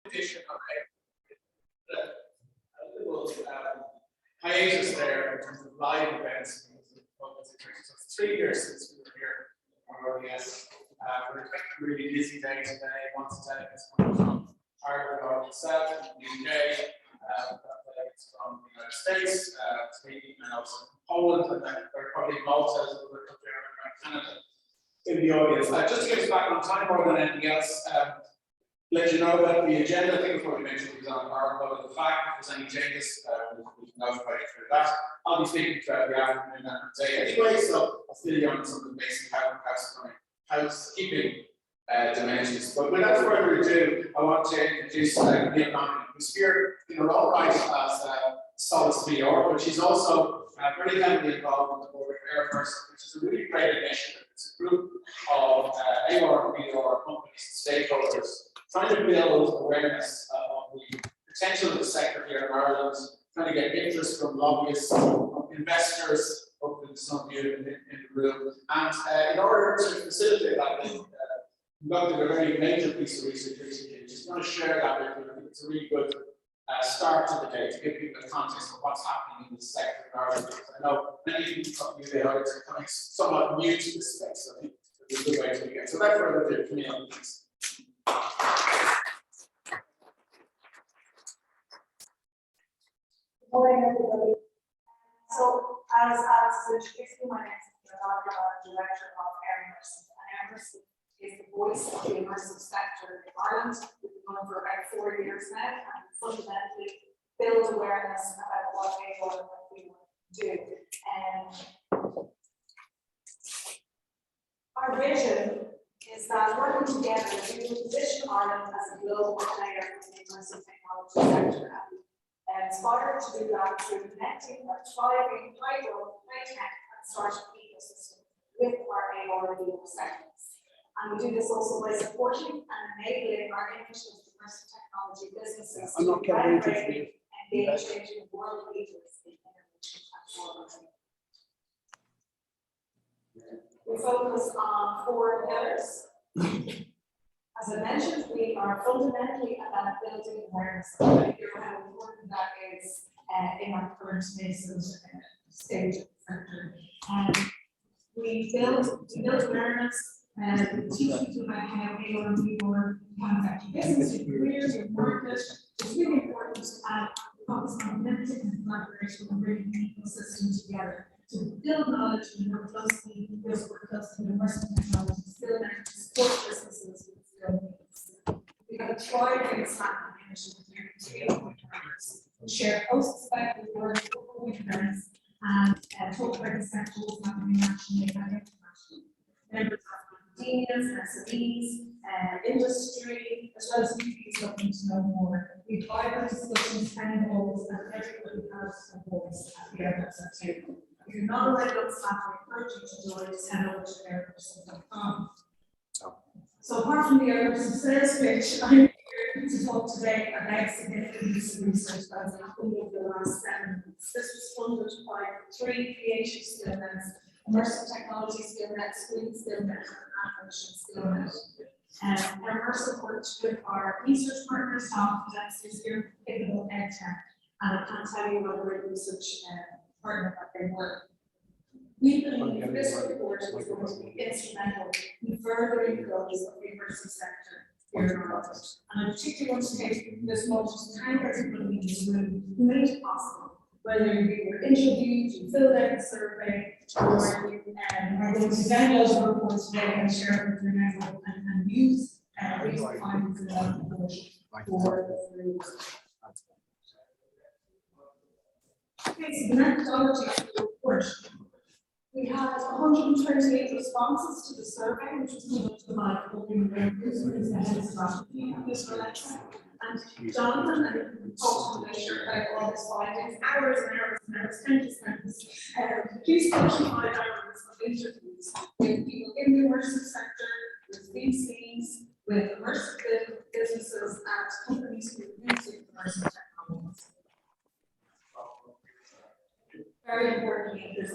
addition of a little hiatus there in terms of live events. So it's 3 years since we were here on RDS. We're expecting a really busy day today. Once today is coming from Ireland itself, the UK, from the United States, Sweden, and also Poland, and then there are probably Malta as well, and Canada in the audience. Just to get us back on time more than anything else, let you know that the agenda, I think it's probably mentioned, is on our but the fact if there's any changes, we can notify you through that. I'll be speaking throughout the afternoon and day anyway, so I'll still be on some of the basic housekeeping dimensions. But without further ado, I want to introduce Neil Conley, who's here in her own right as Solace VR, but she's also very heavily involved in the board of ARVR, which is a really great initiative. It's a group of ARVR companies and stakeholders trying to build awareness of the potential of the sector here in Ireland, trying to get interest from lobbyists, from investors, hopefully some of you in the room. And in order to facilitate that, we conducted a very major piece of research recently. Just want to share that with you. I think it's a really good start to the day to give people the context of what's happening in this sector in Ireland. Because I know many of you are coming somewhat new to this space, so I think it's a good way to begin. So without further ado, Camille, please. Good morning, everybody. So, as Alex has introduced me, my name is Camille, I'm Director of ARVR, and ARVR is the voice of the immersive sector in Ireland. We've been going for about 4 years now, and fundamentally build awareness about what ARVR we want to do. Our vision is that working together, we will position Ireland as a global player in the immersive technology sector. And inspired to do that through connecting our thriving, high-growth, high-tech, and startup ecosystem with our ARVR sectors. And we do this also by supporting and enabling our innovative immersive technology businesses to collaborate and engage with world leaders in innovation and forward. We focus on 4 pillars. As I mentioned, we are fundamentally about building awareness of how important that is in our current nascent stage of the sector. We build awareness and teach people about how ARVR can affect your business, your careers, your market. It's really important to focus on connecting and collaboration and bringing the ecosystem together to build knowledge and work closely with immersive technology, skill net to support businesses with skill needs. We have a thriving staffing initiative here to share post-perspective work, local events, and talk about the sectors happening nationally and internationally. Members of academias, SMEs, industry, as well as newbies looking to know more. We provide discussions and goals, and everybody has a voice at the ARVR table. If you're not already on staff, I encourage you to join us, head over to ARVR.com. So apart from the ARVR sales pitch, I'm here to talk today about significant piece of research that has happened over the last 7 months. This was funded by 3 PhD skill nets, immersive technology skill net, screen skill net, and animation skill net. Immersive worked with our research partners, Tom, that's here, Pivotal EdTech, and I can't tell you what great research partner that they were. We believe this report is going to be instrumental in furthering the goals of the immersive sector here in Ireland. And I particularly want to take this moment to thank everybody in this room who made it possible, whether you were interviewed, you filled out the survey, or you are going to download the report today and share it with your network and use these findings in that report for the group. Okay, so the methodology of the report. We had 128 responses to the survey, which was conducted by Open Reviews, who is the head of strategy of this election. And Jonathan, and talk to later about all his findings, hours and hours and hours, countless times. Please qualify hours of interviews with people in the immersive sector, with VCs, with immersive businesses, and companies who are using immersive technologies. Very importantly, this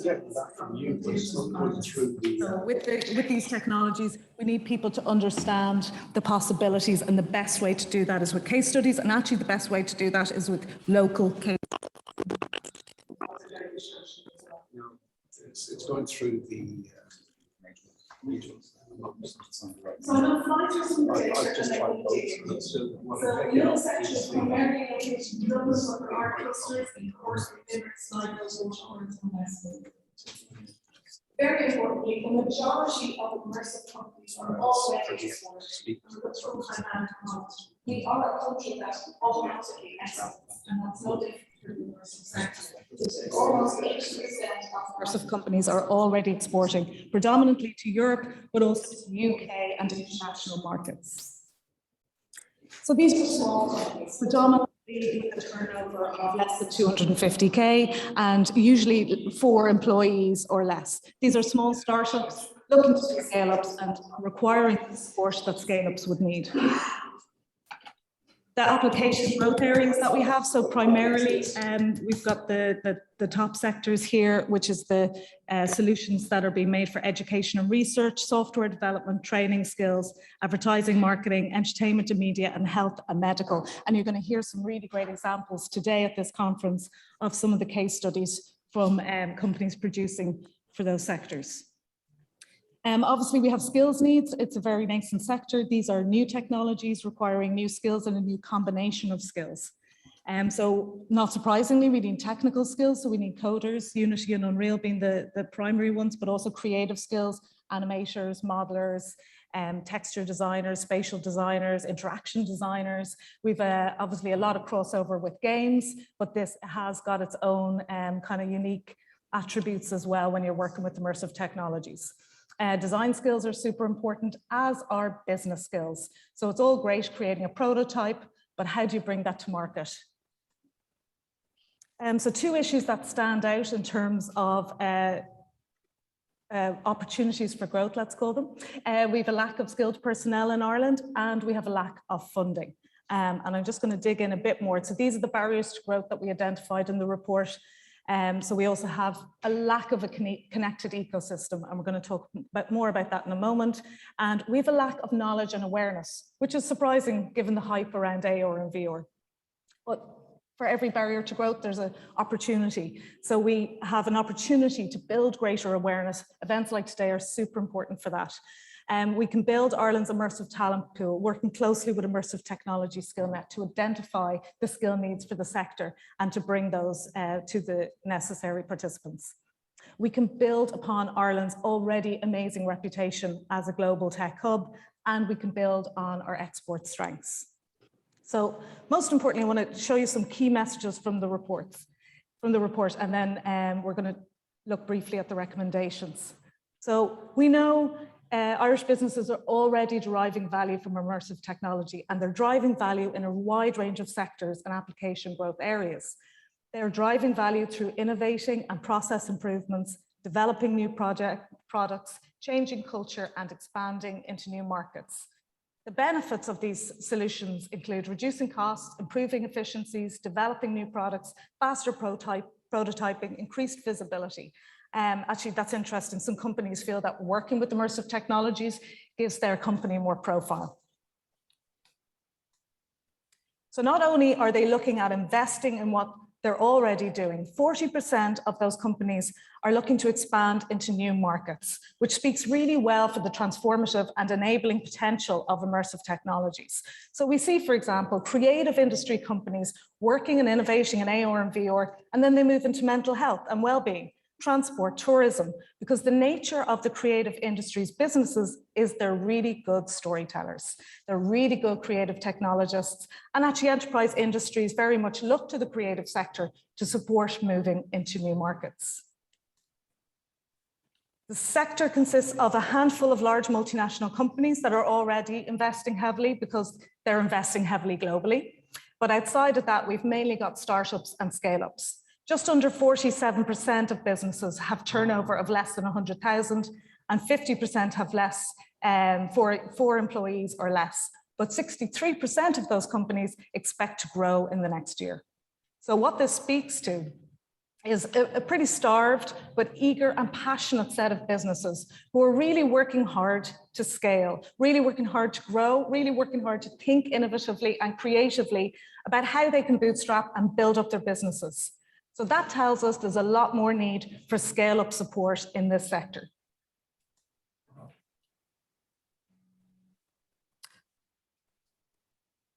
get that from you, but it's not going through the. So with these technologies, we need people to understand the possibilities, and the best way to do that is with case studies, and actually the best way to do that is with local case. No, it's going through the. So on flights or I've just tried both. So the other section is primarily located in Dublin, but there are clusters in course within slide those insurance investment. Very importantly, the majority of immersive companies are already exporting. We are a country that automatically exports, and that's no different from the immersive sector. Almost 80% of Immersive companies are already exporting, predominantly to Europe, but also to the UK and international markets. So these are small companies, predominantly with a turnover of less than 250k, and usually 4 employees or less. These are small startups looking to do scale-ups and requiring the support that scale-ups would need. The application growth areas that we have, so primarily we've got the top sectors here, which is the solutions that are being made for education and research, software development, training skills, advertising, marketing, entertainment and media, and health and medical. And you're going to hear some really great examples today at this conference of some of the case studies from companies producing for those sectors. Obviously, we have skills needs. It's a very nascent sector. These are new technologies requiring new skills and a new combination of skills. So not surprisingly, we need technical skills. So we need coders, Unity and Unreal being the primary ones, but also creative skills, animators, modelers, texture designers, spatial designers, interaction designers. We've obviously a lot of crossover with games, but this has got its own kind of unique attributes as well when you're working with immersive technologies. Design skills are super important, as are business skills. So it's all great creating a prototype, but how do you bring that to market? So 2 issues that stand out in terms of opportunities for growth, let's call them. We have a lack of skilled personnel in Ireland, and we have a lack of funding. And I'm just going to dig in a bit more. So these are the barriers to growth that we identified in the report. So we also have a lack of a connected ecosystem, and we're going to talk more about that in a moment. And we have a lack of knowledge and awareness, which is surprising given the hype around AR and VR. But for every barrier to growth, there's an opportunity. So we have an opportunity to build greater awareness. Events like today are super important for that. We can build Ireland's immersive talent pool, working closely with Immersive Technology SkillNet to identify the skill needs for the sector and to bring those to the necessary participants. We can build upon Ireland's already amazing reputation as a global tech hub, and we can build on our export strengths. So most importantly, I want to show you some key messages from the report, and then we're going to look briefly at the recommendations. So we know Irish businesses are already deriving value from immersive technology, and they're driving value in a wide range of sectors and application growth areas. They're driving value through innovating and process improvements, developing new products, changing culture, and expanding into new markets. The benefits of these solutions include reducing costs, improving efficiencies, developing new products, faster prototyping, increased visibility. Actually, that's interesting. Some companies feel that working with immersive technologies gives their company more profile. So not only are they looking at investing in what they're already doing, 40% of those companies are looking to expand into new markets, which speaks really well for the transformative and enabling potential of immersive technologies. So we see, for example, creative industry companies working and innovating in AR and VR, and then they move into mental health and well-being, transport, tourism, because the nature of the creative industry's businesses is they're really good storytellers. They're really good creative technologists, and actually enterprise industries very much look to the creative sector to support moving into new markets. The sector consists of a handful of large multinational companies that are already investing heavily because they're investing heavily globally. But outside of that, we've mainly got startups and scale-ups. Just under 47% of businesses have turnover of less than 100,000, and 50% have less, 4 employees or less. But 63% of those companies expect to grow in the next year. So what this speaks to is a pretty starved but eager and passionate set of businesses who are really working hard to scale, really working hard to grow, really working hard to think innovatively and creatively about how they can bootstrap and build up their businesses. So that tells us there's a lot more need for scale-up support in this sector.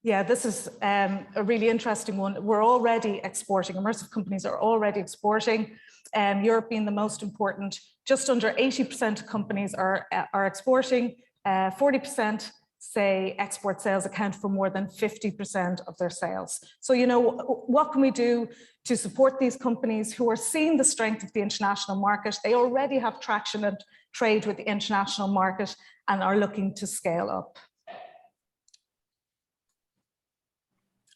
Yeah, this is a really interesting one. We're already exporting, immersive companies are already exporting, Europe being the most important. Just under 80% of companies are exporting, 40% say export sales account for more than 50% of their sales. So, you know, what can we do to support these companies who are seeing the strength of the international market? They already have traction and trade with the international market and are looking to scale up.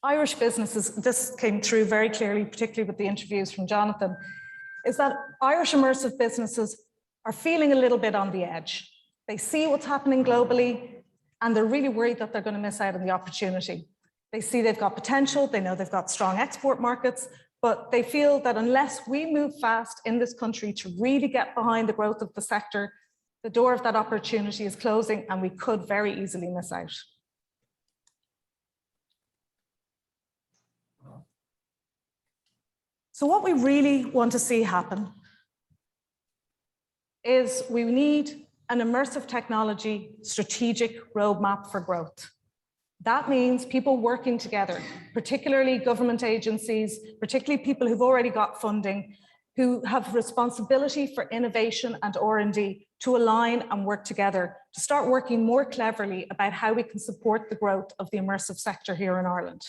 Irish businesses, this came through very clearly, particularly with the interviews from Jonathan, is that Irish immersive businesses are feeling a little bit on the edge. They see what's happening globally, and they're really worried that they're going to miss out on the opportunity. They see they've got potential, they know they've got strong export markets, but they feel that unless we move fast in this country to really get behind the growth of the sector, the door of that opportunity is closing and we could very easily miss out. So what we really want to see happen is we need an immersive technology strategic roadmap for growth. That means people working together, particularly government agencies, particularly people who've already got funding, who have responsibility for innovation and R&D to align and work together, to start working more cleverly about how we can support the growth of the immersive sector here in Ireland.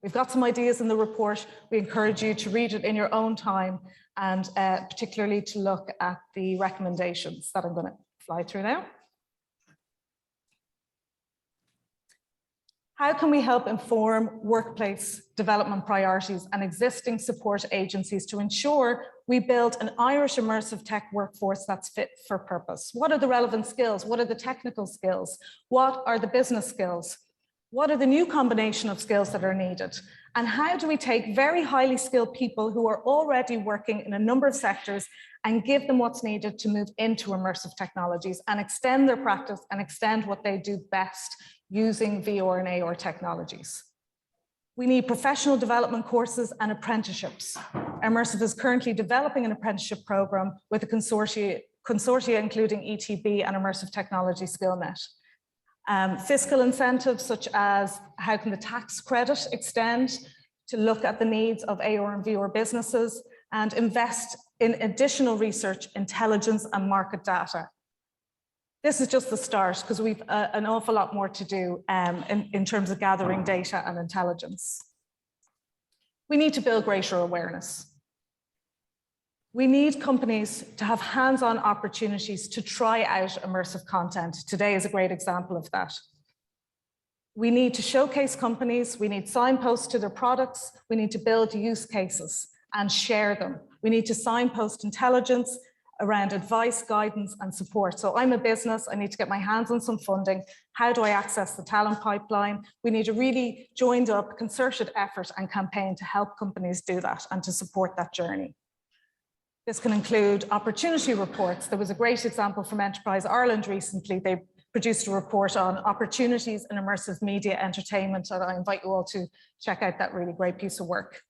We've got some ideas in the report. We encourage you to read it in your own time and particularly to look at the recommendations that I'm going to fly through now. How can we help inform workplace development priorities and existing support agencies to ensure we build an Irish immersive tech workforce that's fit for purpose? What are the relevant skills? What are the technical skills? What are the business skills? What are the new combination of skills that are needed? And how do we take very highly skilled people who are already working in a number of sectors and give them what's needed to move into immersive technologies and extend their practice and extend what they do best using VR and AR technologies? We need professional development courses and apprenticeships. Immersive is currently developing an apprenticeship program with a consortia including ETB and Immersive Technology SkillNet. Fiscal incentives such as how can the tax credit extend to look at the needs of AR and VR businesses and invest in additional research, intelligence and market data. This is just the start because we've an awful lot more to do in terms of gathering data and intelligence. We need to build greater awareness. We need companies to have hands-on opportunities to try out immersive content. Today is a great example of that. We need to showcase companies, we need signposts to their products, we need to build use cases and share them. We need to signpost intelligence around advice, guidance and support. So I'm a business, I need to get my hands on some funding. How do I access the talent pipeline? We need a really joined up, concerted effort and campaign to help companies do that and to support that journey. This can include opportunity reports. There was a great example from Enterprise Ireland recently. They produced a report on opportunities in immersive media entertainment, and I invite you all to check out that really great piece of work.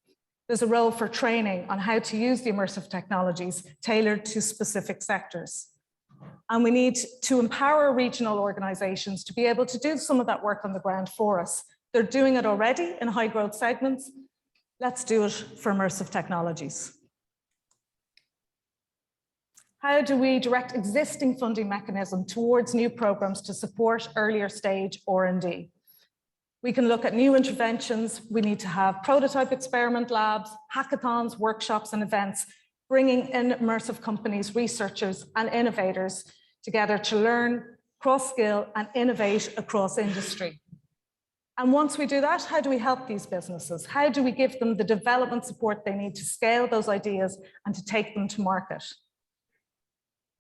There's a role for training on how to use the immersive technologies tailored to specific sectors. And we need to empower regional organizations to be able to do some of that work on the ground for us. They're doing it already in high growth segments. Let's do it for immersive technologies. How do we direct existing funding mechanism towards new programs to support earlier stage R&D? We can look at new interventions. We need to have prototype experiment labs, hackathons, workshops, and events, bringing in immersive companies, researchers, and innovators together to learn, cross-skill, and innovate across industry. And once we do that, how do we help these businesses? How do we give them the development support they need to scale those ideas and to take them to market?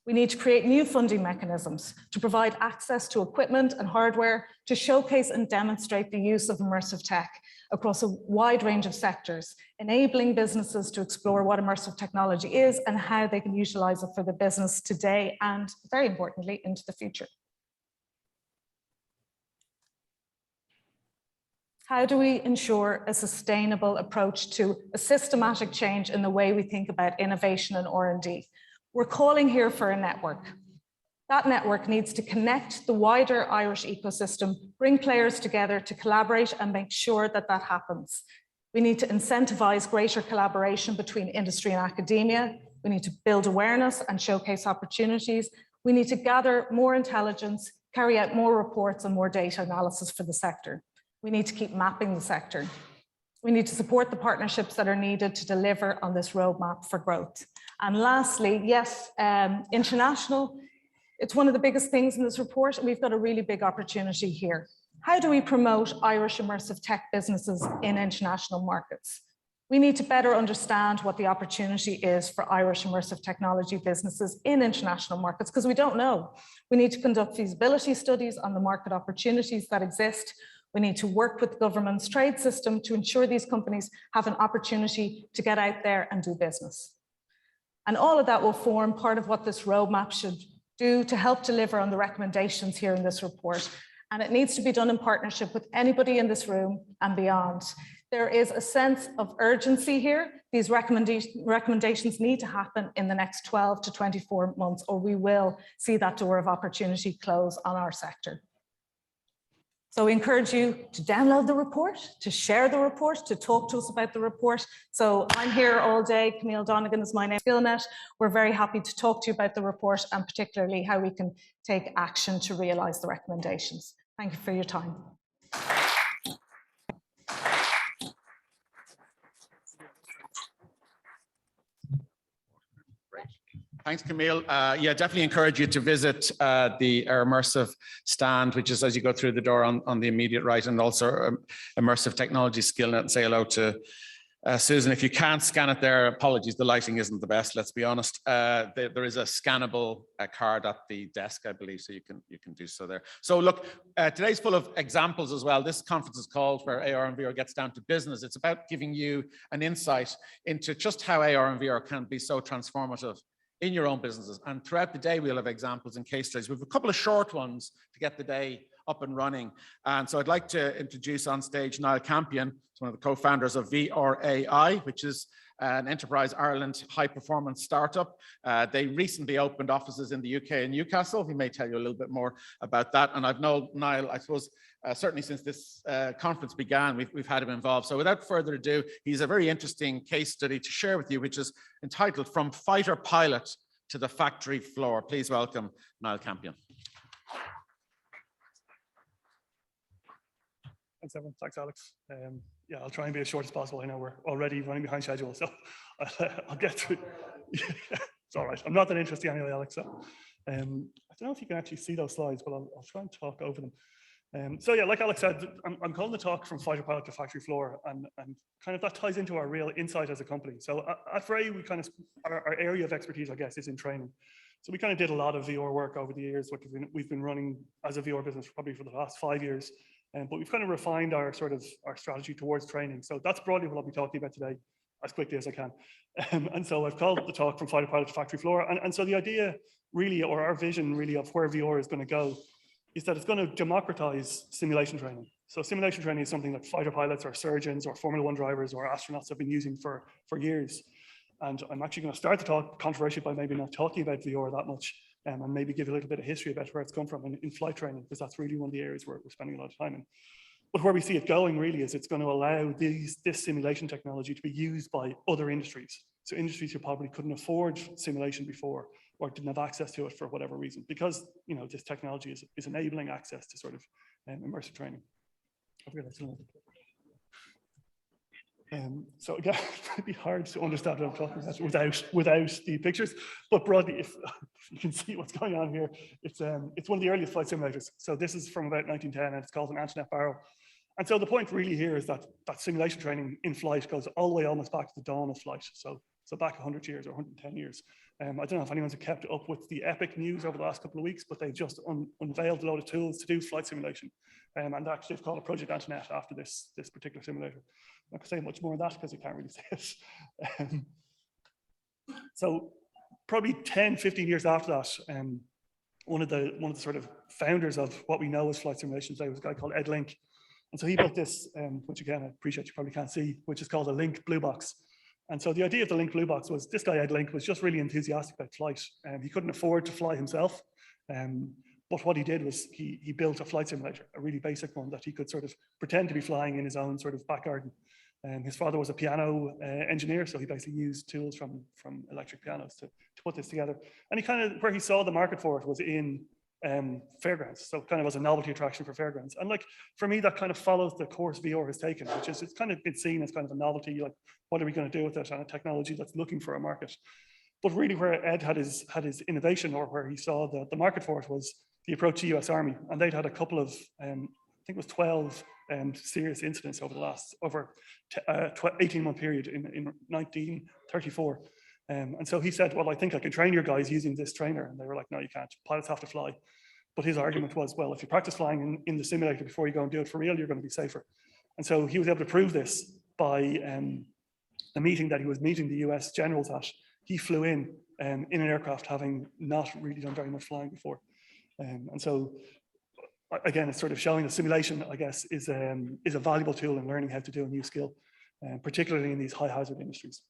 We need to create new funding mechanisms to provide access to equipment and hardware to showcase and demonstrate the use of immersive tech across a wide range of sectors, enabling businesses to explore what immersive technology is and how they can utilize it for the business today and, very importantly, into the future. How do we ensure a sustainable approach to a systematic change in the way we think about innovation and R&D? We're calling here for a network. That network needs to connect the wider Irish ecosystem, bring players together to collaborate and make sure that that happens. We need to incentivize greater collaboration between industry and academia. We need to build awareness and showcase opportunities. We need to gather more intelligence, carry out more reports and more data analysis for the sector. We need to keep mapping the sector. We need to support the partnerships that are needed to deliver on this roadmap for growth. And lastly, yes, international, it's one of the biggest things in this report, and we've got a really big opportunity here. How do we promote Irish immersive tech businesses in international markets? We need to better understand what the opportunity is for Irish immersive technology businesses in international markets, because we don't know. We need to conduct feasibility studies on the market opportunities that exist. We need to work with the government's trade system to ensure these companies have an opportunity to get out there and do business. And all of that will form part of what this roadmap should do to help deliver on the recommendations here in this report. And it needs to be done in partnership with anybody in this room and beyond. There is a sense of urgency here. These recommendations need to happen in the next 12 to 24 months, or we will see that door of opportunity close on our sector. So we encourage you to download the report, to share the report, to talk to us about the report. So I'm here all day. Camille Donegan is my name. Skillnet. We're very happy to talk to you about the report and particularly how we can take action to realise the recommendations. Thank you for your time. Thanks, Camille. Yeah, definitely encourage you to visit the immersive stand, which is as you go through the door on the immediate right, and also immersive technology Skillnet, and say hello to Susan. If you can't scan it there, apologies, the lighting isn't the best, let's be honest. There is a scannable card at the desk, I believe, so you can do so there. So look, today's full of examples as well. This conference is called Where AR and VR Gets Down to Business. It's about giving you an insight into just how AR and VR can be so transformative in your own businesses. And throughout the day, we'll have examples and case studies. We have a couple of short ones to get the day up and running. And so I'd like to introduce on stage Niall Campion, one of the co-founders of VRAI, which is an Enterprise Ireland high-performance startup. They recently opened offices in the UK and Newcastle. He may tell you a little bit more about that. And I've known Niall, I suppose, certainly since this conference began, we've had him involved. So without further ado, he's a very interesting case study to share with you, which is entitled From Fighter Pilot to the Factory Floor. Please welcome Niall Campion. Thanks, everyone. Thanks, Alex. Yeah, I'll try and be as short as possible. I know we're already running behind schedule, so I'll get through. It's all right. I'm not that interesting anyway, Alex. So I don't know if you can actually see those slides, but I'll try and talk over them. So yeah, like Alex said, I'm calling the talk From Fighter Pilot to Factory Floor, and kind of that ties into our real insight as a company. So at VRAI, we kind of, our area of expertise, I guess, is in training. So we kind of did a lot of VR work over the years. We've been running as a VR business probably for the last 5 years. But we've kind of refined our strategy towards training. So that's broadly what I'll be talking about today as quickly as I can. And so I've called the talk From Fighter Pilot to Factory Floor. And so the idea really, or our vision really of where VR is going to go, is that it's going to democratize simulation training. So simulation training is something that fighter pilots or surgeons or Formula 1 drivers or astronauts have been using for years. And I'm actually going to start the talk controversially by maybe not talking about VR that much. And maybe give a little bit of history about where it's come from in flight training, because that's really one of the areas where we're spending a lot of time in. But where we see it going really is it's going to allow this simulation technology to be used by other industries. So industries who probably couldn't afford simulation before or didn't have access to it for whatever reason, because this technology is enabling access to sort of immersive training. So again, it might be hard to understand what I'm talking about without the pictures, but broadly, if you can see what's going on here, it's one of the earliest flight simulators. So this is from about 1910, and it's called an Antoinette barrel. And so the point really here is that simulation training in flight goes all the way almost back to the dawn of flight. So back 100 years or 110 years. I don't know if anyone's kept up with the Epic news over the last couple of weeks, but they've just unveiled a load of tools to do flight simulation. And actually they've called it Project Antoinette after this particular simulator. I'm not going to say much more on that because you can't really say it. So probably 10, 15 years after that, one of the sort of founders of what we know as flight simulation today was a guy called Ed Link. And so he built this, which again, I appreciate you probably can't see, which is called a Link Blue Box. And so the idea of the Link Blue Box was this guy, Ed Link, was just really enthusiastic about flight. He couldn't afford to fly himself. But what he did was he built a flight simulator, a really basic one that he could sort of pretend to be flying in his own sort of back garden. His father was a piano engineer, so he basically used tools from electric pianos to put this together. And he kind of, where he saw the market for it was in fairgrounds, so kind of as a novelty attraction for fairgrounds. And like, for me, that kind of follows the course VR has taken, which is, it's kind of been seen as kind of a novelty, like, what are we going to do with it, and a technology that's looking for a market. But really where Ed had his innovation, or where he saw the market for it, was the approach to US Army. And they'd had a couple of, I think it was 12 serious incidents over the last, 18-month period in 1934. And so he said, well, I think I can train your guys using this trainer. And they were like, no, you can't. Pilots have to fly. But his argument was, well, if you practice flying in the simulator before you go and do it for real, you're going to be safer. And so he was able to prove this by a meeting that he was meeting the US generals at. He flew in an aircraft having not really done very much flying before. And so, again, it's sort of showing that simulation, I guess, is a valuable tool in learning how to do a new skill, particularly in these high hazard industries.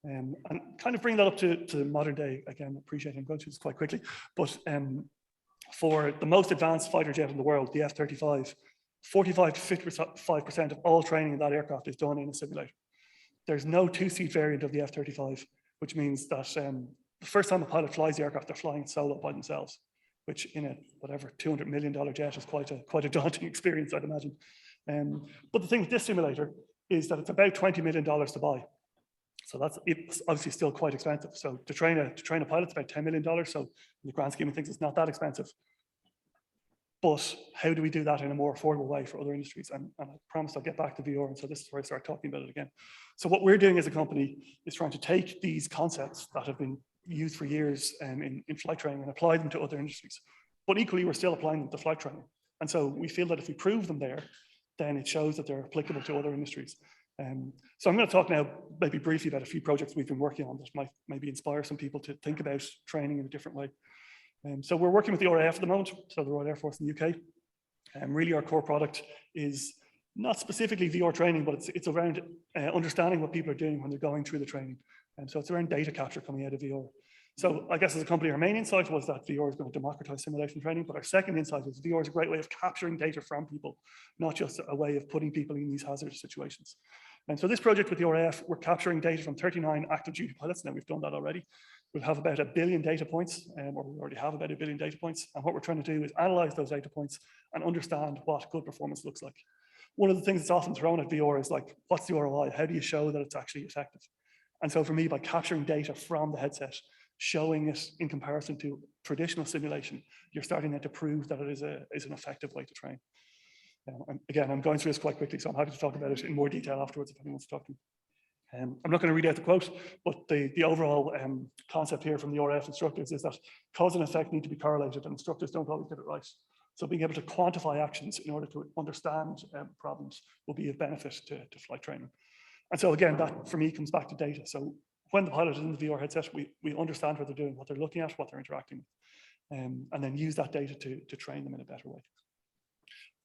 And kind of bring that up to modern day, again, appreciate I'm going through this quite quickly, but for the most advanced fighter jet in the world, the F-35, 45 to 55% of all training in that aircraft is done in a simulator. There's no two-seat variant of the F-35, which means that the first time a pilot flies the aircraft, they're flying solo by themselves, which in a whatever $200 million jet is quite a daunting experience, I'd imagine. But the thing with this simulator is that it's about $20 million to buy. So it's obviously still quite expensive. So to train a pilot, it's about $10 million. So in the grand scheme of things, it's not that expensive. But how do we do that in a more affordable way for other industries? And I promised I'll get back to VR, and so this is where I start talking about it again. So what we're doing as a company is trying to take these concepts that have been used for years in flight training and apply them to other industries. But equally, we're still applying them to flight training. And so we feel that if we prove them there, then it shows that they're applicable to other industries. So I'm going to talk now maybe briefly about a few projects we've been working on that might maybe inspire some people to think about training in a different way. So we're working with the RAF at the moment, so the Royal Air Force in the UK. Really our core product is not specifically VR training, but it's around understanding what people are doing when they're going through the training. And so it's around data capture coming out of VR. So I guess as a company, our main insight was that VR is going to democratize simulation training, but our second insight is VR is a great way of capturing data from people, not just a way of putting people in these hazardous situations. And so this project with the RAF, we're capturing data from 39 active duty pilots. Now we've done that already. We'll have about 1 billion data points, or we already have about 1 billion data points. And what we're trying to do is analyze those data points and understand what good performance looks like. One of the things that's often thrown at VR is like, what's the ROI? How do you show that it's actually effective? And so for me, by capturing data from the headset, showing it in comparison to traditional simulation, you're starting to prove that it is an effective way to train. And again, I'm going through this quite quickly, so I'm happy to talk about it in more detail afterwards if anyone wants to talk to me. I'm not going to read out the quote, but the overall concept here from the RAF instructors is that cause and effect need to be correlated, and instructors don't always get it right. So being able to quantify actions in order to understand problems will be of benefit to flight training. And so again, that for me comes back to data. So when the pilot is in the VR headset, we understand what they're doing, what they're looking at, what they're interacting with, and then use that data to train them in a better way.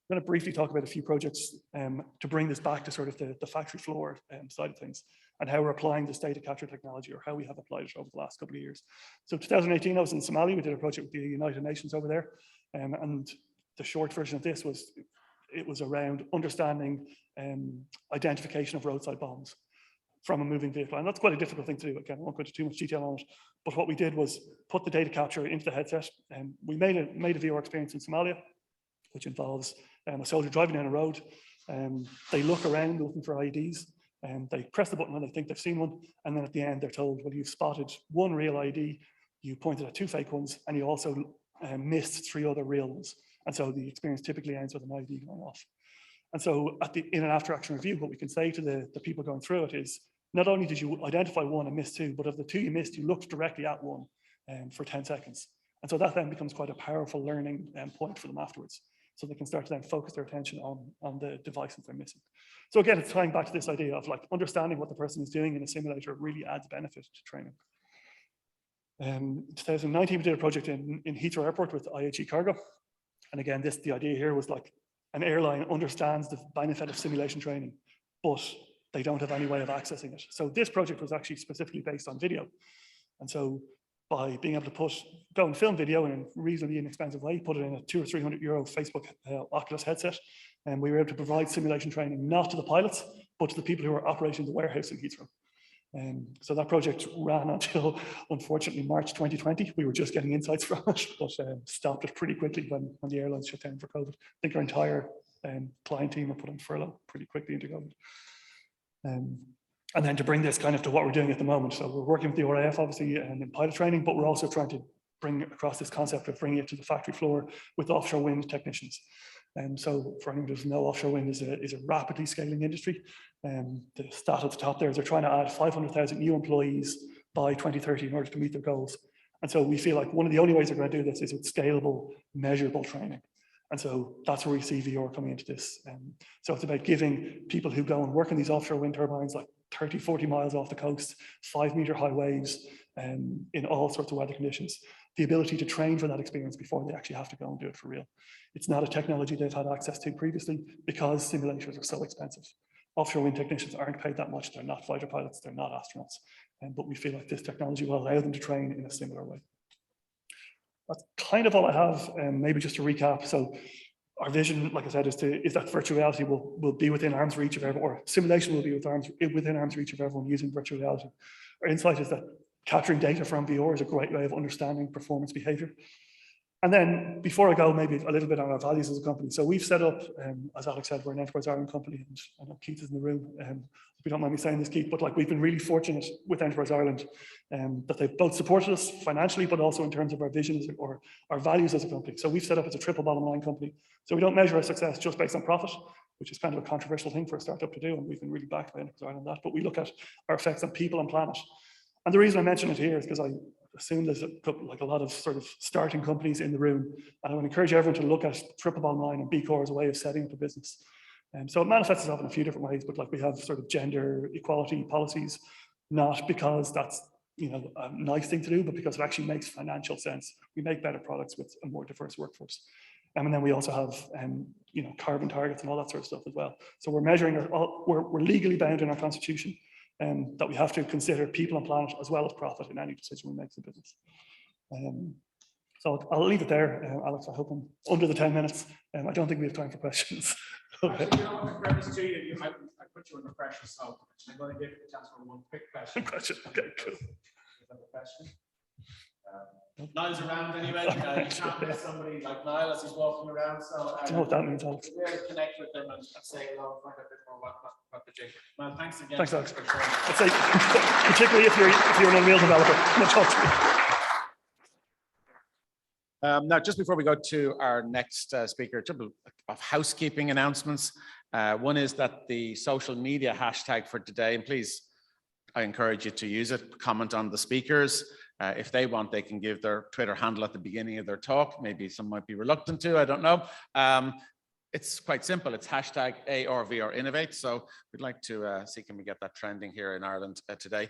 I'm going to briefly talk about a few projects to bring this back to sort of the factory floor side of things, and how we're applying this data capture technology, or how we have applied it over the last couple of years. So 2018, I was in Somalia. We did a project with the United Nations over there. And the short version of this was, it was around understanding identification of roadside bombs from a moving vehicle. And that's quite a difficult thing to do. Again, I won't go into too much detail on it, but what we did was put the data capture into the headset, and we made a VR experience in Somalia, which involves a soldier driving down a road. They look around looking for IEDs, and they press the button when they think they've seen one. And then at the end, they're told, well, you've spotted one real IED, you pointed at 2 fake ones, and you also missed 3 other real ones. And so the experience typically ends with an IED going off. And so in an after action review, what we can say to the people going through it is, not only did you identify one and miss two, but of the two you missed, you looked directly at one for 10 seconds. And so that then becomes quite a powerful learning point for them afterwards. So they can start to then focus their attention on the devices they're missing. So again, it's tying back to this idea of like understanding what the person is doing in a simulator really adds benefit to training. In 2019, we did a project in Heathrow Airport with IHE Cargo. And again, the idea here was like an airline understands the benefit of simulation training, but they don't have any way of accessing it. So this project was actually specifically based on video. And so by being able to go and film video in a reasonably inexpensive way, put it in a €200 or €300 Facebook Oculus headset, and we were able to provide simulation training, not to the pilots, but to the people who are operating the warehouse in Heathrow. So that project ran until, unfortunately, March 2020. We were just getting insights from it, but stopped it pretty quickly when the airlines shut down for COVID. I think our entire client team were put on furlough pretty quickly into COVID. And then to bring this kind of to what we're doing at the moment. So we're working with the RAF, obviously, in pilot training, but we're also trying to bring across this concept of bringing it to the factory floor with offshore wind technicians. So for anyone who doesn't know, offshore wind is a rapidly scaling industry. The stat at the top there is they're trying to add 500,000 new employees by 2030 in order to meet their goals. And so we feel like one of the only ways they're going to do this is with scalable, measurable training. And so that's where we see VR coming into this. So it's about giving people who go and work in these offshore wind turbines like 30, 40 miles off the coast, 5-meter high waves, in all sorts of weather conditions, the ability to train for that experience before they actually have to go and do it for real. It's not a technology they've had access to previously because simulators are so expensive. Offshore wind technicians aren't paid that much. They're not fighter pilots, they're not astronauts. But we feel like this technology will allow them to train in a similar way. That's kind of all I have, maybe just to recap. So our vision, like I said, is that virtual reality will be within arm's reach of everyone, or simulation will be within arm's reach of everyone using virtual reality. Our insight is that capturing data from VR is a great way of understanding performance behavior. And then before I go, maybe a little bit on our values as a company. So we've set up, as Alex said, we're an Enterprise Ireland company, and I know Keith is in the room. If you don't mind me saying this, Keith, but like we've been really fortunate with Enterprise Ireland that they've both supported us financially, but also in terms of our visions or our values as a company. So we've set up as a triple bottom line company. So we don't measure our success just based on profit, which is kind of a controversial thing for a startup to do, and we've been really backed by Enterprise Ireland on that. But we look at our effects on people and planet. And the reason I mention it here is because I assume there's a lot of sort of starting companies in the room, and I would encourage everyone to look at triple bottom line and B Corp as a way of setting up a business. So it manifests itself in a few different ways, but like we have sort of gender equality policies, not because that's a nice thing to do, but because it actually makes financial sense. We make better products with a more diverse workforce. And then we also have carbon targets and all that sort of stuff as well. So we're measuring, we're legally bound in our constitution that we have to consider people and planet as well as profit in any decision we make as a business. So I'll leave it there, Alex. I hope I'm under the 10 minutes. I don't think we have time for questions. Okay. Actually, in fairness to you, I put you under pressure, so I'm going to give you a chance for one quick question. Okay, cool. Question. Niall's around anyway. You can't miss somebody like Niall as he's walking around. So I don't know what that means, Alex. We're able to connect with them and say hello, find out a bit more what they do. Well, thanks again. Thanks, Alex. For sharing. I'd say, particularly if you're an Unreal developer, much talk to me. Now, just before we go to our next speaker, a couple of housekeeping announcements. One is that the social media hashtag for today, and please, I encourage you to use it, comment on the speakers. If they want, they can give their Twitter handle at the beginning of their talk. Maybe some might be reluctant to, I don't know. It's quite simple. It's hashtag ARVR INNOVATE. So we'd like to see can we get that trending here in Ireland today.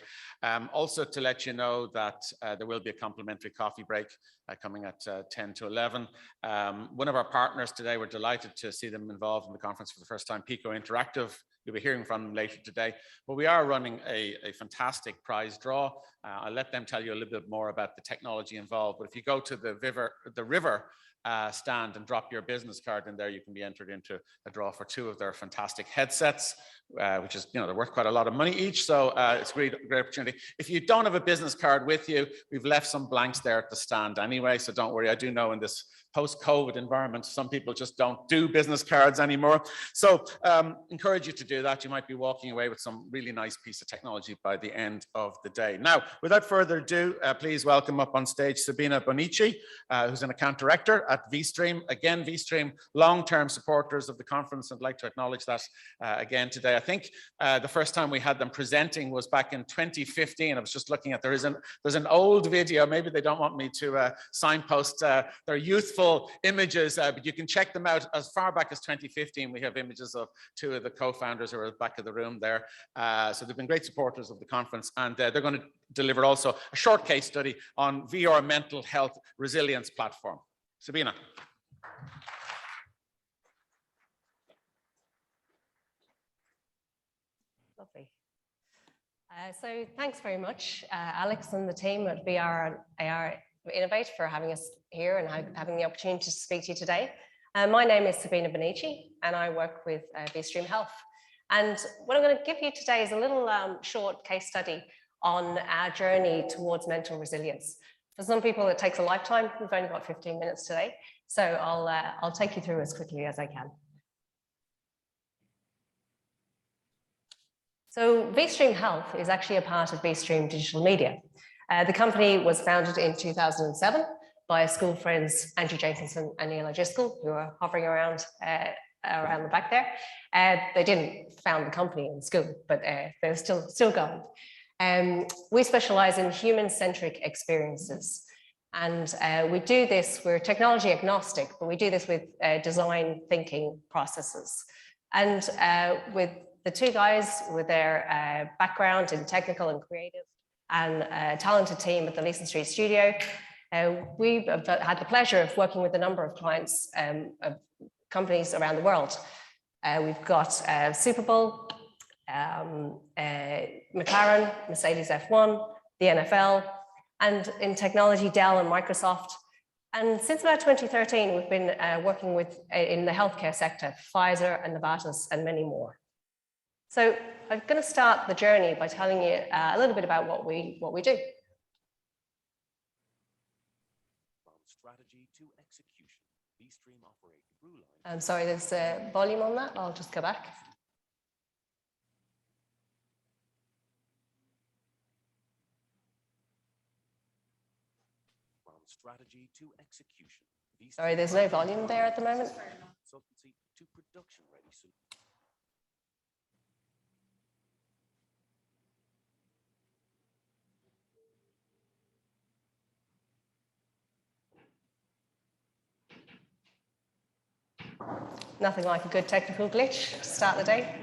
Also to let you know that there will be a complimentary coffee break coming at 10 to 11. One of our partners today, we're delighted to see them involved in the conference for the first time, Pico Interactive. You'll be hearing from them later today. But we are running a fantastic prize draw. I'll let them tell you a little bit more about the technology involved. But if you go to the River stand and drop your business card in there, you can be entered into a draw for 2 of their fantastic headsets, which is, they're worth quite a lot of money each. So it's a great opportunity. If you don't have a business card with you, we've left some blanks there at the stand anyway. So don't worry. I do know in this post-COVID environment. Some people just don't do business cards anymore. So encourage you to do that. You might be walking away with some really nice piece of technology by the end of the day. Now, without further ado, please welcome up on stage Sabina Bonici, who's an account director at vStream. Again, vStream, long-term supporters of the conference. I'd like to acknowledge that again today. I think the first time we had them presenting was back in 2015. I was just looking at, there's an old video. Maybe they don't want me to signpost their youthful images, but you can check them out as far back as 2015. We have images of two of the co-founders who are at the back of the room there. So they've been great supporters of the conference, and they're going to deliver also a short case study on VR mental health resilience platform. Sabina. Lovely. So thanks very much, Alex and the team at ARVR INNOVATE for having us here and having the opportunity to speak to you today. My name is Sabina Bonici and I work with vStream Health. And what I'm going to give you today is a little short case study on our journey towards mental resilience. For some people, it takes a lifetime. We've only got 15 minutes today, so I'll take you through as quickly as I can. So vStream Health is actually a part of vStream Digital Media. The company was founded in 2007 by school friends Andrew Jenkinson and Neil O'Driscoll, who are hovering around the back there. They didn't found the company in school, but they're still going. We specialize in human-centric experiences. And we do this, we're technology agnostic, but we do this with design thinking processes. And with the two guys with their background in technical and creative, and a talented team at the Leeson Street studio, we've had the pleasure of working with a number of clients, of companies around the world. We've got Super Bowl, McLaren, Mercedes F1, the NFL, and in technology, Dell and Microsoft. And since about 2013, we've been working with in the healthcare sector, Pfizer and Novartis and many more. So I'm going to start the journey by telling you a little bit about what we do. From strategy to execution, vStream operate through line. I'm sorry, there's volume on that. I'll just go back. From strategy to execution. Sorry, there's no volume there at the moment. Consultancy to production ready. Nothing like a good technical glitch to start the day.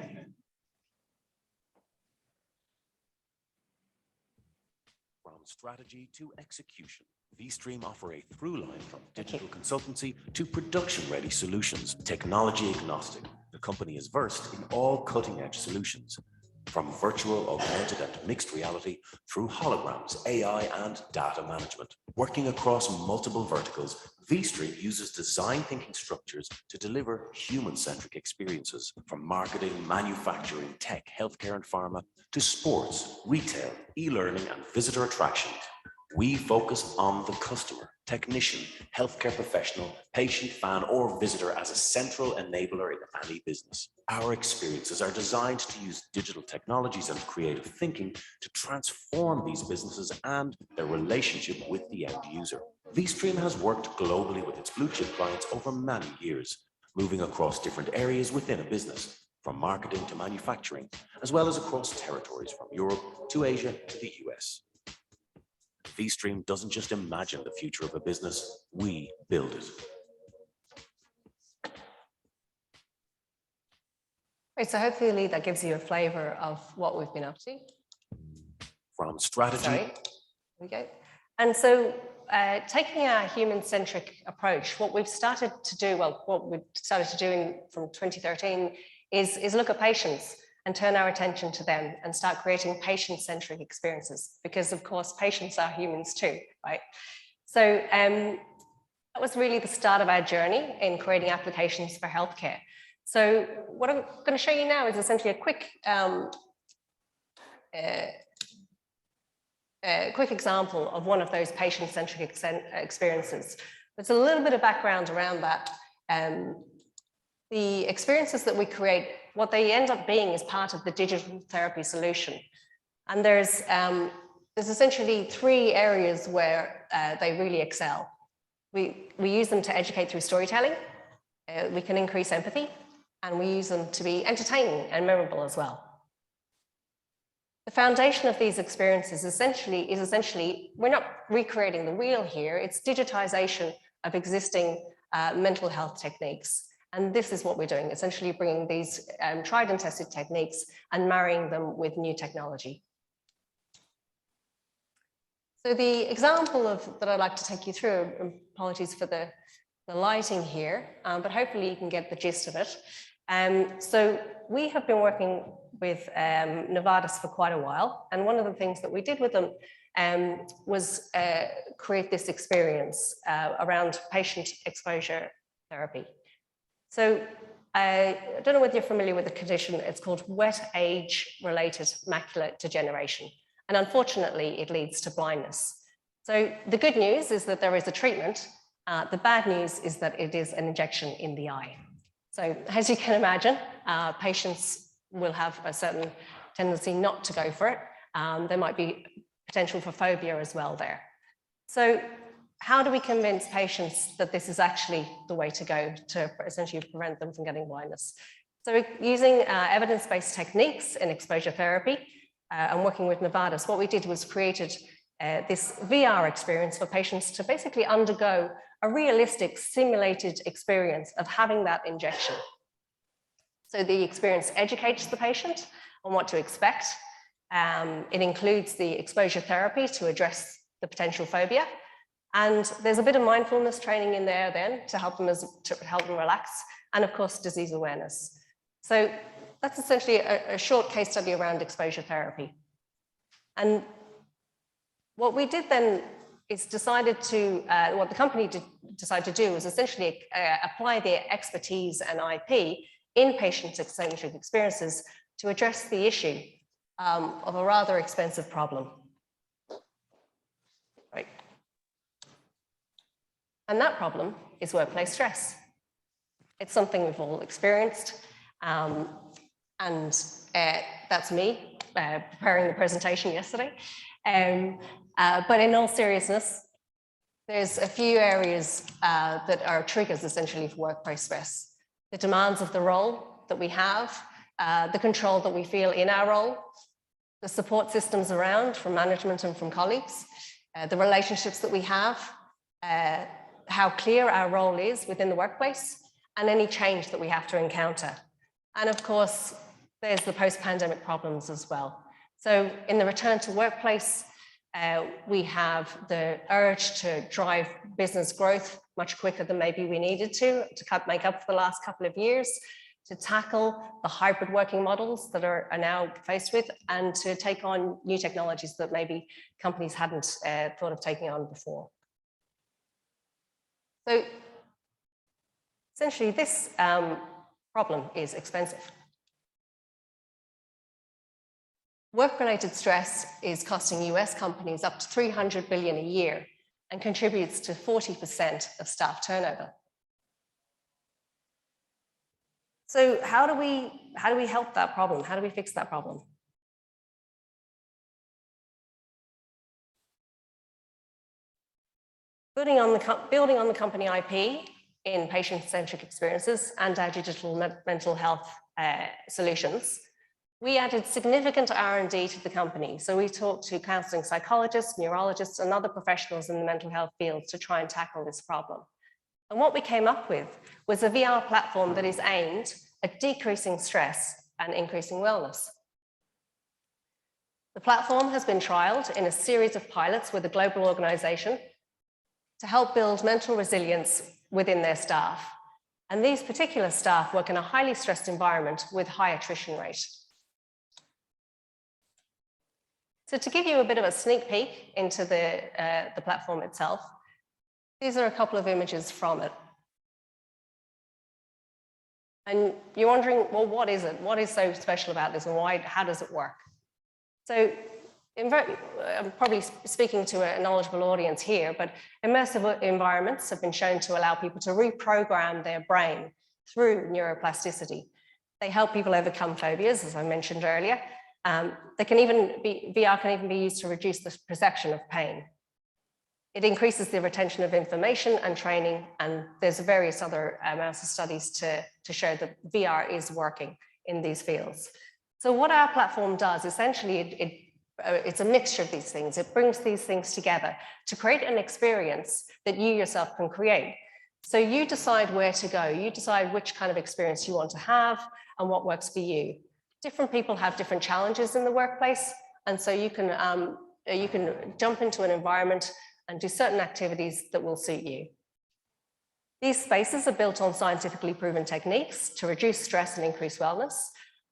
From strategy to execution, vStream operate through line from digital consultancy to production-ready solutions, technology agnostic. The company is versed in all cutting-edge solutions, from virtual, augmented, and mixed reality through holograms, AI, and data management. Working across multiple verticals, vStream uses design thinking structures to deliver human-centric experiences, from marketing, manufacturing, tech, healthcare, and pharma, to sports, retail, e-learning, and visitor attraction. We focus on the customer, technician, healthcare professional, patient, fan, or visitor as a central enabler in any business. Our experiences are designed to use digital technologies and creative thinking to transform these businesses and their relationship with the end user. vStream has worked globally with its blue chip clients over many years, moving across different areas within a business, from marketing to manufacturing, as well as across territories from Europe to Asia to the US. vStream doesn't just imagine the future of a business, we build it. Right, so hopefully that gives you a flavor of what we've been up to. From strategy. Sorry, there we go. And so taking a human-centric approach, what we've started to do, from 2013 is look at patients and turn our attention to them and start creating patient-centric experiences, because of course patients are humans too, right? So that was really the start of our journey in creating applications for healthcare. So what I'm going to show you now is essentially a quick example of one of those patient-centric experiences. There's a little bit of background around that. The experiences that we create, what they end up being is part of the digital therapy solution. And there's essentially 3 areas where they really excel. We use them to educate through storytelling, we can increase empathy, and we use them to be entertaining and memorable as well. The foundation of these experiences is essentially, we're not recreating the wheel here, it's digitization of existing mental health techniques. And this is what we're doing, essentially bringing these tried and tested techniques and marrying them with new technology. So the example that I'd like to take you through, apologies for the lighting here, but hopefully you can get the gist of it. So we have been working with Novartis for quite a while, and one of the things that we did with them was create this experience around patient exposure therapy. So I don't know whether you're familiar with the condition, it's called wet age-related macular degeneration. And unfortunately, it leads to blindness. So the good news is that there is a treatment. The bad news is that it is an injection in the eye. So as you can imagine, patients will have a certain tendency not to go for it. There might be potential for phobia as well there. So how do we convince patients that this is actually the way to go to essentially prevent them from getting blindness? So using evidence-based techniques in exposure therapy and working with Novartis, what we did was created this VR experience for patients to basically undergo a realistic simulated experience of having that injection. So the experience educates the patient on what to expect. It includes the exposure therapy to address the potential phobia. And there's a bit of mindfulness training in there then to help them relax, and of course, disease awareness. So that's essentially a short case study around exposure therapy. And what we did then is what the company decided to do was essentially apply their expertise and IP in patient-centric experiences to address the issue of a rather expensive problem. Right. And that problem is workplace stress. It's something we've all experienced. And that's me preparing the presentation yesterday. But in all seriousness, there's a few areas that are triggers essentially for workplace stress. The demands of the role that we have, the control that we feel in our role, the support systems around from management and from colleagues, the relationships that we have, how clear our role is within the workplace, and any change that we have to encounter. And of course, there's the post-pandemic problems as well. So in the return to workplace, we have the urge to drive business growth much quicker than maybe we needed to make up for the last couple of years, to tackle the hybrid working models that are now faced with, and to take on new technologies that maybe companies hadn't thought of taking on before. So essentially, this problem is expensive. Work-related stress is costing US companies up to $300 billion a year and contributes to 40% of staff turnover. So how do we help that problem? How do we fix that problem? Building on the company IP in patient-centric experiences and our digital mental health solutions, we added significant R&D to the company. So we talked to counseling psychologists, neurologists, and other professionals in the mental health field to try and tackle this problem. And what we came up with was a VR platform that is aimed at decreasing stress and increasing wellness. The platform has been trialed in a series of pilots with a global organization to help build mental resilience within their staff. And these particular staff work in a highly stressed environment with high attrition rate. So to give you a bit of a sneak peek into the platform itself, these are a couple of images from it. And you're wondering, well, what is it? What is so special about this, and how does it work? So I'm probably speaking to a knowledgeable audience here, but immersive environments have been shown to allow people to reprogram their brain through neuroplasticity. They help people overcome phobias, as I mentioned earlier. VR can even be used to reduce the perception of pain. It increases the retention of information and training, and there's various other amounts of studies to show that VR is working in these fields. So what our platform does, essentially, it's a mixture of these things. It brings these things together to create an experience that you yourself can create. So you decide where to go. You decide which kind of experience you want to have and what works for you. Different people have different challenges in the workplace. And so you can jump into an environment and do certain activities that will suit you. These spaces are built on scientifically proven techniques to reduce stress and increase wellness.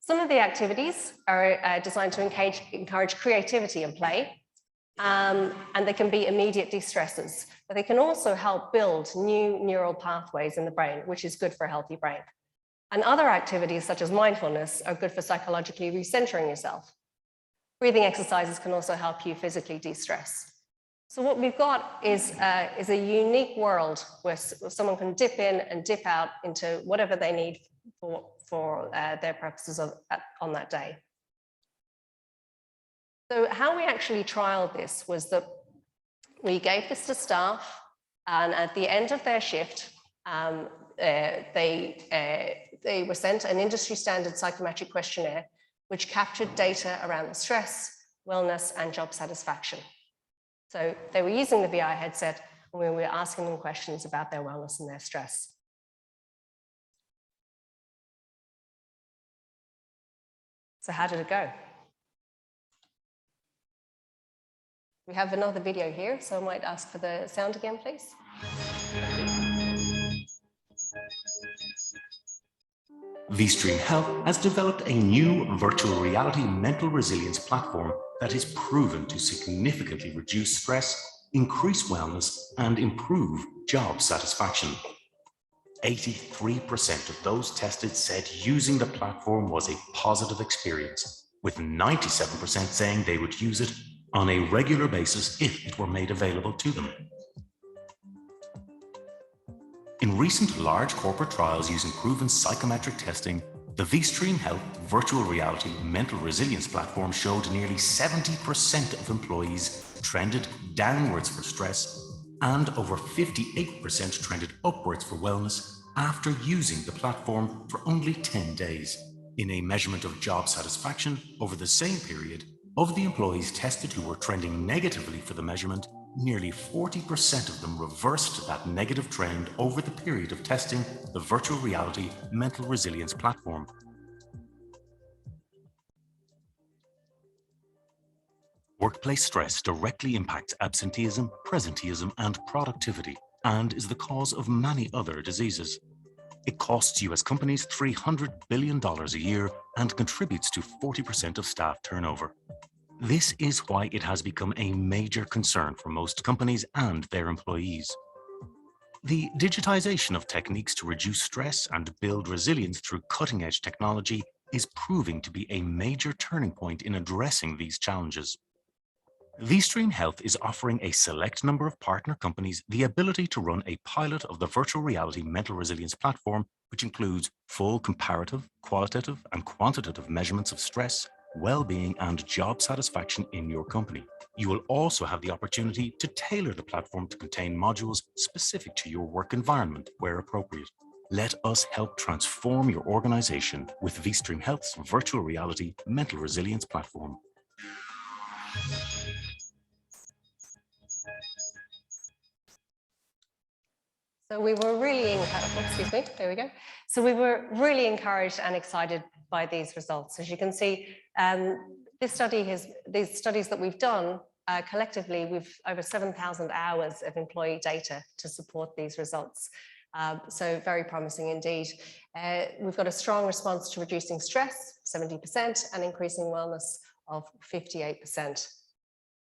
Some of the activities are designed to encourage creativity and play, and they can be immediate de-stressors, but they can also help build new neural pathways in the brain, which is good for a healthy brain. And other activities such as mindfulness are good for psychologically recentering yourself. Breathing exercises can also help you physically de-stress. So what we've got is a unique world where someone can dip in and dip out into whatever they need for their purposes on that day. So how we actually trialed this was that we gave this to staff, and at the end of their shift, they were sent an industry standard psychometric questionnaire, which captured data around stress, wellness, and job satisfaction. So they were using the VR headset, and we were asking them questions about their wellness and their stress. So how did it go? We have another video here, so I might ask for the sound again, please. vStream Health has developed a new virtual reality mental resilience platform that is proven to significantly reduce stress, increase wellness, and improve job satisfaction. 83% of those tested said using the platform was a positive experience, with 97% saying they would use it on a regular basis if it were made available to them. In recent large corporate trials using proven psychometric testing, the vStream Health virtual reality mental resilience platform showed nearly 70% of employees trended downwards for stress, and over 58% trended upwards for wellness after using the platform for only 10 days. In a measurement of job satisfaction over the same period, of the employees tested who were trending negatively for the measurement, nearly 40% of them reversed that negative trend over the period of testing the virtual reality mental resilience platform. Workplace stress directly impacts absenteeism, presenteeism, and productivity, and is the cause of many other diseases. It costs US companies $300 billion a year and contributes to 40% of staff turnover. This is why it has become a major concern for most companies and their employees. The digitization of techniques to reduce stress and build resilience through cutting-edge technology is proving to be a major turning point in addressing these challenges. vStream Health is offering a select number of partner companies the ability to run a pilot of the virtual reality mental resilience platform, which includes full comparative, qualitative, and quantitative measurements of stress, well-being, and job satisfaction in your company. You will also have the opportunity to tailor the platform to contain modules specific to your work environment where appropriate. Let us help transform your organization with vStream Health's virtual reality mental resilience platform. So we were really So we were really encouraged and excited by these results. As you can see, these studies that we've done collectively, we've over 7,000 hours of employee data to support these results. So very promising indeed. We've got a strong response to reducing stress, 70%, and increasing wellness of 58%.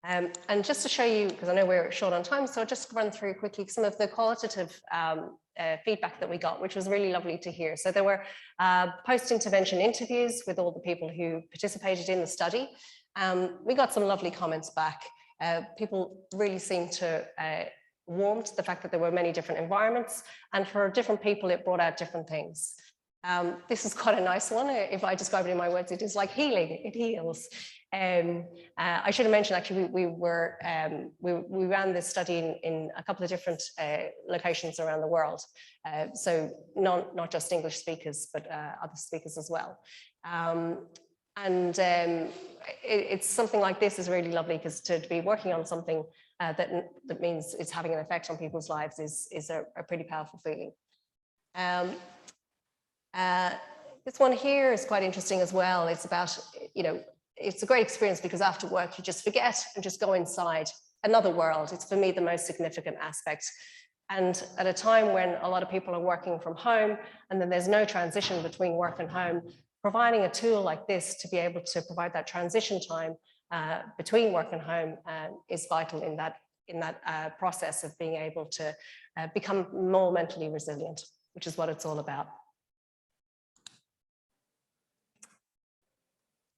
And just to show you, because I know we're short on time, so I'll just run through quickly some of the qualitative feedback that we got, which was really lovely to hear. So there were post-intervention interviews with all the people who participated in the study. We got some lovely comments back. People really seemed to warm to the fact that there were many different environments, and for different people, it brought out different things. This is quite a nice one. If I describe it in my words, it is like healing, it heals. I should have mentioned, actually, we ran this study in a couple of different locations around the world. So not just English speakers, but other speakers as well. It's something like this is really lovely, because to be working on something that means it's having an effect on people's lives is a pretty powerful feeling. This one here is quite interesting as well. It's about, it's a great experience because after work you just forget and just go inside another world. It's for me the most significant aspect. And at a time when a lot of people are working from home and then there's no transition between work and home, providing a tool like this to be able to provide that transition time between work and home is vital in that process of being able to become more mentally resilient, which is what it's all about.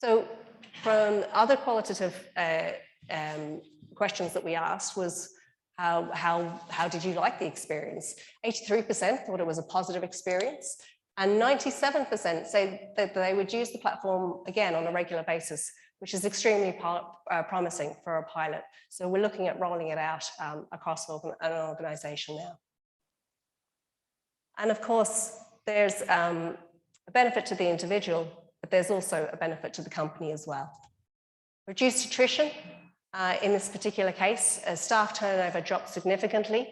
So from other qualitative questions that we asked was, how did you like the experience? 83% thought it was a positive experience, and 97% say that they would use the platform again on a regular basis, which is extremely promising for a pilot. So we're looking at rolling it out across an organization now. And of course, there's a benefit to the individual, but there's also a benefit to the company as well. Reduced attrition. In this particular case, staff turnover dropped significantly,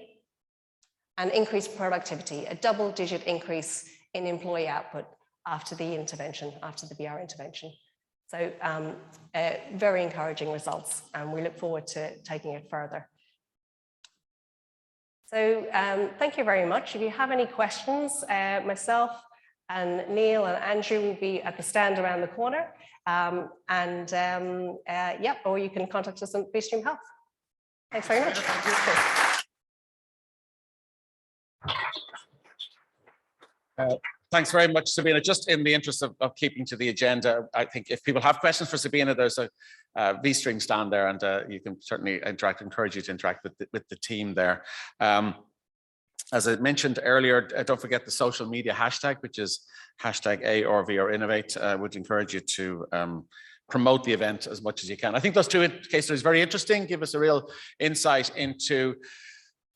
and increased productivity, a double-digit increase in employee output after the intervention, after the VR intervention. So very encouraging results, and we look forward to taking it further. So thank you very much. If you have any questions, myself and Neil and Andrew will be at the stand around the corner. Yep, or you can contact us on vStream Health. Thanks very much. Thanks very much, Sabina. Just in the interest of keeping to the agenda, I think if people have questions for Sabina, there's a vStream stand there, and you can certainly encourage you to interact with the team there. As I mentioned earlier, don't forget the social media hashtag, which is hashtag ARVR INNOVATE. I would encourage you to promote the event as much as you can. I think those two case studies are very interesting, give us a real insight into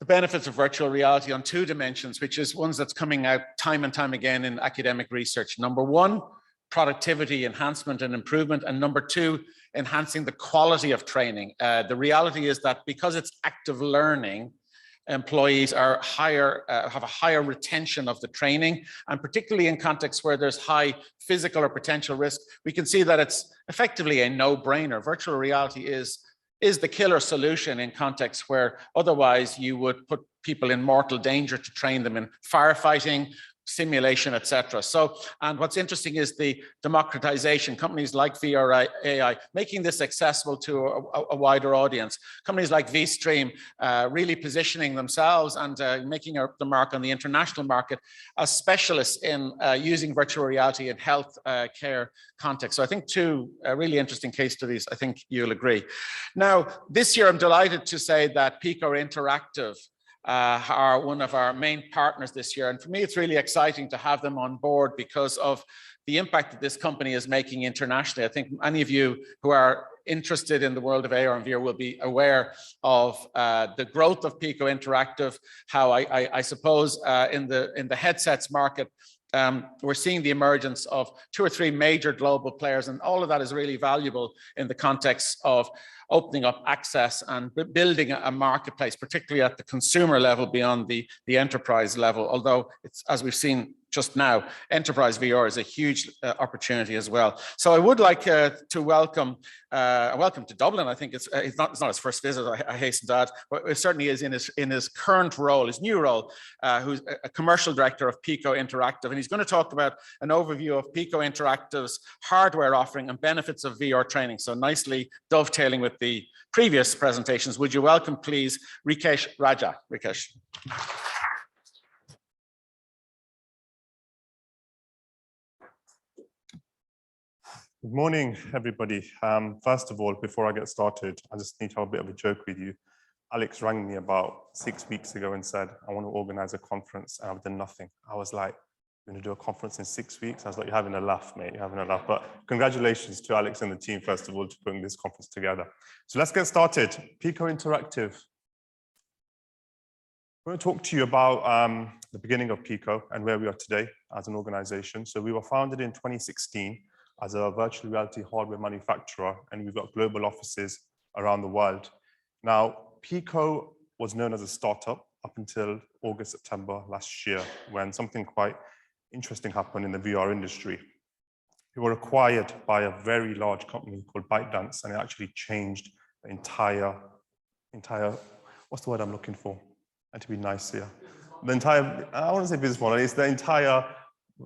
the benefits of virtual reality on two dimensions, which is ones that's coming out time and time again in academic research. Number one, productivity enhancement and improvement, and number two, enhancing the quality of training. The reality is that because it's active learning, employees are have a higher retention of the training, and particularly in contexts where there's high physical or potential risk, we can see that it's effectively a no-brainer. Virtual reality is the killer solution in contexts where otherwise you would put people in mortal danger to train them in firefighting, simulation, etc. So, and what's interesting is the democratization. Companies like VR AI making this accessible to a wider audience. Companies like vStream really positioning themselves and making the mark on the international market as specialists in using virtual reality in health care context. So I think two really interesting case studies. I think you'll agree. Now, this year I'm delighted to say that Pico Interactive are one of our main partners this year. And for me, it's really exciting to have them on board because of the impact that this company is making internationally. I think many of you who are interested in the world of AR and VR will be aware of the growth of Pico Interactive, how I suppose in the headsets market, we're seeing the emergence of 2 or 3 major global players, and all of that is really valuable in the context of opening up access and building a marketplace, particularly at the consumer level beyond the enterprise level. Although it's, as we've seen just now, enterprise VR is a huge opportunity as well. So I would like to welcome to Dublin. I think it's not his first visit, I hasten to add, but it certainly is in his current role, his new role, who's a commercial director of Pico Interactive, and he's going to talk about an overview of Pico Interactive's hardware offering and benefits of VR training. So nicely dovetailing with the previous presentations, would you welcome, please, Rikesh Raja. Rikesh. Good morning, everybody. First of all, before I get started, I just need to have a bit of a joke with you. Alex rang me about 6 weeks ago and said, I want to organize a conference, and I've done nothing. I was like, you're going to do a conference in 6 weeks? I was like, you're having a laugh, mate, you're having a laugh. But congratulations to Alex and the team, first of all, to putting this conference together. So let's get started. Pico Interactive. I'm going to talk to you about the beginning of Pico and where we are today as an organization. So we were founded in 2016 as a virtual reality hardware manufacturer, and we've got global offices around the world. Now, Pico was known as a startup up until August, September last year, when something quite interesting happened in the VR industry. We were acquired by a very large company called ByteDance, and it actually changed the entire, what's the word I'm looking for? And to be nice here. The entire, I want to say business model, it's the entire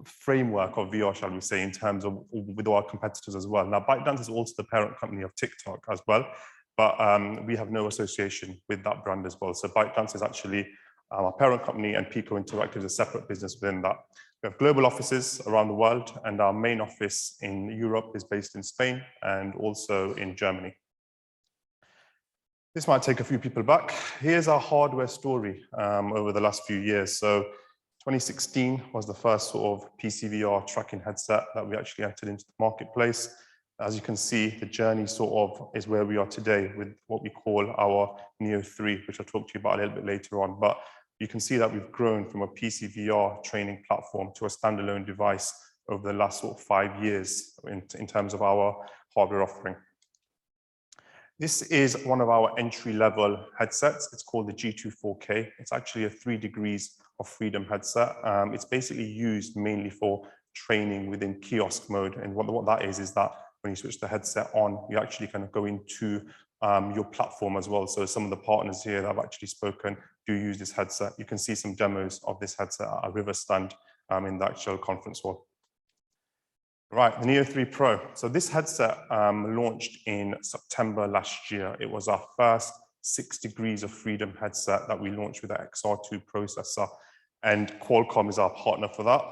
framework of VR, shall we say, in terms of with our competitors as well. Now, ByteDance is also the parent company of TikTok as well, but we have no association with that brand as well. So ByteDance is actually our parent company, and Pico Interactive is a separate business within that. We have global offices around the world, and our main office in Europe is based in Spain and also in Germany. This might take a few people back. Here's our hardware story over the last few years. So 2016 was the first sort of PC VR tracking headset that we actually entered into the marketplace. As you can see, the journey sort of is where we are today with what we call our Neo 3, which I'll talk to you about a little bit later on. But you can see that we've grown from a PC VR training platform to a standalone device over the last sort of 5 years in terms of our hardware offering. This is one of our entry-level headsets. It's called the G2 4K. It's actually a 3 degrees of freedom headset. It's basically used mainly for training within kiosk mode. And what that is that when you switch the headset on, you actually kind of go into your platform as well. So some of the partners here that I've actually spoken do use this headset. You can see some demos of this headset at a river stand in the actual conference hall. Right, the Neo 3 Pro. So this headset launched in September last year. It was our first 6 degrees of freedom headset that we launched with the XR2 processor, and Qualcomm is our partner for that.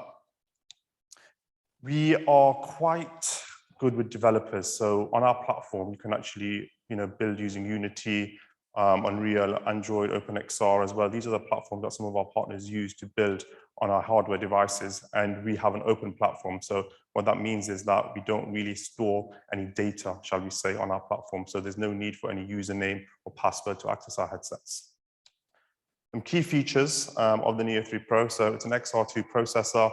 We are quite good with developers. So on our platform, you can actually build using Unity, Unreal, Android, OpenXR as well. These are the platforms that some of our partners use to build on our hardware devices, and we have an open platform. So what that means is that we don't really store any data, shall we say, on our platform. So there's no need for any username or password to access our headsets. Some key features of the Neo 3 Pro. So it's an XR2 processor,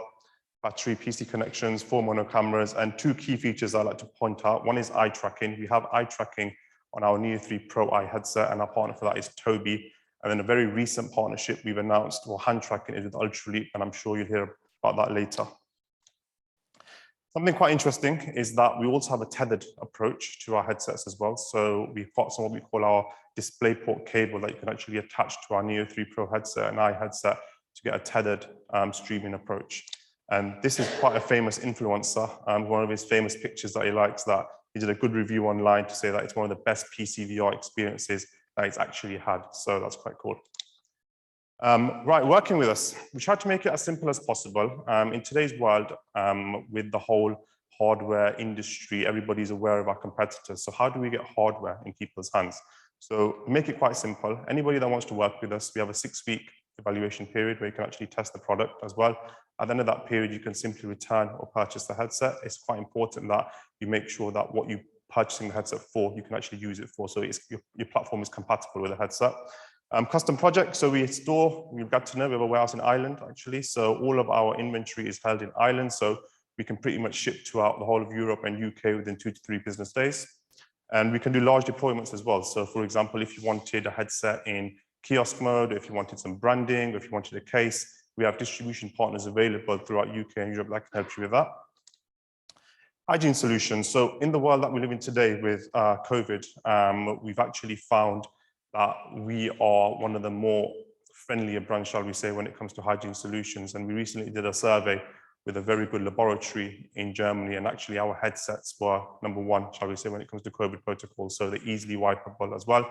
battery, PC connections, 4 mono cameras, and 2 key features I'd like to point out. One is eye tracking. We have eye tracking on our Neo 3 Pro eye headset, and our partner for that is Tobii. And then a very recent partnership we've announced, or hand tracking, is with Ultraleap, and I'm sure you'll hear about that later. Something quite interesting is that we also have a tethered approach to our headsets as well. So we've got some what we call our DisplayPort cable that you can actually attach to our Neo 3 Pro headset and eye headset to get a tethered streaming approach. And this is quite a famous influencer. One of his famous pictures that he likes, that he did a good review online to say that it's one of the best PC VR experiences that he's actually had. So that's quite cool. Right, working with us. We tried to make it as simple as possible. In today's world, with the whole hardware industry, everybody's aware of our competitors. So how do we get hardware in people's hands? So make it quite simple. Anybody that wants to work with us, we have a 6-week evaluation period where you can actually test the product as well. At the end of that period, you can simply return or purchase the headset. It's quite important that you make sure that what you're purchasing the headset for, you can actually use it for. So your platform is compatible with the headset. Custom projects, so we've got to know we have a warehouse in Ireland, actually. So all of our inventory is held in Ireland. So we can pretty much ship throughout the whole of Europe and UK within 2 to 3 business days. And we can do large deployments as well. So for example, if you wanted a headset in kiosk mode, if you wanted some branding, or if you wanted a case, we have distribution partners available throughout UK and Europe that can help you with that. Hygiene solutions. So in the world that we live in today with COVID, we've actually found that we are one of the more friendlier brands, shall we say, when it comes to hygiene solutions. And we recently did a survey with a very good laboratory in Germany, and actually our headsets were #1, shall we say, when it comes to COVID protocols. So they're easily wipeable as well.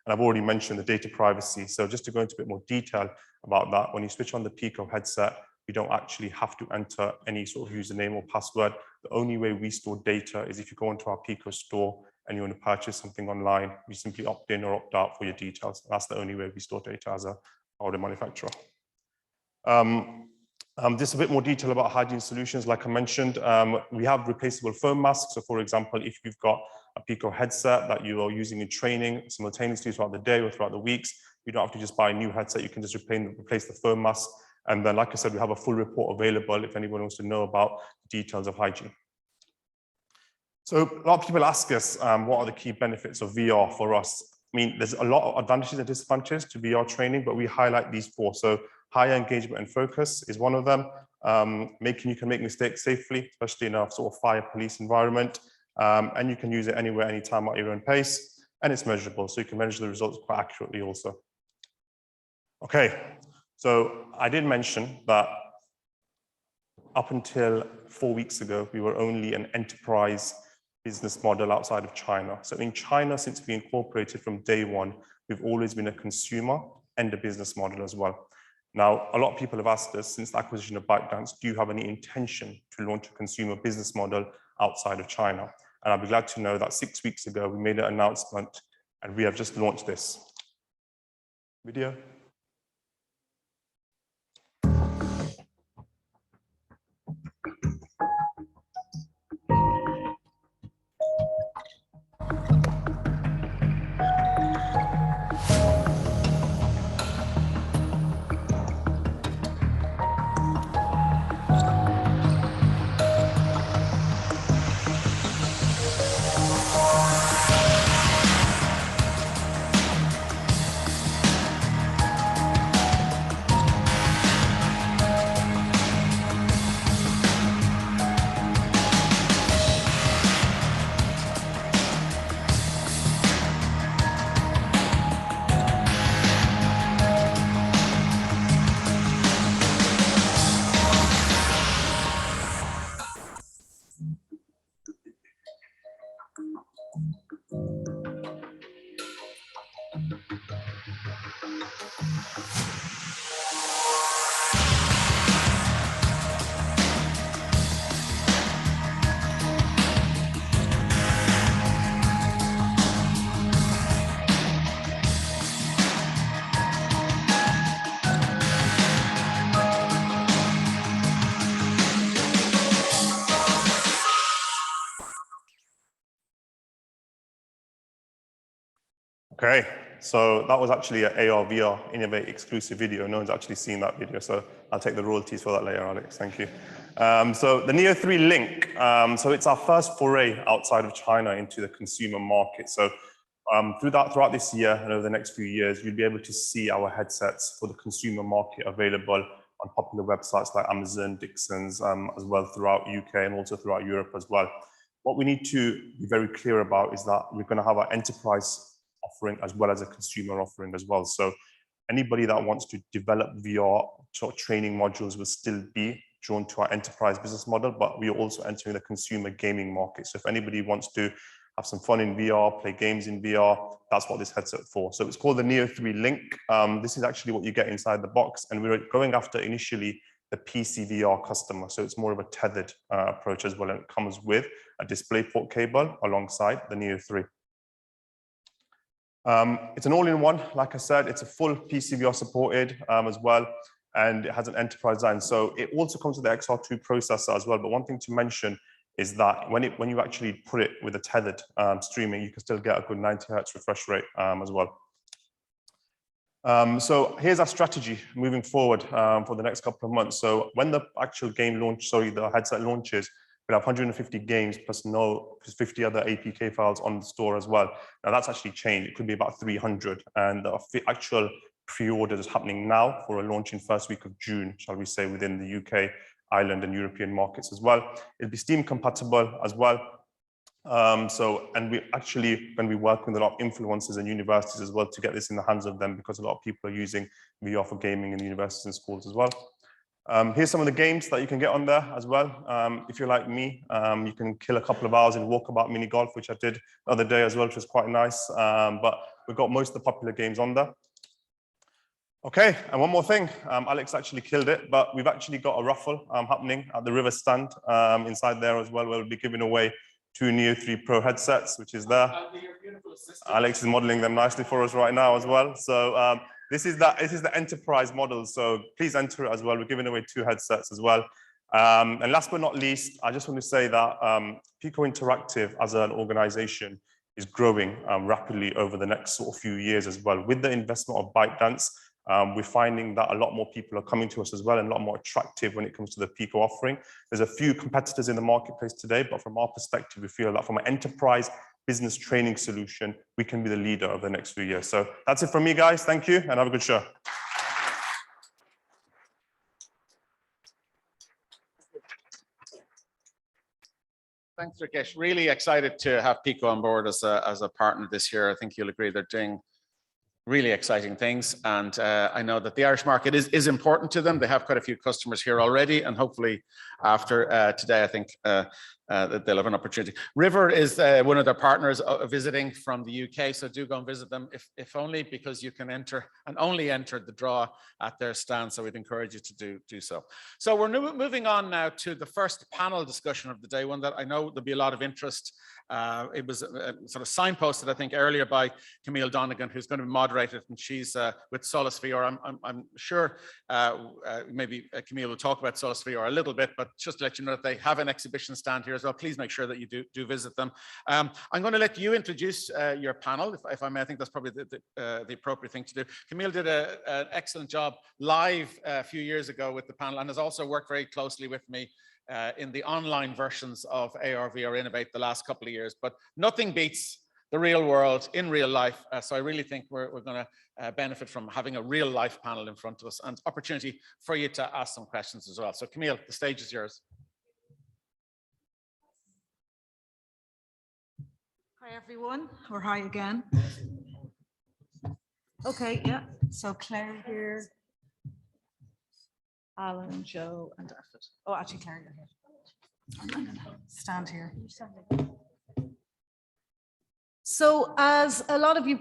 And I've already mentioned the data privacy. So just to go into a bit more detail about that, when you switch on the Pico headset, you don't actually have to enter any sort of username or password. The only way we store data is if you go into our Pico store and you want to purchase something online, you simply opt in or opt out for your details. That's the only way we store data as a hardware manufacturer. Just a bit more detail about hygiene solutions. Like I mentioned, we have replaceable foam masks. So for example, if you've got a Pico headset that you are using in training simultaneously throughout the day or throughout the weeks, you don't have to just buy a new headset. You can just replace the foam mask. And then, like I said, we have a full report available if anyone wants to know about details of hygiene. So a lot of people ask us, what are the key benefits of VR for us? I mean, there's a lot of advantages and disadvantages to VR training, but we highlight these four. So higher engagement and focus is one of them. You can make mistakes safely, especially in a sort of fire police environment. And you can use it anywhere, anytime at your own pace. And it's measurable, so you can measure the results quite accurately also. Okay, so I did mention that up until 4 weeks ago, we were only an enterprise business model outside of China. So in China, since we incorporated from day one, we've always been a consumer and a business model as well. Now, a lot of people have asked us since the acquisition of ByteDance, do you have any intention to launch a consumer business model outside of China? And I'll be glad to know that 6 weeks ago, we made an announcement and we have just launched this video. Okay, so that was actually an ARVR INNOVATE exclusive video. No one's actually seen that video, so I'll take the royalties for that later, Alex. Thank you. So the Neo 3 Link, so it's our first foray outside of China into the consumer market. So throughout this year and over the next few years, you'll be able to see our headsets for the consumer market available on popular websites like Amazon, Dixon's, as well throughout UK and also throughout Europe as well. What we need to be very clear about is that we're going to have our enterprise offering as well as a consumer offering as well. So anybody that wants to develop VR training modules will still be drawn to our enterprise business model, but we are also entering the consumer gaming market. So if anybody wants to have some fun in VR, play games in VR, that's what this headset for. So it's called the Neo 3 Link. This is actually what you get inside the box, and we're going after initially the PC VR customer. So it's more of a tethered approach as well, and it comes with a DisplayPort cable alongside the Neo 3. It's an all-in-one, like I said, it's a full PCVR supported as well, and it has an enterprise design. So it also comes with the XR2 processor as well. But one thing to mention is that when you actually put it with a tethered streaming, you can still get a good 90 Hertz refresh rate as well. So here's our strategy moving forward for the next couple of months. So when the actual game the headset launches, we have 150 games plus 50 other APK files on the store as well. Now that's actually changed. It could be about 300, and the actual pre-order is happening now for a launch in first week of June, shall we say, within the UK, Ireland, and European markets as well. It'll be Steam compatible as well. And we actually, when we work with a lot of influencers and universities as well to get this in the hands of them, because a lot of people are using VR for gaming in universities and schools as well. Here's some of the games that you can get on there as well. If you're like me, you can kill a couple of hours in walkabout mini golf, which I did the other day as well, which was quite nice. But we've got most of the popular games on there. Okay, and one more thing. Alex actually killed it, but we've actually got a raffle happening at the River stand inside there as well. We'll be giving away 2 Neo 3 Pro headsets, which is there. Alex is modeling them nicely for us right now as well. So this is the enterprise model. So please enter it as well. We're giving away 2 headsets as well. And last but not least, I just want to say that Pico Interactive as an organization is growing rapidly over the next sort of few years as well. With the investment of ByteDance, we're finding that a lot more people are coming to us as well and a lot more attractive when it comes to the Pico offering. There's a few competitors in the marketplace today, but from our perspective, we feel that from an enterprise business training solution, we can be the leader of the next few years. So that's it from me, guys. Thank you and have a good show. Thanks, Rakesh. Really excited to have Pico on board as a partner this year. I think you'll agree they're doing really exciting things. And I know that the Irish market is important to them. They have quite a few customers here already. And hopefully after today, I think that they'll have an opportunity. River is one of their partners visiting from the UK. So do go and visit them, if only because you can enter and only enter the draw at their stand. So we'd encourage you to do so. So we're moving on now to the first panel discussion of the day, one that I know there'll be a lot of interest. It was sort of signposted, I think, earlier by Camille Donegan, who's going to be moderated, and she's with Solus VR. I'm sure maybe Camille will talk about Solus VR a little bit, but just to let you know that they have an exhibition stand here as well. Please make sure that you do visit them. I'm going to let you introduce your panel, if I may. I think that's probably the appropriate thing to do. Camille did an excellent job live a few years ago with the panel and has also worked very closely with me in the online versions of ARVR Innovate the last couple of years, but nothing beats the real world in real life. So I really think we're going to benefit from having a real life panel in front of us and opportunity for you to ask some questions as well. So Camille, the stage is yours. Hi everyone, or hi again. Okay, yeah, so Claire here. Alan, Joe, and David. Oh, actually, Claire, you're here. I'm going to stand here. So, as a lot of you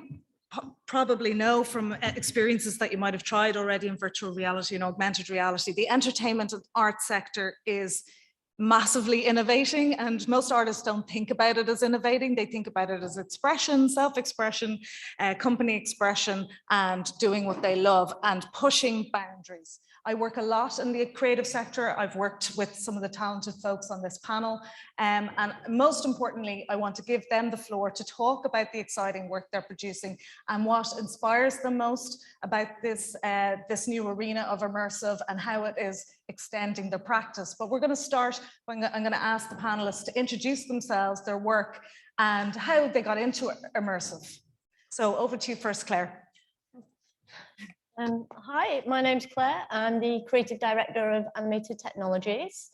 probably know from experiences that you might have tried already in virtual reality and augmented reality, the entertainment and art sector is massively innovating, and most artists don't think about it as innovating. They think about it as expression, self-expression, company expression, and doing what they love and pushing boundaries. I work a lot in the creative sector. I've worked with some of the talented folks on this panel. And most importantly, I want to give them the floor to talk about the exciting work they're producing and what inspires them most about this, this new arena of immersive and how it is extending their practice. But we're going to start, I'm going to ask the panelists to introduce themselves, their work, and how they got into immersive. So over to you first, Claire. Hi, my name's Claire. I'm the creative director of Animated Technologies.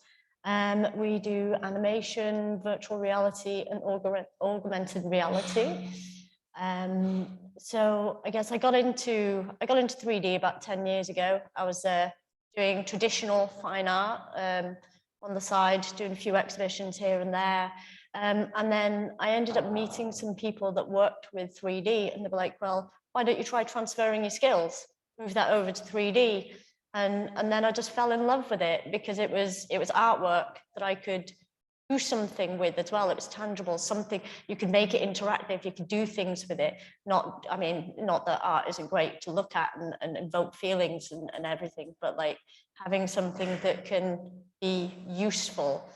We do animation, virtual reality, and augmented reality. So I guess I got into 3D about 10 years ago. I was doing traditional fine art on the side, doing a few exhibitions here and there. And then I ended up meeting some people that worked with 3D, and they were like, well, why don't you try transferring your skills? Move that over to 3D. And then I just fell in love with it because it was artwork that I could do something with as well. It was tangible, something you could make it interactive, you could do things with it. Not that art isn't great to look at and invoke feelings and everything, but like having something that can be useful.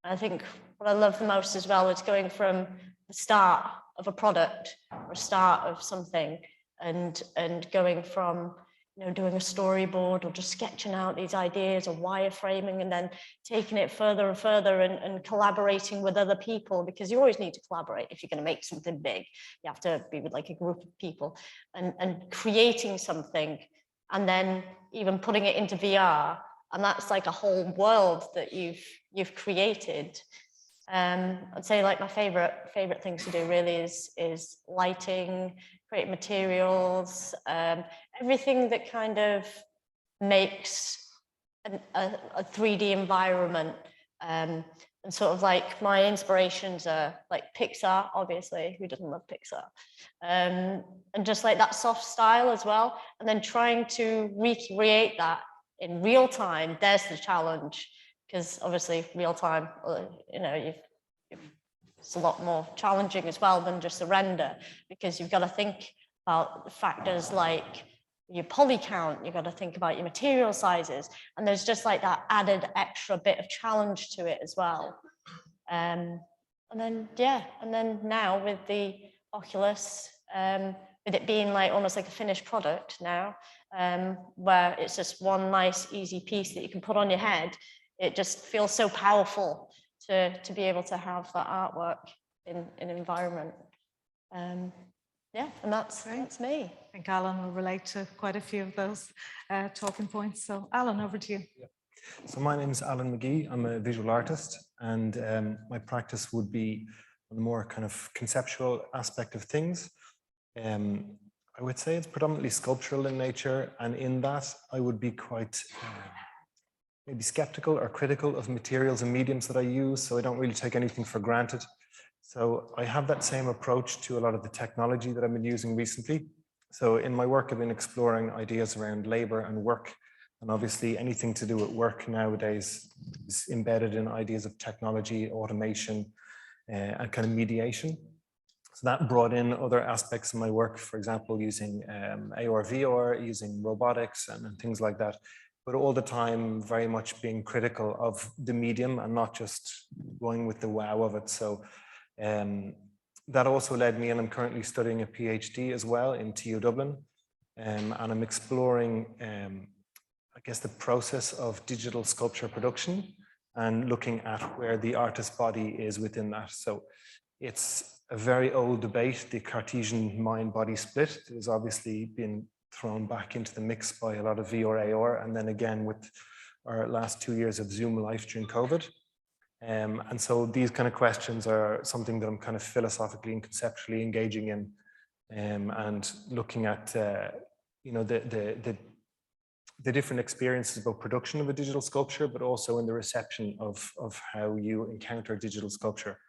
I think what I love the most as well is going from the start of a product or a start of something and going from doing a storyboard or just sketching out these ideas or wireframing and then taking it further and further and collaborating with other people, because you always need to collaborate if you're going to make something big. You have to be with like a group of people and creating something and then even putting it into VR, and that's like a whole world that you've created. I'd say like my favorite things to do really is lighting, create materials, everything that kind of makes a 3D environment And sort of like my inspirations are like Pixar, obviously, who doesn't love Pixar? And just like that soft style as well. And then trying to recreate that in real time, there's the challenge. Because obviously real time, you know, it's a lot more challenging as well than just a render, because you've got to think about factors like your poly count, you've got to think about your material sizes, and there's just like that added extra bit of challenge to it as well. And then, yeah, and then now with the Oculus, with it being like almost like a finished product now, where it's just one nice, easy piece that you can put on your head, it just feels so powerful to be able to have that artwork in an environment. Yeah, and that's me. I think Alan will relate to quite a few of those talking points. So Alan, over to you. Yeah. So my name is Alan McGee. I'm a visual artist, and my practice would be on the more kind of conceptual aspect of things. I would say it's predominantly sculptural in nature, and in that I would be quite maybe skeptical or critical of materials and mediums that I use, so I don't really take anything for granted. So I have that same approach to a lot of the technology that I've been using recently. So in my work, I've been exploring ideas around labor and work. And obviously anything to do with work nowadays is embedded in ideas of technology, automation, and kind of mediation. So that brought in other aspects of my work, for example, using ARVR, using robotics and things like that. But all the time very much being critical of the medium and not just going with the wow of it. So that also led me, and I'm currently studying a PhD as well in TU Dublin, and I'm exploring, I guess, the process of digital sculpture production and looking at where the artist's body is within that. So it's a very old debate, the Cartesian mind-body split. It has obviously been thrown back into the mix by a lot of VR, AR, and then again with our last 2 years of Zoom life during COVID. And so these kind of questions are something that I'm kind of philosophically and conceptually engaging in, and looking at, you know, the different experiences about production of a digital sculpture, but also in the reception of how you encounter digital sculpture.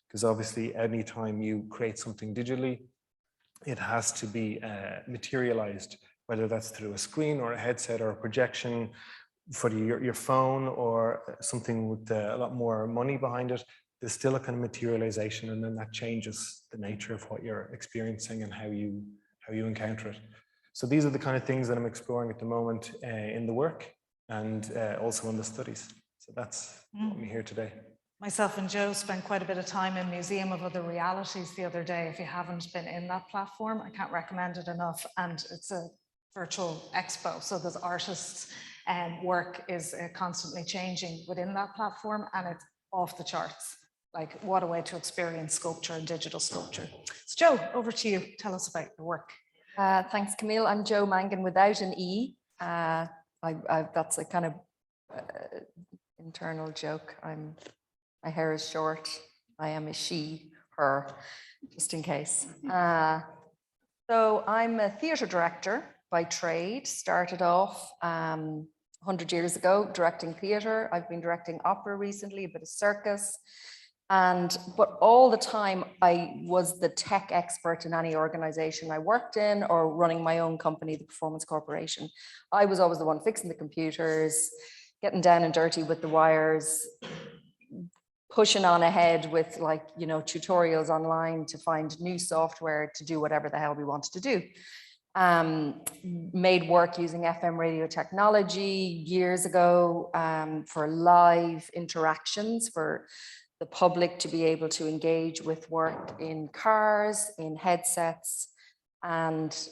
Because obviously, anytime you create something digitally, it has to be materialized, whether that's through a screen or a headset or a projection for your phone or something with a lot more money behind it. There's still a kind of materialization, and then that changes the nature of what you're experiencing and how you encounter it. So these are the kind of things that I'm exploring at the moment in the work and also in the studies. So that's what I'm here today. Myself and Joe spent quite a bit of time in Museum of Other Realities the other day. If you haven't been in that platform, I can't recommend it enough. And it's a virtual expo, so there's artists' work is constantly changing within that platform, and it's off the charts. Like, what a way to experience sculpture and digital sculpture. So Joe, over to you. Tell us about your work. Thanks, Camille. I'm Joe Mangan without an E. That's a kind of internal joke. My hair is short. I am a she, her, just in case. So I'm a theatre director by trade. Started off 100 years ago directing theatre. I've been directing opera recently, a bit of circus. But all the time I was the tech expert in any organization I worked in or running my own company, the Performance Corporation. I was always the one fixing the computers, getting down and dirty with the wires, pushing on ahead with, like, you know, tutorials online to find new software to do whatever the hell we wanted to do. Made work using FM radio technology years ago for live interactions for the public to be able to engage with work in cars, in headsets, and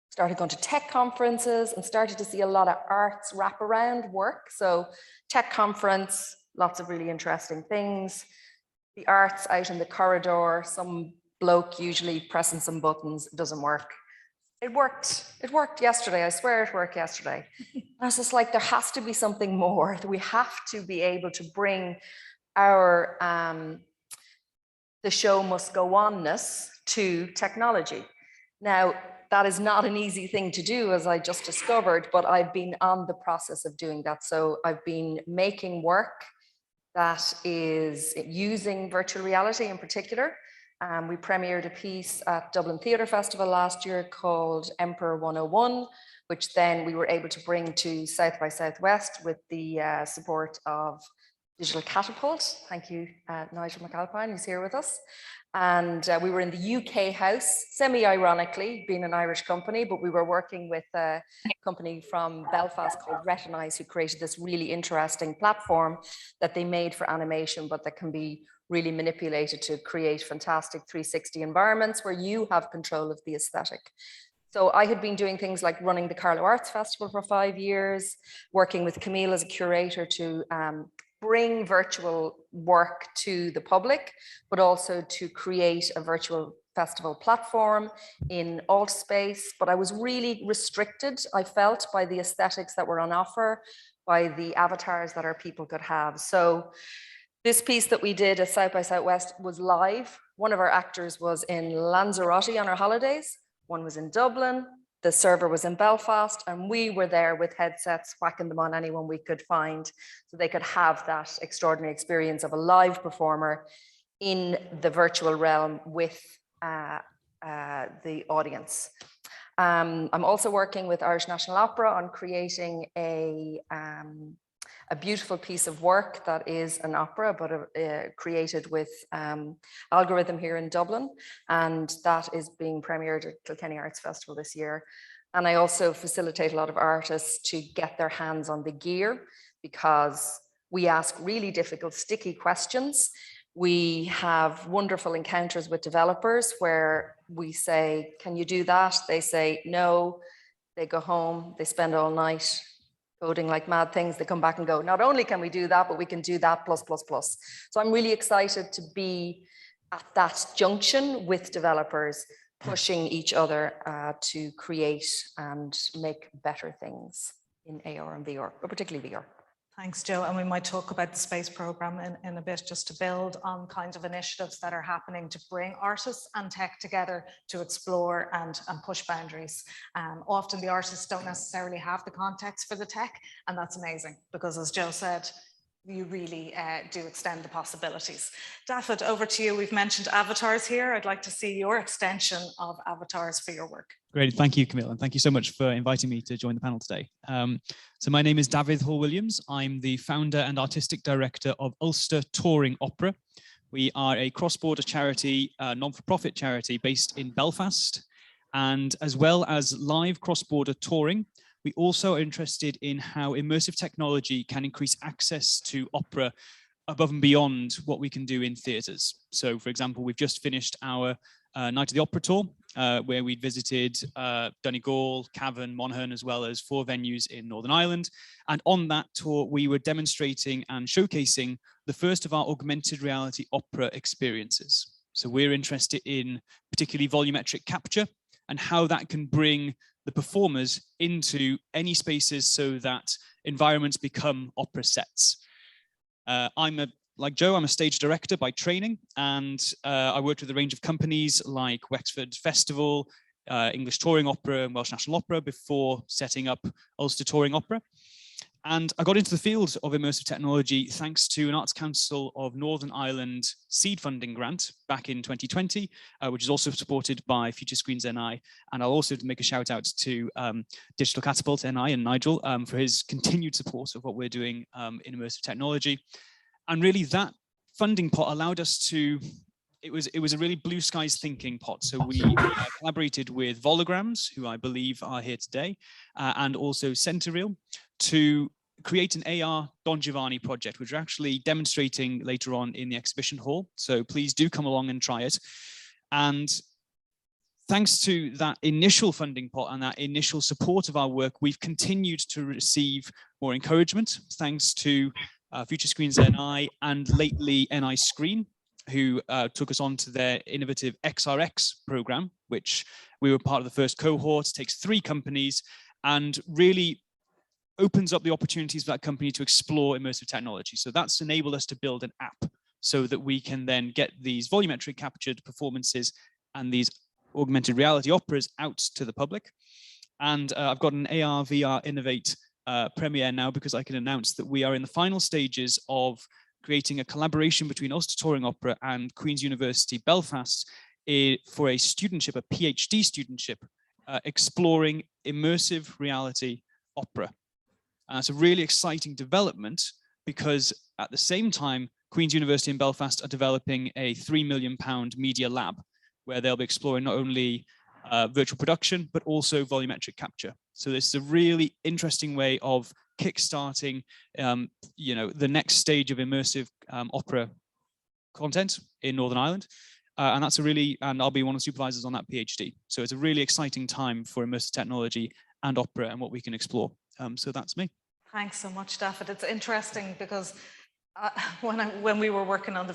started going to tech conferences and started to see a lot of arts wraparound work. So tech conference, lots of really interesting things. The arts out in the corridor, some bloke usually pressing some buttons, it doesn't work. It worked yesterday, I swear it worked yesterday. I was just like, there has to be something more. We have to be able to bring our the show must go on-ness to technology. Now, that is not an easy thing to do, as I just discovered, but I've been on the process of doing that. So I've been making work that is using virtual reality in particular. We premiered a piece at Dublin Theatre Festival last year called Emperor 101, which then we were able to bring to South by Southwest with the support of Digital Catapult. Thank you, Nigel McAlpine, who's here with us. And we were in the UK house, semi-ironically, being an Irish company, but we were working with a company from Belfast called Retinize, who created this really interesting platform that they made for animation, but that can be really manipulated to create fantastic 360 environments where you have control of the aesthetic. So I had been doing things like running the Carlow Arts Festival for 5 years, working with Camille as a curator to bring virtual work to the public, but also to create a virtual festival platform in alt space. But I was really restricted, I felt, by the aesthetics that were on offer, by the avatars that our people could have. So this piece that we did at South by Southwest was live. One of our actors was in Lanzarote on our holidays. One was in Dublin. The server was in Belfast, and we were there with headsets, whacking them on anyone we could find, so they could have that extraordinary experience of a live performer in the virtual realm with the audience. I'm also working with Irish National Opera on creating a beautiful piece of work that is an opera, but created with algorithm here in Dublin. And that is being premiered at Kilkenny Arts Festival this year. And I also facilitate a lot of artists to get their hands on the gear, because we ask really difficult, sticky questions. We have wonderful encounters with developers where we say, can you do that? They say no. They go home, they spend all night coding like mad things. They come back and go, not only can we do that, but we can do that plus, plus, plus. So I'm really excited to be at that junction with developers, pushing each other to create and make better things in AR and VR, but particularly VR. Thanks, Joe. And we might talk about the space program in a bit, just to build on kinds of initiatives that are happening to bring artists and tech together to explore and push boundaries. Often the artists don't necessarily have the context for the tech, and that's amazing, because as Joe said, you really do extend the possibilities. David, over to you. We've mentioned avatars here. I'd like to see your extension of avatars for your work. Great, thank you, Camille, and thank you so much for inviting me to join the panel today. So my name is David Hall-Williams. I'm the founder and artistic director of Ulster Touring Opera. We are a cross-border charity, non-for-profit charity based in Belfast, and as well as live cross-border touring, we also are interested in how immersive technology can increase access to opera above and beyond what we can do in theatres. So, for example, we've just finished our Night of the Opera tour, where we visited Donegal, Cavan, Monaghan, as well as 4 venues in Northern Ireland. And on that tour, we were demonstrating and showcasing the first of our augmented reality opera experiences. So we're interested in particularly volumetric capture and how that can bring the performers into any spaces so that environments become opera sets. Like Joe, I'm a stage director by training, and I worked with a range of companies like Wexford Festival, English Touring Opera and Welsh National Opera before setting up Ulster Touring Opera. And I got into the field of immersive technology thanks to an Arts Council of Northern Ireland seed funding grant back in 2020, which is also supported by Future Screens NI. And I'll also make a shout out to Digital Catapult NI and Nigel for his continued support of what we're doing in immersive technology. And really that funding pot allowed us to, it was a really blue skies thinking pot. So we collaborated with Volograms, who I believe are here today, and also Centerreal to create an AR Don Giovanni project, which we're actually demonstrating later on in the exhibition hall. So please do come along and try it. And thanks to that initial funding pot and that initial support of our work, we've continued to receive more encouragement, thanks to Future Screens NI and lately NI Screen, who took us on to their innovative XRX program, which we were part of the first cohort, takes 3 companies and really opens up the opportunities for that company to explore immersive technology. So that's enabled us to build an app so that we can then get these volumetric captured performances and these augmented reality operas out to the public. And I've got an ARVR Innovate premiere now, because I can announce that we are in the final stages of creating a collaboration between Ulster Touring Opera and Queen's University Belfast for a studentship, a PhD studentship, exploring immersive reality opera. It's a really exciting development because at the same time, Queen's University in Belfast are developing a £3 million media lab where they'll be exploring not only virtual production, but also volumetric capture. So this is a really interesting way of kickstarting, the next stage of immersive opera content in Northern Ireland. And I'll be one of the supervisors on that PhD. So it's a really exciting time for immersive technology and opera and what we can explore. So that's me. Thanks so much, David. It's interesting because when we were working on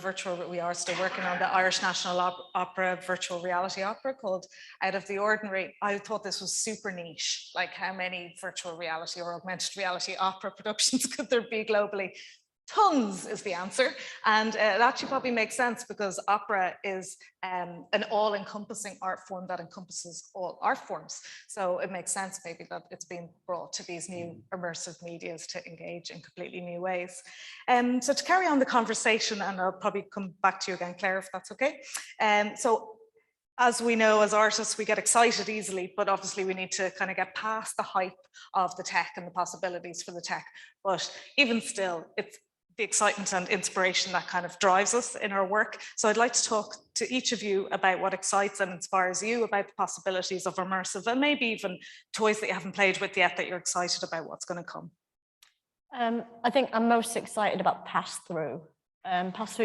we are still working on the Irish National Opera virtual reality opera called Out of the Ordinary. I thought this was super niche, like how many virtual reality or augmented reality opera productions could there be globally? Tons is the answer. And it actually probably makes sense because opera is an all-encompassing art form that encompasses all art forms. So it makes sense maybe that it's been brought to these new immersive medias to engage in completely new ways. So to carry on the conversation, and I'll probably come back to you again, Claire, if that's okay. So as we know, as artists, we get excited easily, but obviously we need to kind of get past the hype of the tech and the possibilities for the tech. But even still, it's the excitement and inspiration that kind of drives us in our work. So I'd like to talk to each of you about what excites and inspires you about the possibilities of immersive and maybe even toys that you haven't played with yet that you're excited about what's going to come. I think I'm most excited about pass-through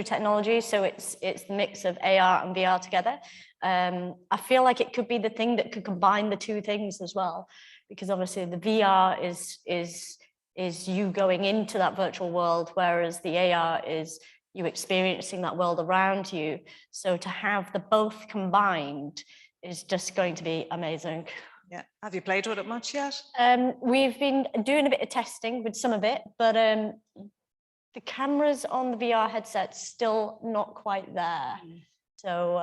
technology. So it's the mix of AR and VR together. I feel like it could be the thing that could combine the two things as well, because obviously the VR is you going into that virtual world, whereas the AR is you experiencing that world around you. So to have the both combined is just going to be amazing. Yeah. Have you played with it much yet? We've been doing a bit of testing with some of it, but the cameras on the VR headset's still not quite there. So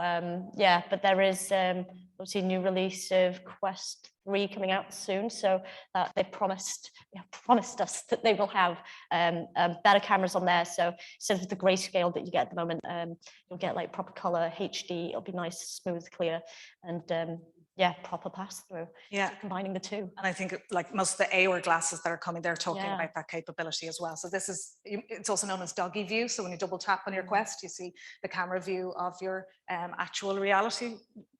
yeah, but there is obviously a new release of Quest 3 coming out soon, so they promised us that they will have better cameras on there. So instead of the grayscale that you get at the moment, you'll get like proper color HD. It'll be nice, smooth, clear, and yeah, proper pass through. Yeah, so combining the two. And I think like most of the AR glasses that are coming, they're talking about that capability as well. So it's also known as doggy view. So when you double tap on your Quest, you see the camera view of your actual reality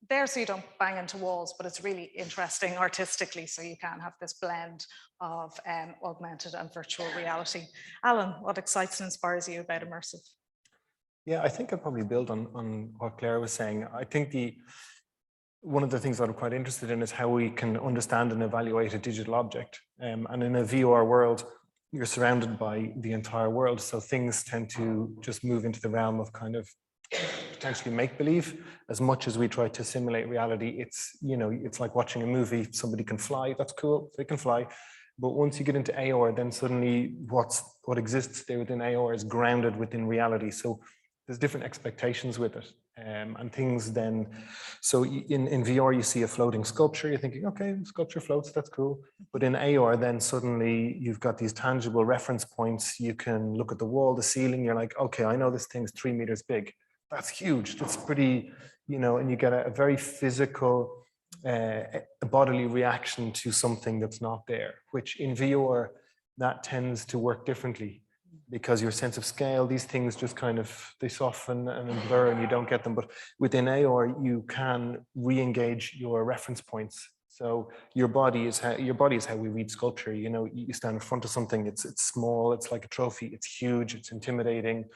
there, so you don't bang into walls, but it's really interesting artistically. So you can have this blend of augmented and virtual reality. Alan, what excites and inspires you about immersive? Yeah, I think I'd probably build on what Claire was saying. I think one of the things that I'm quite interested in is how we can understand and evaluate a digital object. And in a VR world, you're surrounded by the entire world. So things tend to just move into the realm of kind of potentially make-believe. As much as we try to simulate reality, it's like watching a movie. Somebody can fly, that's cool, they can fly. But once you get into AR, then suddenly what exists there within AR is grounded within reality. So there's different expectations with it. And things then, so in VR, you see a floating sculpture, you're thinking, okay, sculpture floats, that's cool. But in AR, then suddenly you've got these tangible reference points. You can look at the wall, the ceiling, you're like, okay, I know this thing's 3 meters big. That's huge, that's pretty, and you get a very physical bodily reaction to something that's not there, which in VR, that tends to work differently. Because your sense of scale, these things just kind of, they soften and blur and you don't get them. But within AR, you can re-engage your reference points. So your body is how we read sculpture. You stand in front of something, it's small, it's like a trophy, it's huge, it's intimidating.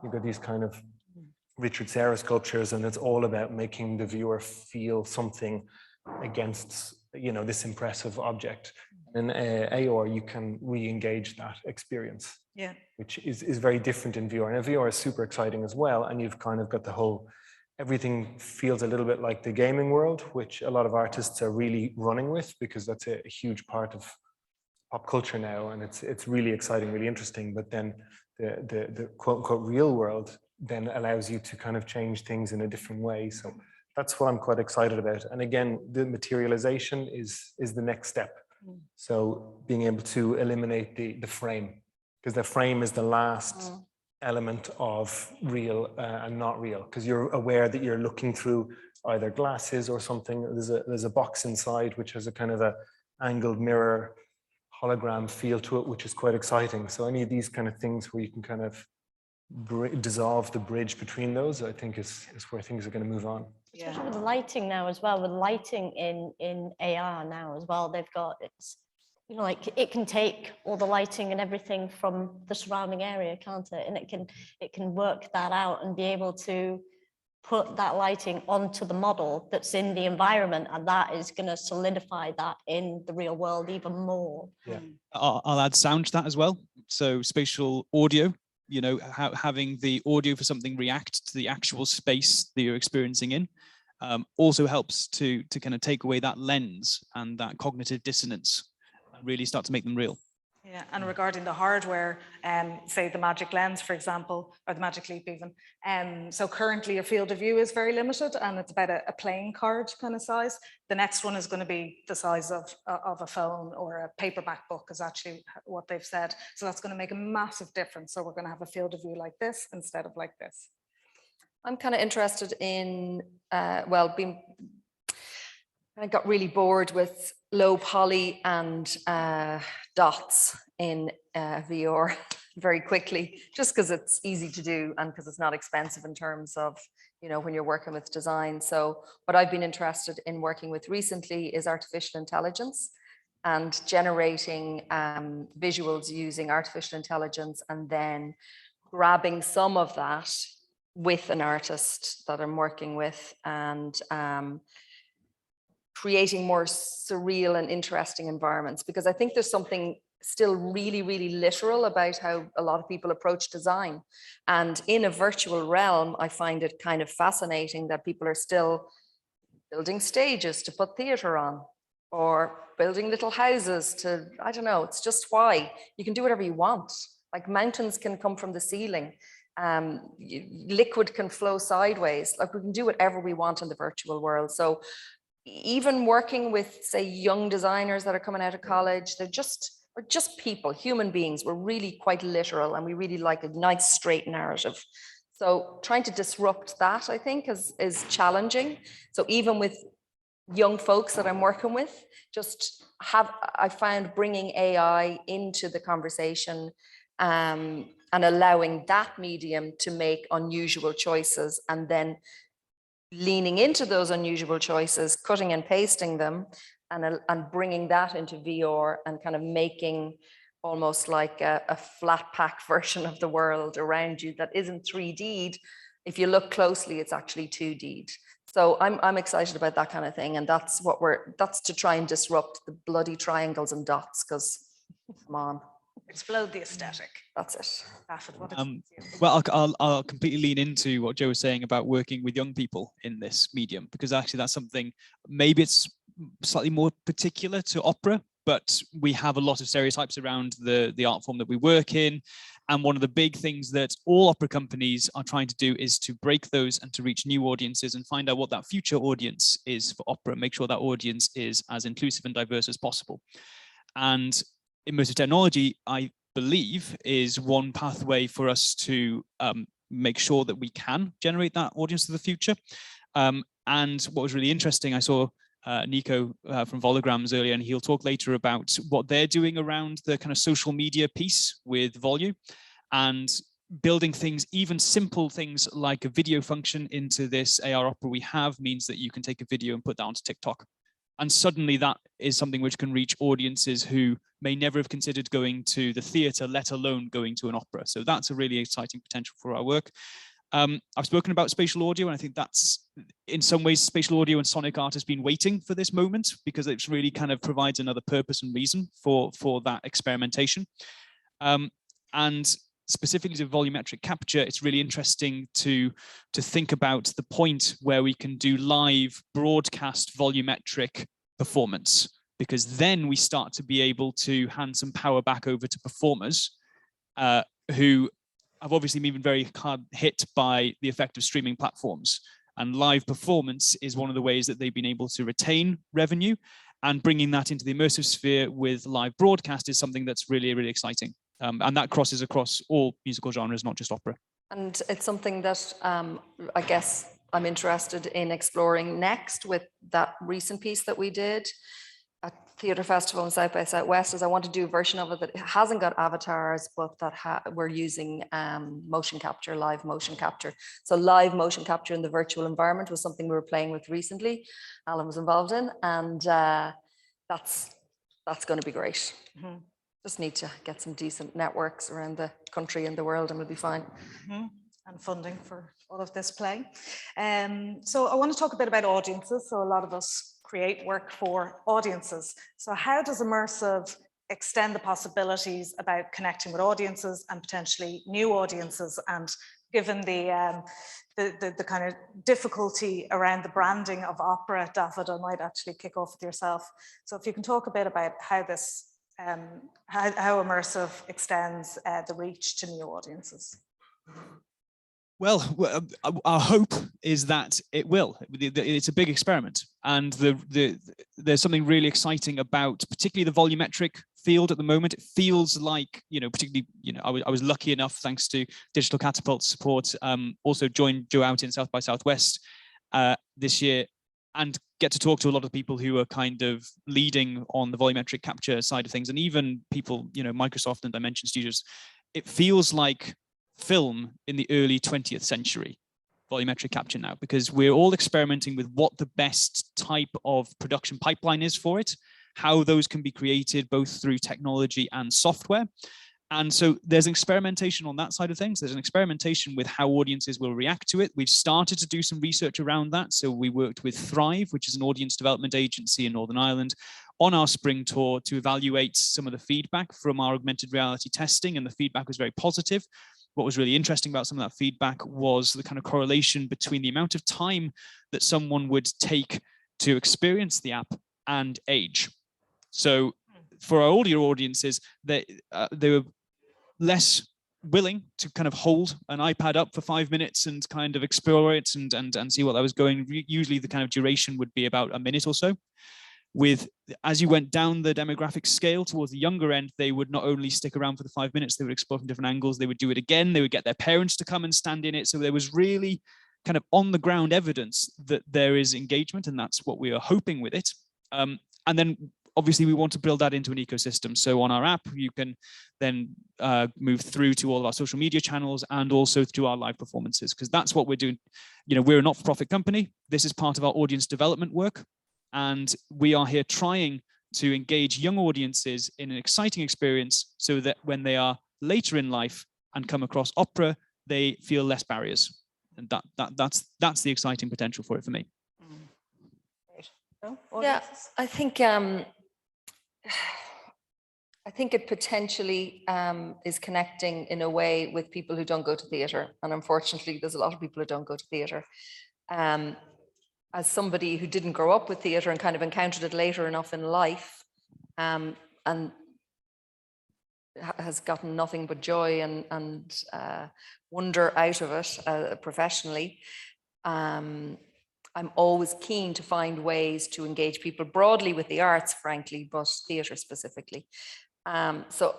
You've got these kind of Richard Serra sculptures, and it's all about making the viewer feel something against, this impressive object. In AR, you can re-engage that experience, which is very different in VR. And VR is super exciting as well. And you've kind of got everything feels a little bit like the gaming world, which a lot of artists are really running with, because that's a huge part of pop culture now. And it's really exciting, really interesting. But then the quote unquote real world then allows you to kind of change things in a different way. So that's what I'm quite excited about. And again, the materialization is the next step. So being able to eliminate the frame, because the frame is the last element of real and not real, because you're aware that you're looking through either glasses or something. There's a box inside which has a kind of a angled mirror hologram feel to it, which is quite exciting. So any of these kind of things where you can kind of dissolve the bridge between those, I think is where things are going to move on. Especially with lighting now as well, with lighting in AR now as well, they've got, it's, you know, like it can take all the lighting and everything from the surrounding area, can't it? And it can work that out and be able to put that lighting onto the model that's in the environment, and that is going to solidify that in the real world even more. Yeah. I'll add sound to that as well. So spatial audio, you know, having the audio for something react to the actual space that you're experiencing in, also helps to kind of take away that lens and that cognitive dissonance and really start to make them real. Yeah, and regarding the hardware, say the Magic Lens, for example, or the Magic Leap even. So currently your field of view is very limited and it's about a playing card kind of size. The next one is going to be the size of a phone, or a paperback book is actually what they've said. So that's going to make a massive difference. So we're going to have a field of view like this instead of like this. I'm kind of interested in, well, I got really bored with low poly and dots in VR very quickly, just because it's easy to do and because it's not expensive in terms of, you know, when you're working with design. So what I've been interested in working with recently is artificial intelligence and generating visuals using artificial intelligence, and then grabbing some of that with an artist that I'm working with, and creating more surreal and interesting environments, because I think there's something still really, really literal about how a lot of people approach design. And in a virtual realm, I find it kind of fascinating that people are still building stages to put theater on, or building little houses to, I don't know, it's just why. You can do whatever you want. Like mountains can come from the ceiling. Liquid can flow sideways. Like we can do whatever we want in the virtual world. So even working with, say, young designers that are coming out of college, we're just people, human beings. We're really quite literal, and we really like a nice straight narrative. So trying to disrupt that, I think, is challenging. So even with young folks that I'm working with, I found bringing AI into the conversation and allowing that medium to make unusual choices, and then leaning into those unusual choices, cutting and pasting them, and bringing that into VR and kind of making almost like a flat pack version of the world around you that isn't 3D'd. If you look closely, it's actually 2D'd. So I'm excited about that kind of thing, and that's to try and disrupt the bloody triangles and dots, because come on. Explode the aesthetic. That's it. Well, I'll completely lean into what Joe was saying about working with young people in this medium, because actually that's something, maybe it's slightly more particular to opera, but we have a lot of stereotypes around the art form that we work in. And one of the big things that all opera companies are trying to do is to break those and to reach new audiences and find out what that future audience is for opera, make sure that audience is as inclusive and diverse as possible. And immersive technology, I believe, is one pathway for us to make sure that we can generate that audience of the future. And what was really interesting, I saw Nico from Volograms earlier, and he'll talk later about what they're doing around the kind of social media piece with Volume, and building things, even simple things like a video function into this AR opera we have, means that you can take a video and put that onto TikTok. And suddenly that is something which can reach audiences who may never have considered going to the theatre, let alone going to an opera. So that's a really exciting potential for our work. I've spoken about spatial audio, and I think that's, in some ways, spatial audio and sonic art has been waiting for this moment, because it really kind of provides another purpose and reason for that experimentation. And specifically to volumetric capture, it's really interesting to think about the point where we can do live broadcast volumetric performance, because then we start to be able to hand some power back over to performers who have obviously been very hard hit by the effect of streaming platforms. And live performance is one of the ways that they've been able to retain revenue, and bringing that into the immersive sphere with live broadcast is something that's really, really exciting. And that crosses across all musical genres, not just opera. And it's something that I guess I'm interested in exploring next with that recent piece that we did at Theatre Festival in South by Southwest, is I want to do a version of it that hasn't got avatars, but that we're using motion capture, live motion capture. So live motion capture in the virtual environment was something we were playing with recently, Alan was involved in, and that's going to be great. Mm-hmm. Just need to get some decent networks around the country and the world and we'll be fine. Mm-hmm. And funding for all of this play. So I want to talk a bit about audiences. So a lot of us create work for audiences. So how does immersive extend the possibilities about connecting with audiences and potentially new audiences? And given the kind of difficulty around the branding of opera, David, I might actually kick off with yourself. So if you can talk a bit about how this, how immersive extends the reach to new audiences. Well, our hope is that it will. It's a big experiment, and there's something really exciting about, particularly the volumetric field at the moment. It feels like, particularly, I was lucky enough, thanks to Digital Catapult support, also joined Joe out in South by Southwest this year, and get to talk to a lot of people who are kind of leading on the volumetric capture side of things, and even people, Microsoft and Dimension Studios. It feels like film in the early 20th century, volumetric capture now, because we're all experimenting with what the best type of production pipeline is for it, how those can be created both through technology and software. And so there's an experimentation on that side of things. There's an experimentation with how audiences will react to it. We've started to do some research around that. So we worked with Thrive, which is an audience development agency in Northern Ireland, on our spring tour to evaluate some of the feedback from our augmented reality testing, and the feedback was very positive. What was really interesting about some of that feedback was the kind of correlation between the amount of time that someone would take to experience the app and age. So for our older audiences, they were less willing to kind of hold an iPad up for 5 minutes and kind of explore it and see what that was going. Usually the kind of duration would be about a minute or so. As you went down the demographic scale towards the younger end, they would not only stick around for the 5 minutes, they would explore from different angles, they would do it again, they would get their parents to come and stand in it. So there was really kind of on the ground evidence that there is engagement, and that's what we are hoping with it. And then obviously we want to build that into an ecosystem. So on our app, you can then move through to all of our social media channels and also to our live performances, because that's what we're doing. We're a not-for-profit company. This is part of our audience development work. And we are here trying to engage young audiences in an exciting experience so that when they are later in life and come across opera, they feel less barriers. And that's the exciting potential for it for me. Yeah, I think it potentially is connecting in a way with people who don't go to theatre. And unfortunately, there's a lot of people who don't go to theatre. As somebody who didn't grow up with theatre and kind of encountered it later enough in life, and has gotten nothing but joy and wonder out of it professionally, I'm always keen to find ways to engage people broadly with the arts, frankly, but theatre specifically. So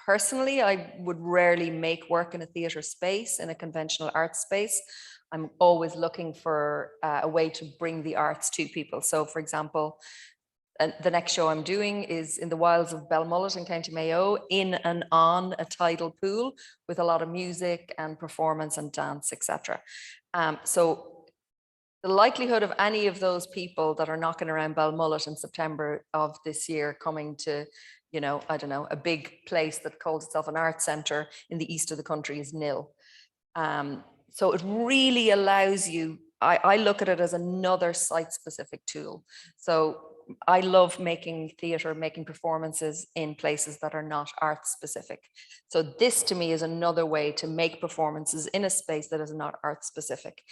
personally, I would rarely make work in a theatre space, in a conventional arts space. I'm always looking for a way to bring the arts to people. So for example, the next show I'm doing is in the wilds of Belmullet in County Mayo, in and on a tidal pool with a lot of music and performance and dance, etc. So the likelihood of any of those people that are knocking around Belmullet in September of this year coming to, I don't know, a big place that calls itself an art centre in the east of the country is nil. So it really allows you, I look at it as another site-specific tool. So I love making theatre, making performances in places that are not art-specific. So this to me is another way to make performances in a space that is not art-specific.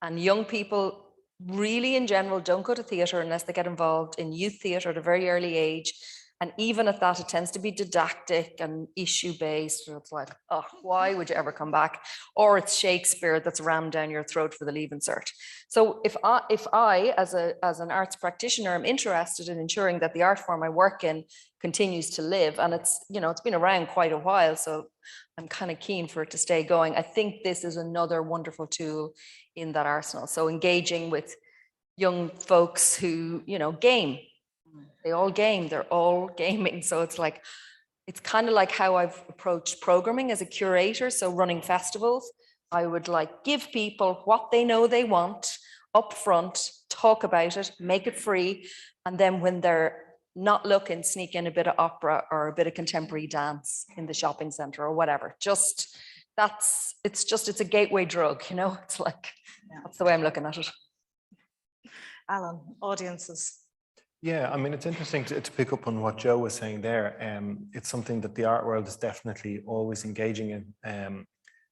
And young people really in general don't go to theatre unless they get involved in youth theatre at a very early age. And even at that, it tends to be didactic and issue-based. And it's like, oh, why would you ever come back? Or it's Shakespeare that's rammed down your throat for the Leaving Cert. So if I as an arts practitioner, am interested in ensuring that the art form I work in continues to live, and it's, you know, it's been around quite a while, so I'm kind of keen for it to stay going. I think this is another wonderful tool in that arsenal. So engaging with young folks who, you know, game. They all game, they're all gaming. So it's like, it's kind of like how I've approached programming as a curator. So running festivals, I would like give people what they know they want up front, talk about it, make it free. And then when they're not looking, sneak in a bit of opera or a bit of contemporary dance in the shopping center or whatever. Just it's a gateway drug, you know, it's like, that's the way I'm looking at it. Alan, audiences. Yeah, I mean, it's interesting to pick up on what Joe was saying there. It's something that the art world is definitely always engaging in.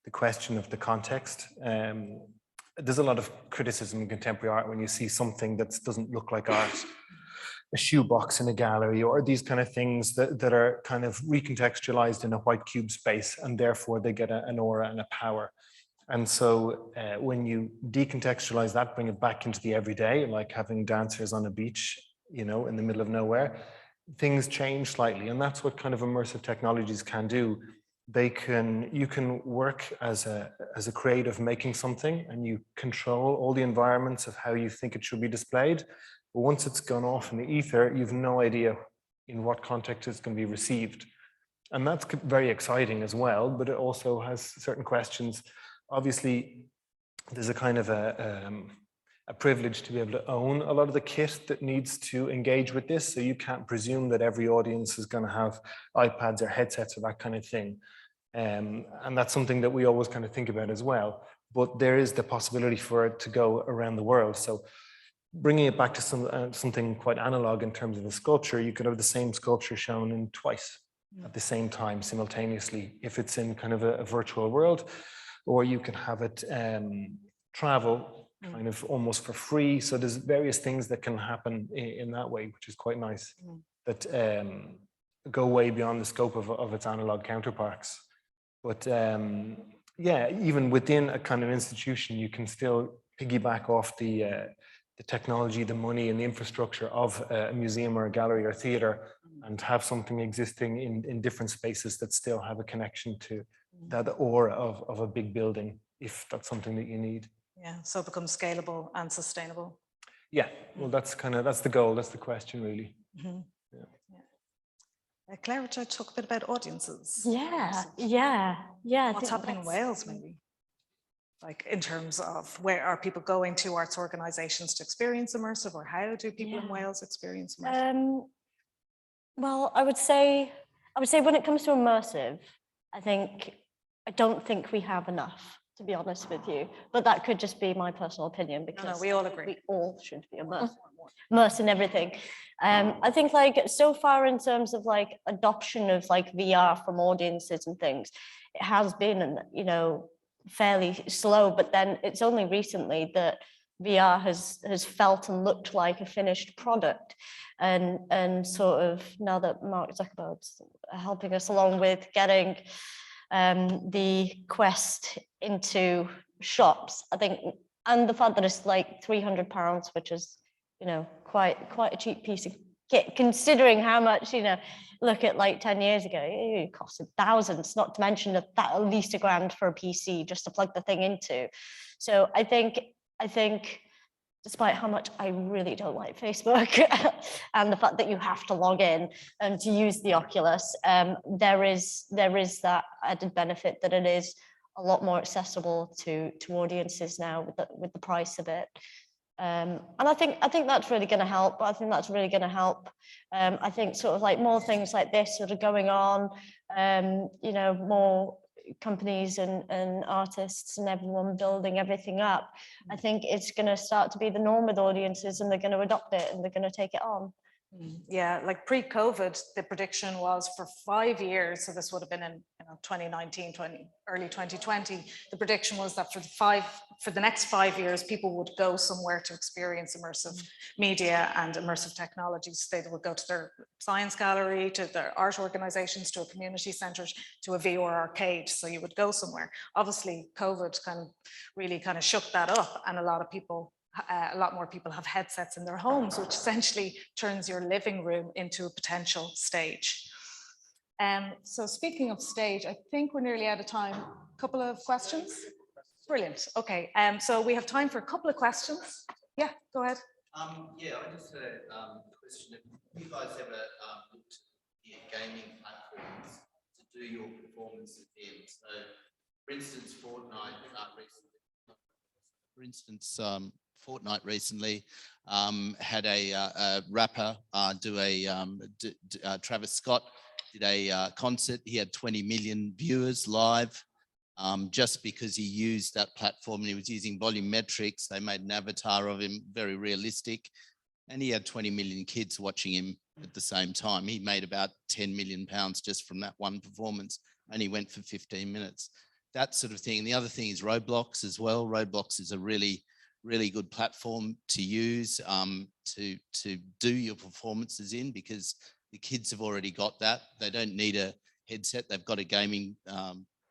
The question of the context. There's a lot of criticism in contemporary art when you see something that doesn't look like art, a shoebox in a gallery, or these kind of things that are kind of recontextualized in a white cube space, and therefore they get an aura and a power. And so when you decontextualize that, bring it back into the everyday, like having dancers on a beach, you know, in the middle of nowhere, things change slightly. And that's what kind of immersive technologies can do. You can work as a creative making something, and you control all the environments of how you think it should be displayed. But once it's gone off in the ether, you've no idea in what context it's going to be received. And that's very exciting as well, but it also has certain questions. Obviously, there's a kind of a privilege to be able to own a lot of the kit that needs to engage with this. So you can't presume that every audience is going to have iPads or headsets or that kind of thing. And that's something that we always kind of think about as well. But there is the possibility for it to go around the world. So bringing it back to something quite analog in terms of a sculpture, you could have the same sculpture shown in twice at the same time simultaneously, if it's in kind of a virtual world, or you can have it travel kind of almost for free. So there's various things that can happen in that way, which is quite nice, that go way beyond the scope of its analog counterparts. But yeah, even within a kind of institution, you can still piggyback off the technology, the money and the infrastructure of a museum or a gallery or theater, and have something existing in different spaces that still have a connection to that aura of a big building, if that's something that you need. Yeah, so it becomes scalable and sustainable. Yeah, well, that's the goal, that's the question, really. Mm-hmm. Claire, would you talk a bit about audiences? Yeah. What's happening in Wales, maybe? Like in terms of where are people going to arts organisations to experience immersive, or how do people in Wales experience immersive? Well, I would say when it comes to immersive, I don't think we have enough, to be honest with you. But that could just be my personal opinion, because we all agree. We all should be immersed in everything. I think like so far in terms of like adoption of like VR from audiences and things, it has been, you know, fairly slow, but then it's only recently that VR has felt and looked like a finished product. And sort of now that Mark Zuckerberg's helping us along with getting the Quest into shops, I think, and the fact that it's like £300, which is, you know, quite a cheap piece of kit, considering how much, you know, look at like 10 years ago, it costed thousands, not to mention that at least £1,000 for a PC just to plug the thing into. So I think despite how much I really don't like Facebook and the fact that you have to log in and to use the Oculus, there is that added benefit that it is a lot more accessible to audiences now with the price of it. And I think that's really going to help. I think that's really going to help. I think sort of like more things like this sort of going on, you know, more companies and artists and everyone building everything up. I think it's going to start to be the norm with audiences, and they're going to adopt it and they're going to take it on. Yeah, like pre-COVID, the prediction was for 5 years, so this would have been in 2019, early 2020, the prediction was that for the next 5 years, people would go somewhere to experience immersive media and immersive technologies. They would go to their science gallery, to their art organizations, to a community centre, to a VR arcade, so you would go somewhere. Obviously, COVID really shook that up, and a lot more people have headsets in their homes, which essentially turns your living room into a potential stage. So speaking of stage, I think we're nearly out of time. A couple of questions? Brilliant. Okay, so we have time for a couple of questions. Yeah, go ahead. Yeah, I just had a question. Have you guys ever looked at gaming platforms to do your performances in? So, for instance, Fortnite recently had a rapper Travis Scott did a concert. He had 20 million viewers live just because he used that platform, and he was using volumetrics. They made an avatar of him, very realistic, and he had 20 million kids watching him at the same time. He made about £10 million just from that one performance, and he went for 15 minutes. That sort of thing. And the other thing is Roblox as well. Roblox is a really good platform to use to do your performances in, because the kids have already got that. They don't need a headset. They've got a gaming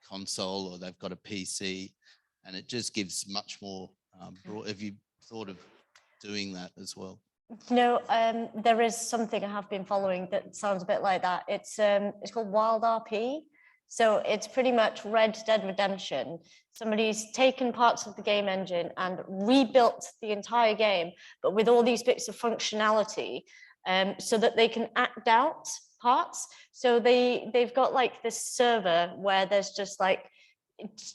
console, or they've got a PC, and it just gives much more broad. Have you thought of doing that as well? There is something I have been following that sounds a bit like that. It's called Wild RP. So it's pretty much Red Dead Redemption. Somebody's taken parts of the game engine and rebuilt the entire game, but with all these bits of functionality, so that they can act out parts. So they've got like this server where there's just like,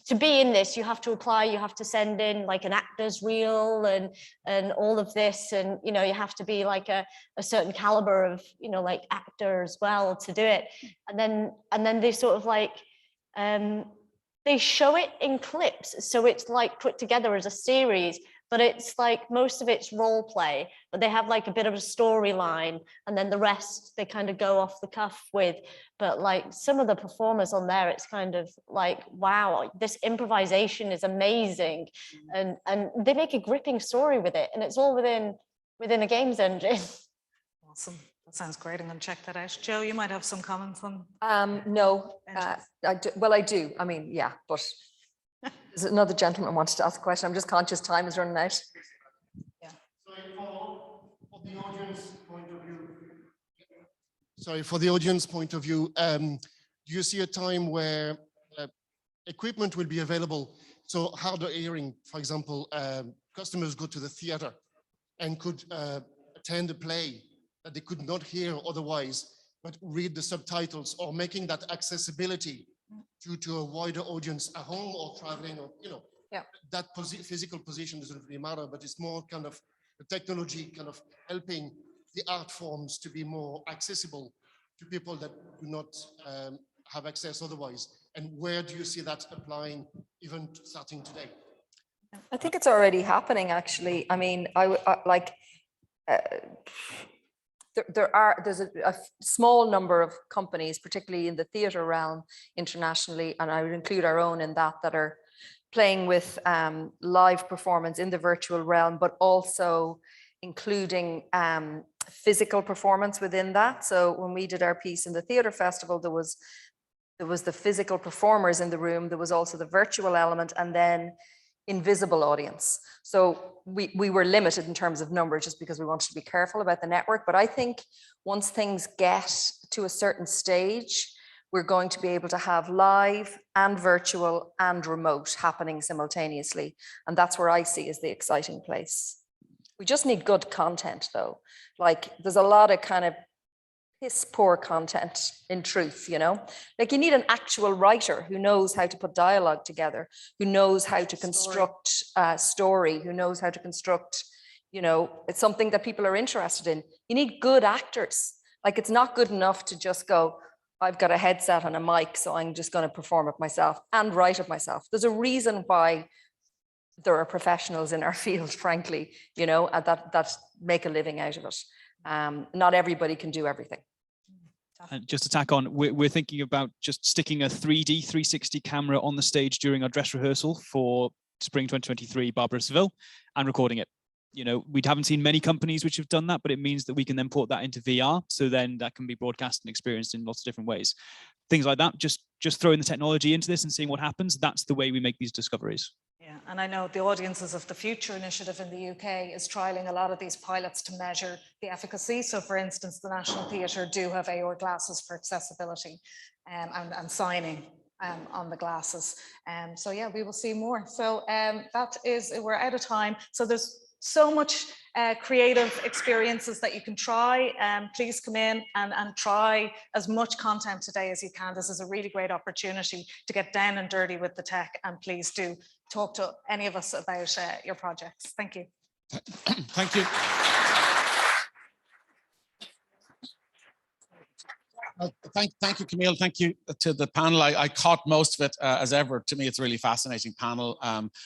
to be in this, you have to apply, you have to send in like an actor's reel and all of this, and you have to be like a certain caliber of like actor as well to do it. And then they sort of like they show it in clips, so it's like put together as a series, but it's like most of it's role play, but they have like a bit of a storyline, and then the rest they kind of go off the cuff with. But like some of the performers on there, it's kind of like, wow, this improvisation is amazing, and they make a gripping story with it, and it's all within a games engine. Awesome. That sounds great. I'm going to check that out. Joe, you might have some comments on. No, I do. Well, I do. I mean, yeah, but there's another gentleman wanted to ask a question. I'm just conscious time is running out. Yeah. Sorry, for the audience point of view, do you see a time where equipment will be available? So hard of hearing, for example, customers go to the theater and could attend a play that they could not hear otherwise, but read the subtitles, or making that accessibility to a wider audience at home or traveling, or that physical position doesn't really matter, but it's more kind of the technology kind of helping the art forms to be more accessible to people that do not have access otherwise. And where do you see that applying, even starting today? I think it's already happening, actually. I mean, there's a small number of companies, particularly in the theatre realm internationally, and I would include our own in that are playing with live performance in the virtual realm, but also including physical performance within that. So when we did our piece in the theatre festival, there was the physical performers in the room, there was also the virtual element, and then invisible audience. So we were limited in terms of number just because we wanted to be careful about the network. But I think once things get to a certain stage, we're going to be able to have live and virtual and remote happening simultaneously. And that's where I see is the exciting place. We just need good content though. Like there's a lot of kind of piss poor content in truth, like you need an actual writer who knows how to put dialogue together, who knows how to construct a story, who knows how to construct, it's something that people are interested in. You need good actors. Like it's not good enough to just go, I've got a headset and a mic, so I'm just going to perform it myself and write it myself. There's a reason why there are professionals in our field, frankly, and that make a living out of it. Not everybody can do everything. And just to tack on, we're thinking about just sticking a 3D 360 camera on the stage during our dress rehearsal for spring 2023 Barbara Seville and recording it. You know, we haven't seen many companies which have done that, but it means that we can then port that into VR. So then that can be broadcast and experienced in lots of different ways. Things like that, just throwing the technology into this and seeing what happens. That's the way we make these discoveries. Yeah, and I know the Audiences of the Future initiative in the UK is trialling a lot of these pilots to measure the efficacy. So for instance, the National Theatre do have AR glasses for accessibility and signing on the glasses. So yeah, we will see more. So that is, we're out of time. So there's so much creative experiences that you can try. Please come in and try as much content today as you can. This is a really great opportunity to get down and dirty with the tech, and please do talk to any of us about your projects. Thank you. Thank you. Thank you, Camille. Thank you to the panel. I caught most of it as ever. To me, it's a really fascinating panel.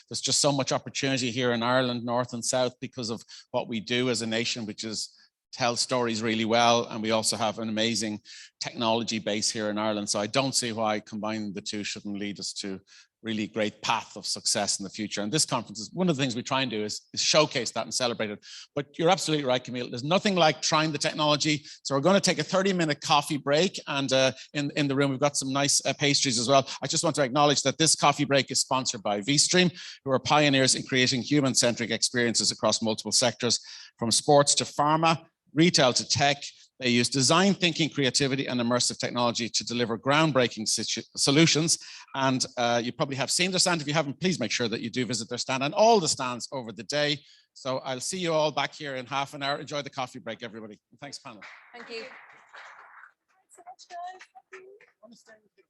There's just so much opportunity here in Ireland, North and South, because of what we do as a nation, which is tell stories really well. And we also have an amazing technology base here in Ireland. So I don't see why combining the two shouldn't lead us to really great path of success in the future. And this conference is one of the things we try and do is showcase that and celebrate it. But you're absolutely right, Camille. There's nothing like trying the technology. So we're going to take a 30-minute coffee break. And in the room, we've got some nice pastries as well. I just want to acknowledge that this coffee break is sponsored by vStream, who are pioneers in creating human-centric experiences across multiple sectors, from sports to pharma, retail to tech. They use design thinking, creativity, and immersive technology to deliver groundbreaking solutions. And you probably have seen their stand. If you haven't, please make sure that you do visit their stand and all the stands over the day. So I'll see you all back here in half an hour. Enjoy the coffee break, everybody. And thanks, panel. Thank you. Thanks so much, guys. Thank you.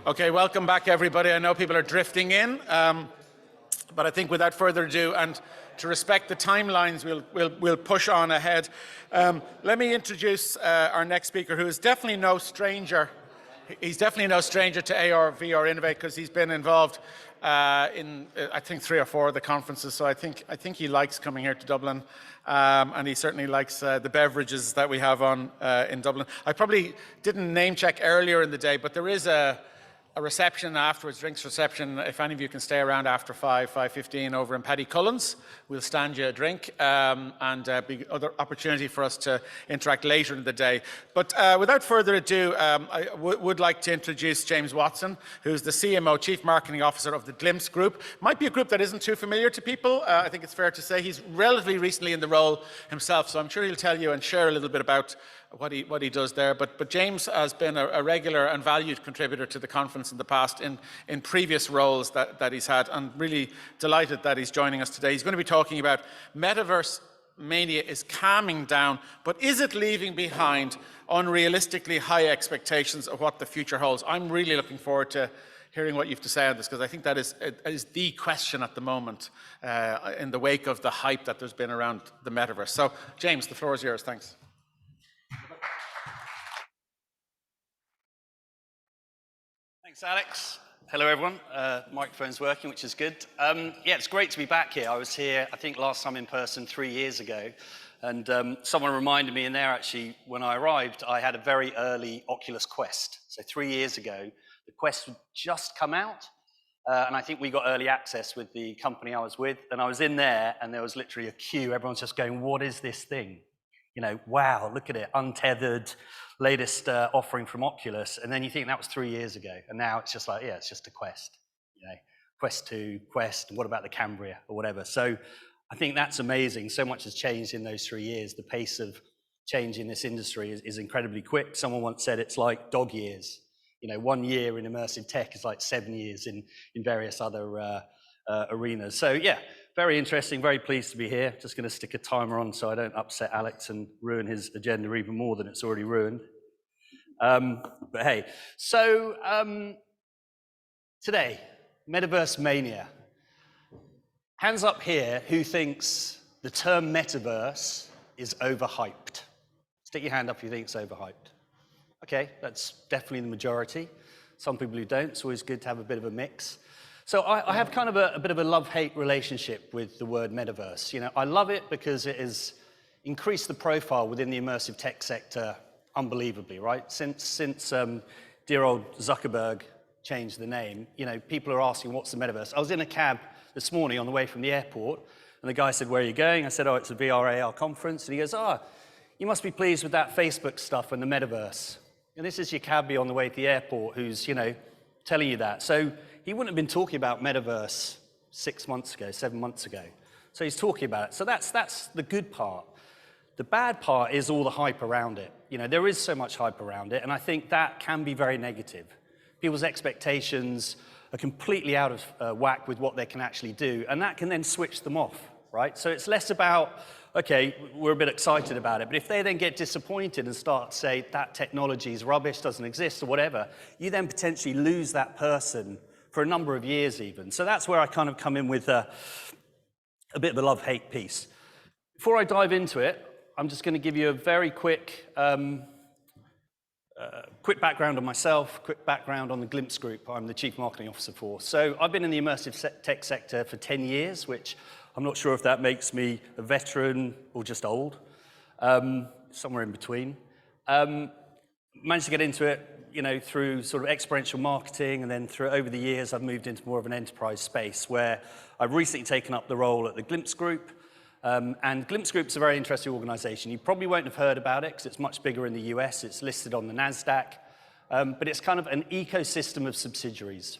Okay, welcome back, everybody. I know people are drifting in, but I think without further ado, and to respect the timelines, we'll push on ahead. Let me introduce our next speaker, who is definitely no stranger. He's definitely no stranger to ARVR INNOVATE, because he's been involved in, I think, 3 or 4 of the conferences. So I think he likes coming here to Dublin, and he certainly likes the beverages that we have on in Dublin. I probably didn't name check earlier in the day, but there is a reception afterwards, drinks reception. If any of you can stay around after 5:15 over in Paddy Cullen's, we'll stand you a drink, and be other opportunity for us to interact later in the day. But without further ado, I would like to introduce James Watson, who's the CMO, Chief Marketing Officer of the Glimpse Group. Might be a group that isn't too familiar to people. I think it's fair to say he's relatively recently in the role himself, so I'm sure he'll tell you and share a little bit about what he does there. But James has been a regular and valued contributor to the conference in the past in previous roles that he's had, and really delighted that he's joining us today. He's going to be talking about metaverse mania is calming down, but is it leaving behind unrealistically high expectations of what the future holds? I'm really looking forward to hearing what you have to say on this, because I think that is the question at the moment in the wake of the hype that there's been around the metaverse. So James, the floor is yours. Thanks. Thanks, Alex. Hello, everyone. Microphone's working, which is good. Yeah, it's great to be back here. I was here, I think, last time in person 3 years ago. And someone reminded me in there, actually, when I arrived, I had a very early Oculus Quest. So 3 years ago, the Quest had just come out. And I think we got early access with the company I was with. And I was in there, and there was literally a queue. Everyone's just going, what is this thing? You know, wow, look at it, untethered, latest offering from Oculus. And then you think that was 3 years ago. And now it's just like, yeah, it's just a Quest, you know, Quest 2, Quest, what about the Cambria or whatever. So I think that's amazing. So much has changed in those 3 years. The pace of change in this industry is incredibly quick. Someone once said it's like dog years. You know, 1 year in immersive tech is like 7 years in various other arenas. So yeah, very interesting, very pleased to be here. Just going to stick a timer on so I don't upset Alex and ruin his agenda even more than it's already ruined. But hey, so today, Metaverse Mania. Hands up here who thinks the term metaverse is overhyped. Stick your hand up if you think it's overhyped. Okay, that's definitely the majority. Some people who don't, it's always good to have a bit of a mix. So I have kind of a bit of a love-hate relationship with the word metaverse. You know, I love it because it has increased the profile within the immersive tech sector unbelievably, right? Since dear old Zuckerberg changed the name, you know, people are asking, what's the metaverse? I was in a cab this morning on the way from the airport, and the guy said, where are you going? I said, oh, it's a VR AR conference. And he goes, oh, you must be pleased with that Facebook stuff and the metaverse. And this is your cabbie on the way to the airport who's, you know, telling you that. So he wouldn't have been talking about metaverse 6 months ago, 7 months ago. So he's talking about it. So that's the good part. The bad part is all the hype around it. You know, there is so much hype around it, and I think that can be very negative. People's expectations are completely out of whack with what they can actually do, and that can then switch them off, right? So it's less about, okay, we're a bit excited about it, but if they then get disappointed and start to say that technology is rubbish, doesn't exist, or whatever, you then potentially lose that person for a number of years even. So that's where I kind of come in with a bit of a love-hate piece. Before I dive into it, I'm just going to give you a very quick background on myself, quick background on the Glimpse Group I'm the Chief Marketing Officer for. So I've been in the immersive tech sector for 10 years, which I'm not sure if that makes me a veteran or just old, somewhere in between. Managed to get into it, you know, through sort of experiential marketing, and then over the years I've moved into more of an enterprise space where I've recently taken up the role at the Glimpse Group. And Glimpse Group's a very interesting organization. You probably won't have heard about it because it's much bigger in the US. It's listed on the NASDAQ, but it's kind of an ecosystem of subsidiaries.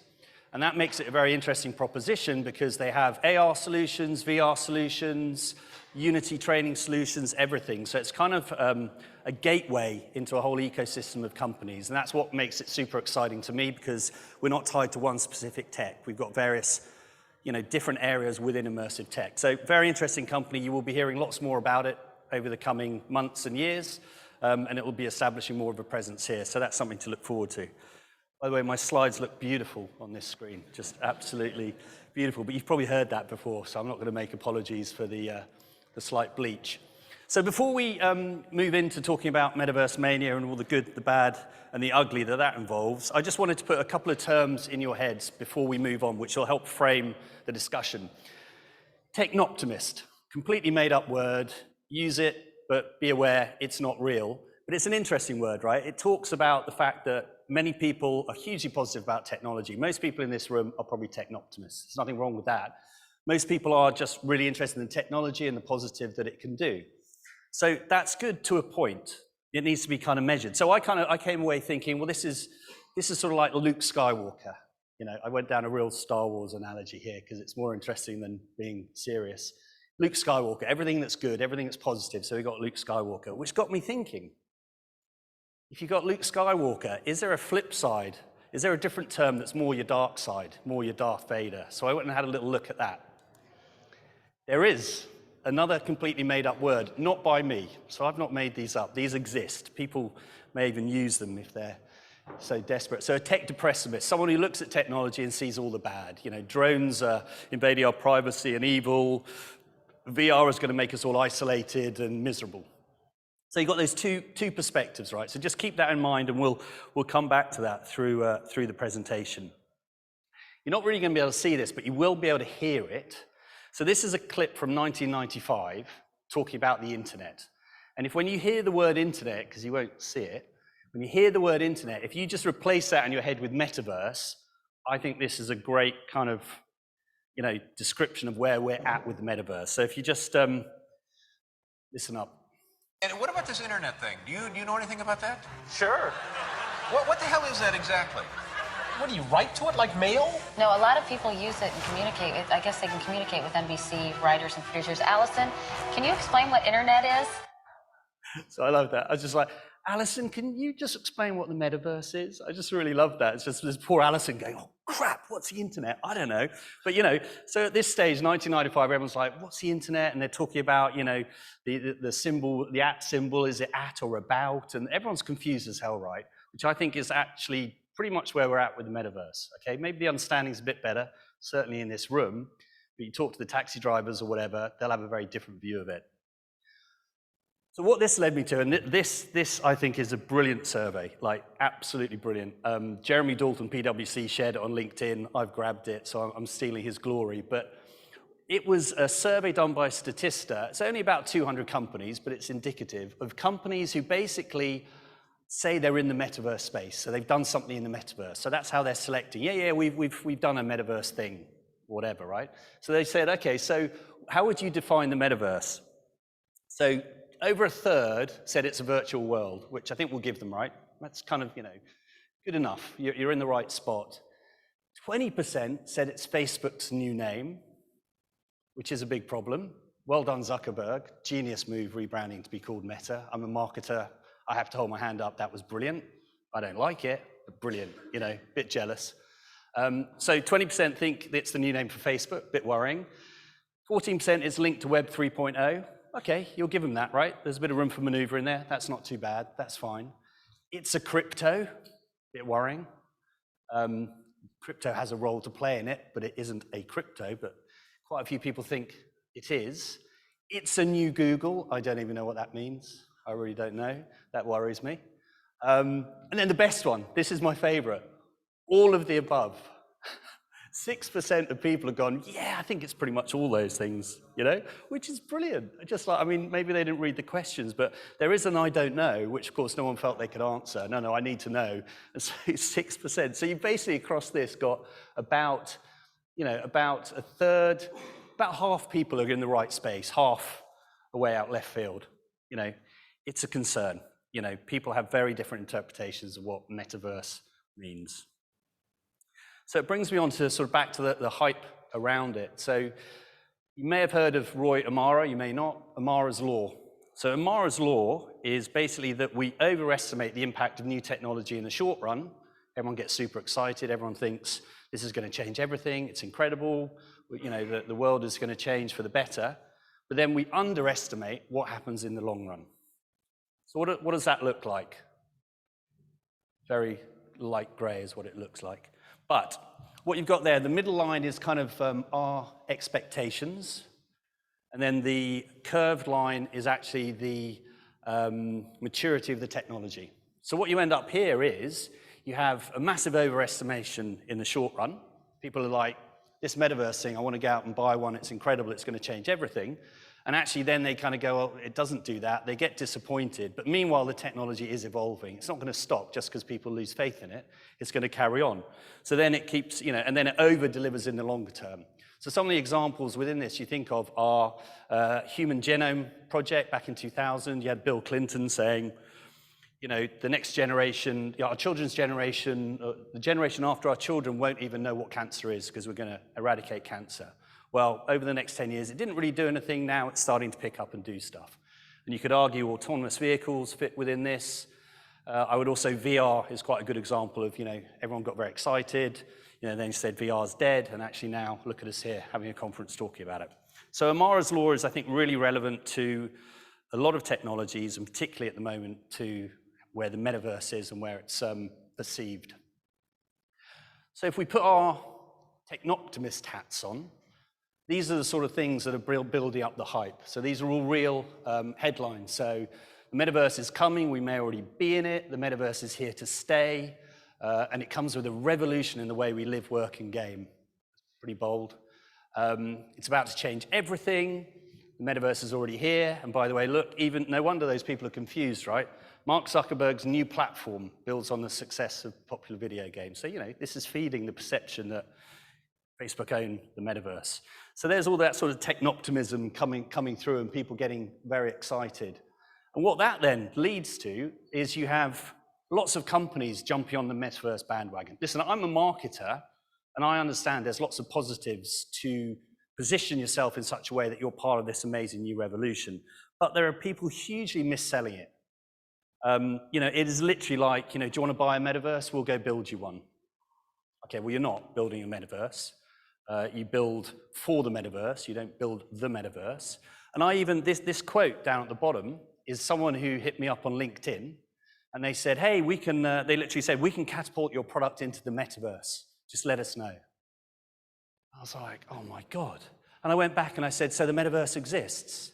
And that makes it a very interesting proposition because they have AR solutions, VR solutions, Unity training solutions, everything. So it's kind of a gateway into a whole ecosystem of companies. And that's what makes it super exciting to me because we're not tied to one specific tech. We've got various, you know, different areas within immersive tech. So very interesting company. You will be hearing lots more about it over the coming months and years, and it will be establishing more of a presence here. So that's something to look forward to. By the way, my slides look beautiful on this screen, just absolutely beautiful. But you've probably heard that before, so I'm not going to make apologies for the slight bleach. So before we move into talking about Metaverse Mania and all the good, the bad, and the ugly that involves, I just wanted to put a couple of terms in your heads before we move on, which will help frame the discussion. Technoptimist, completely made up word. Use it, but be aware it's not real. But it's an interesting word, right? It talks about the fact that many people are hugely positive about technology. Most people in this room are probably technoptimists. There's nothing wrong with that. Most people are just really interested in technology and the positive that it can do. So that's good to a point. It needs to be kind of measured. So I came away thinking, well, this is sort of like Luke Skywalker. You know, I went down a real Star Wars analogy here because it's more interesting than being serious. Luke Skywalker, everything that's good, everything that's positive. So we got Luke Skywalker, which got me thinking. If you've got Luke Skywalker, is there a flip side? Is there a different term that's more your dark side, more your Darth Vader? So I went and had a little look at that. There is another completely made up word, not by me. So I've not made these up. These exist. People may even use them if they're so desperate. So a tech depressimist, someone who looks at technology and sees all the bad. You know, drones are invading our privacy and evil. VR is going to make us all isolated and miserable. So you've got those two perspectives, right? So just keep that in mind, and we'll come back to that through the presentation. You're not really going to be able to see this, but you will be able to hear it. So this is a clip from 1995 talking about the internet. And when you hear the word internet, because you won't see it, when you hear the word internet, if you just replace that in your head with metaverse, I think this is a great kind of, you know, description of where we're at with the metaverse. So if you just listen up. And what about this internet thing? Do you know anything about that? Sure. What the hell is that exactly? What do you write to it like mail? No, a lot of people use it and communicate with, I guess they can communicate with NBC writers and producers. Allison, can you explain what internet is? So I love that. I was just like, Alison, can you just explain what the metaverse is? I just really love that. It's just this poor Alison going, oh crap, what's the internet? I don't know. But you know, so at this stage, 1995, everyone's like, what's the internet? And they're talking about, you know, the symbol, the at symbol, is it at or about? And everyone's confused as hell, right? Which I think is actually pretty much where we're at with the metaverse, okay? Maybe the understanding's a bit better, certainly in this room, but you talk to the taxi drivers or whatever, they'll have a very different view of it. So what this led me to, and this I think is a brilliant survey, like absolutely brilliant. Jeremy Dalton, PwC, shared it on LinkedIn. I've grabbed it, so I'm stealing his glory. But it was a survey done by Statista. It's only about 200 companies, but it's indicative of companies who basically say they're in the metaverse space. So they've done something in the metaverse. So that's how they're selecting. Yeah, we've done a metaverse thing, whatever, right? So they said, okay, so how would you define the metaverse? So over a third said it's a virtual world, which I think we'll give them, right? That's kind of, you know, good enough. You're in the right spot. 20% said it's Facebook's new name, which is a big problem. Well done, Zuckerberg. Genius move, rebranding to be called Meta. I'm a marketer. I have to hold my hand up. That was brilliant. I don't like it, but brilliant, you know, bit jealous. So 20% think it's the new name for Facebook, bit worrying. 14% is linked to Web 3.0. Okay, you'll give them that, right? There's a bit of room for maneuver in there. That's not too bad. That's fine. It's a crypto, bit worrying. Crypto has a role to play in it, but it isn't a crypto, but quite a few people think it is. It's a new Google. I don't even know what that means. I really don't know. That worries me. And then the best one, this is my favorite. All of the above. 6% of people have gone, yeah, I think it's pretty much all those things, you know, which is brilliant. Just like, I mean, maybe they didn't read the questions, but there is an I don't know, which of course no one felt they could answer. No, I need to know. And so it's 6%. So you've basically across this got about, you know, about a third, about half people are in the right space, half away out left field. You know, it's a concern. You know, people have very different interpretations of what metaverse means. So it brings me on to sort of back to the hype around it. So you may have heard of Roy Amara, you may not, Amara's law. So Amara's law is basically that we overestimate the impact of new technology in the short run. Everyone gets super excited, everyone thinks this is going to change everything, it's incredible, you know, the world is going to change for the better. But then we underestimate what happens in the long run. So what does that look like? Very light gray is what it looks like. But what you've got there, the middle line is kind of our expectations. And then the curved line is actually the maturity of the technology. So what you end up here is you have a massive overestimation in the short run. People are like, this metaverse thing, I want to go out and buy one, it's incredible, it's going to change everything. And actually then they kind of go, well, it doesn't do that. They get disappointed. But meanwhile, the technology is evolving. It's not going to stop just because people lose faith in it. It's going to carry on. So then it keeps, you know, and then it over-delivers in the longer term. So some of the examples within this you think of are Human Genome Project back in 2000. You had Bill Clinton saying, you know, the next generation, our children's generation, the generation after our children won't even know what cancer is because we're going to eradicate cancer. Well, over the next 10 years, it didn't really do anything. Now it's starting to pick up and do stuff. And you could argue autonomous vehicles fit within this. I would also, VR is quite a good example of, you know, everyone got very excited. You know, then said VR's dead, and actually now look at us here having a conference talking about it. So Amara's law is, I think, really relevant to a lot of technologies, and particularly at the moment to where the metaverse is and where it's perceived. So if we put our technoptimist hats on, these are the sort of things that are building up the hype. So these are all real headlines. So the metaverse is coming, we may already be in it, the metaverse is here to stay, and it comes with a revolution in the way we live, work, and game. Pretty bold. It's about to change everything. The metaverse is already here, and by the way, look, even no wonder those people are confused, right? Mark Zuckerberg's new platform builds on the success of popular video games. So, you know, this is feeding the perception that Facebook own the metaverse. So there's all that sort of technoptimism coming through and people getting very excited. And what that then leads to is you have lots of companies jumping on the metaverse bandwagon. Listen, I'm a marketer, and I understand there's lots of positives to position yourself in such a way that you're part of this amazing new revolution. But there are people hugely misselling it. It is literally like, do you want to buy a metaverse? We'll go build you one. Okay, well, you're not building a metaverse. You build for the metaverse. You don't build the metaverse. And this quote down at the bottom is someone who hit me up on LinkedIn, and they said, hey, they literally said, we can catapult your product into the metaverse. Just let us know. I was like, oh my God. And I went back and I said, so the metaverse exists?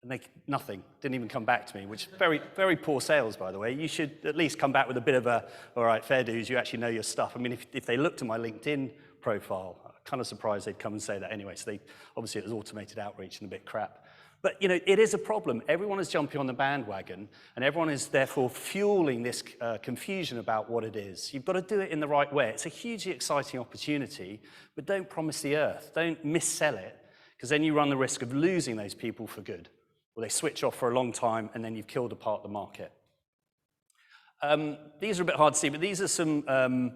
And nothing, didn't even come back to me, which very, very poor sales, by the way. You should at least come back with a bit of a, all right, fair dues, you actually know your stuff. I mean, if they looked at my LinkedIn profile, I'm kind of surprised they'd come and say that anyway. So obviously it was automated outreach and a bit crap. But it is a problem. Everyone is jumping on the bandwagon, and everyone is therefore fueling this confusion about what it is. You've got to do it in the right way. It's a hugely exciting opportunity, but don't promise the earth. Don't missell it, because then you run the risk of losing those people for good. Or they switch off for a long time, and then you've killed a part of the market. These are a bit hard to see, but these are some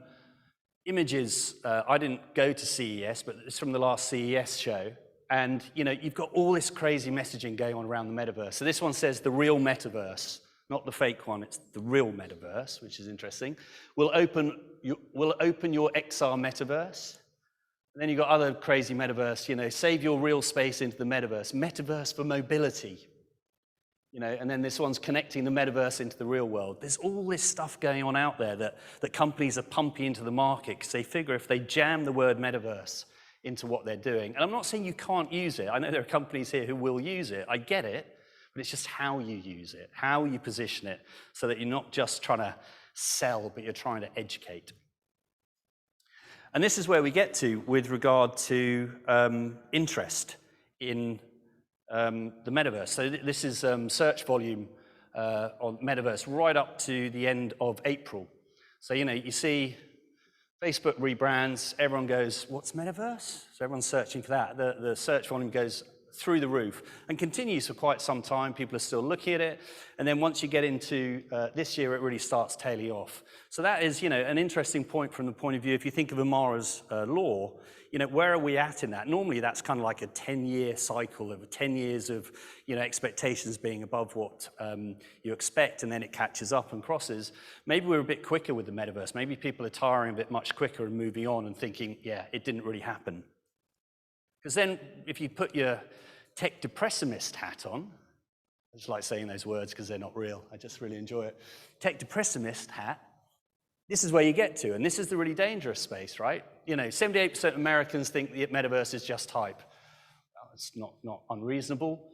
images. I didn't go to CES, but it's from the last CES show. And you've got all this crazy messaging going on around the metaverse. So this one says the real metaverse, not the fake one. It's the real metaverse, which is interesting. We'll open your XR metaverse. And then you've got other crazy metaverse, save your real space into the metaverse. Metaverse for mobility. And then this one's connecting the metaverse into the real world. There's all this stuff going on out there that companies are pumping into the market because they figure if they jam the word metaverse into what they're doing. And I'm not saying you can't use it. I know there are companies here who will use it. I get it, but it's just how you use it, how you position it, so that you're not just trying to sell, but you're trying to educate. And this is where we get to with regard to interest in the metaverse. So this is search volume on metaverse right up to the end of April. So, you see Facebook rebrands, everyone goes, what's metaverse? So everyone's searching for that. The search volume goes through the roof and continues for quite some time. People are still looking at it. And then once you get into this year, it really starts tailing off. So that is, an interesting point from the point of view, if you think of Amara's law, where are we at in that? Normally, that's kind of like a 10-year cycle of 10 years of, expectations being above what you expect, and then it catches up and crosses. Maybe we're a bit quicker with the metaverse. Maybe people are tiring a bit much quicker and moving on and thinking, yeah, it didn't really happen. Because then if you put your tech depressimist hat on, I just like saying those words because they're not real. I just really enjoy it. Tech depressimist hat, this is where you get to, and this is the really dangerous space, right? 78% of Americans think the metaverse is just hype. Well, it's not unreasonable.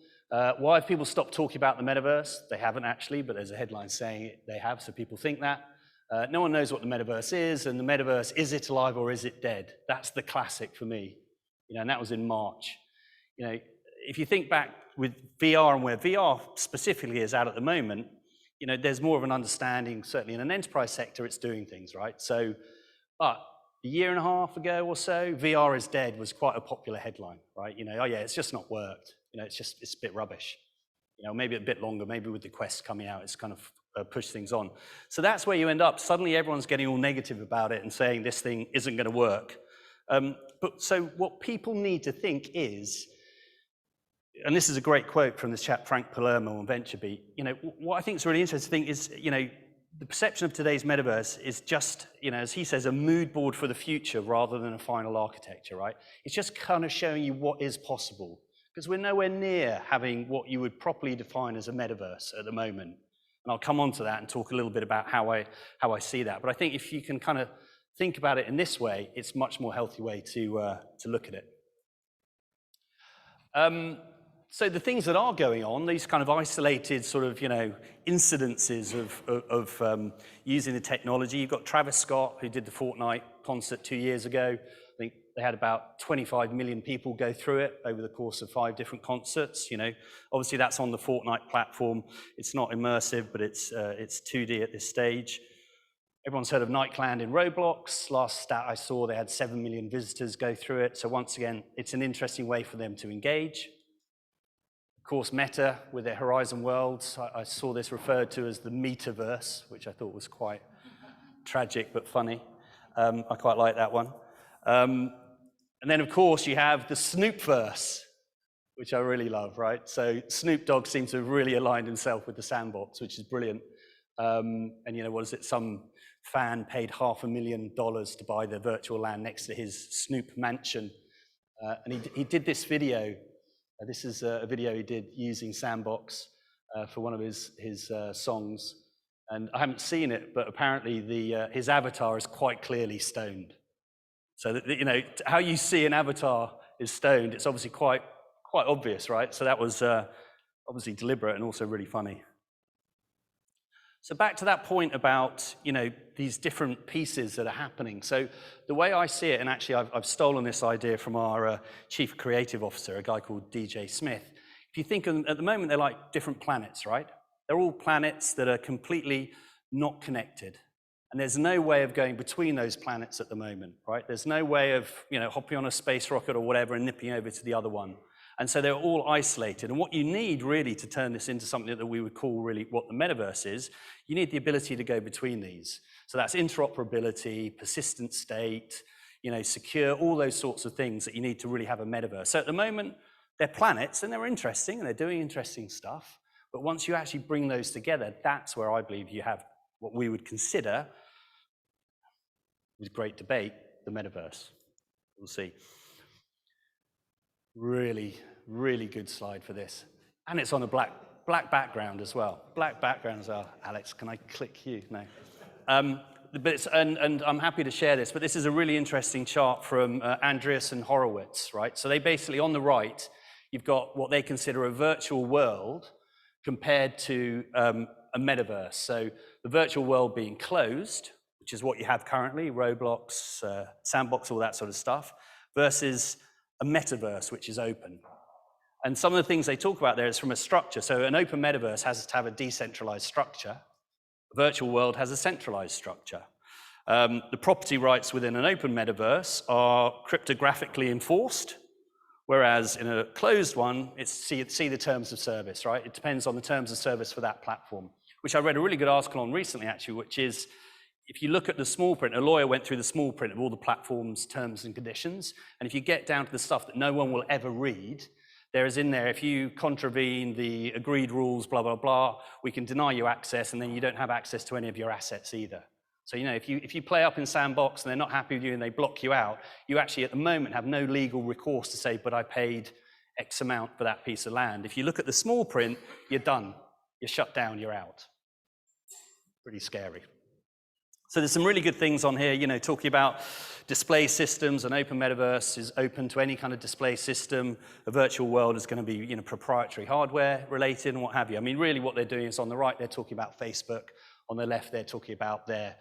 Why have people stopped talking about the metaverse? They haven't actually, but there's a headline saying they have, so people think that. No one knows what the metaverse is, and the metaverse, is it alive or is it dead? That's the classic for me, and that was in March. If you think back with VR and where VR specifically is at the moment, there's more of an understanding, certainly in an enterprise sector, it's doing things, right? So, but a year and a half ago or so, VR is dead was quite a popular headline, right? Oh yeah, it's just not worked. It's a bit rubbish. Maybe a bit longer, maybe with the Quest coming out, it's kind of pushed things on. So that's where you end up. Suddenly everyone's getting all negative about it and saying this thing isn't going to work. So what people need to think is, and this is a great quote from this chap, Frank Palermo on VentureBeat, what I think is really interesting is, the perception of today's metaverse is just, as he says, a mood board for the future rather than a final architecture, right? It's just kind of showing you what is possible, because we're nowhere near having what you would properly define as a metaverse at the moment. And I'll come on to that and talk a little bit about how I see that. But I think if you can kind of think about it in this way, it's a much more healthy way to look at it. So the things that are going on, these kind of isolated sort of, incidences of using the technology. You've got Travis Scott, who did the Fortnite concert 2 years ago. I think they had about 25 million people go through it over the course of 5 different concerts. Obviously that's on the Fortnite platform. It's not immersive, but it's 2D at this stage. Everyone's heard of Nightland in Roblox. Last stat I saw, they had 7 million visitors go through it. So once again, it's an interesting way for them to engage. Of course, Meta with their Horizon Worlds. I saw this referred to as the metaverse, which I thought was quite tragic but funny. I quite like that one. And then, of course, you have the Snoopverse, which I really love, right? So Snoop Dogg seems to have really aligned himself with the sandbox, which is brilliant. And you know, what is it? Some fan paid $500,000 to buy the virtual land next to his Snoop mansion. And he did this video. This is a video he did using Sandbox for one of his songs. And I haven't seen it, but apparently his avatar is quite clearly stoned. So that, you know, how you see an avatar is stoned, it's obviously quite obvious, right? So that was obviously deliberate and also really funny. So back to that point about, you know, these different pieces that are happening. So the way I see it, and actually I've stolen this idea from our chief creative officer, a guy called DJ Smith. If you think at the moment, they're like different planets, right? They're all planets that are completely not connected. And there's no way of going between those planets at the moment, right? There's no way of, you know, hopping on a space rocket or whatever and nipping over to the other one. And so they're all isolated. And what you need really to turn this into something that we would call really what the metaverse is, you need the ability to go between these. So that's interoperability, persistent state, you know, secure, all those sorts of things that you need to really have a metaverse. So at the moment, they're planets and they're interesting and they're doing interesting stuff. But once you actually bring those together, that's where I believe you have what we would consider, with great debate, the metaverse. We'll see. Really, really good slide for this. And it's on a black background as well. Black background as well. Alex, can I click you? No. And I'm happy to share this, but this is a really interesting chart from Andreas and Horowitz, right? So they basically, on the right, you've got what they consider a virtual world compared to a metaverse. So the virtual world being closed, which is what you have currently, Roblox, Sandbox, all that sort of stuff, versus a metaverse, which is open. And some of the things they talk about there is from a structure. So an open metaverse has to have a decentralized structure. A virtual world has a centralized structure. The property rights within an open metaverse are cryptographically enforced, whereas in a closed one, it's see the terms of service, right? It depends on the terms of service for that platform, which I read a really good article on recently, actually, which is, if you look at the small print, a lawyer went through the small print of all the platforms' terms and conditions, and if you get down to the stuff that no one will ever read, there is in there, if you contravene the agreed rules, blah, blah, blah, we can deny you access, and then you don't have access to any of your assets either. So, you know, if you play up in Sandbox and they're not happy with you and they block you out, you actually at the moment have no legal recourse to say, but I paid X amount for that piece of land. If you look at the small print, you're done. You're shut down, you're out. Pretty scary. So there's some really good things on here, you know, talking about display systems. An open metaverse is open to any kind of display system. A virtual world is going to be, you know, proprietary hardware related and what have you. I mean, really what they're doing is on the right, they're talking about Facebook. On the left, they're talking about their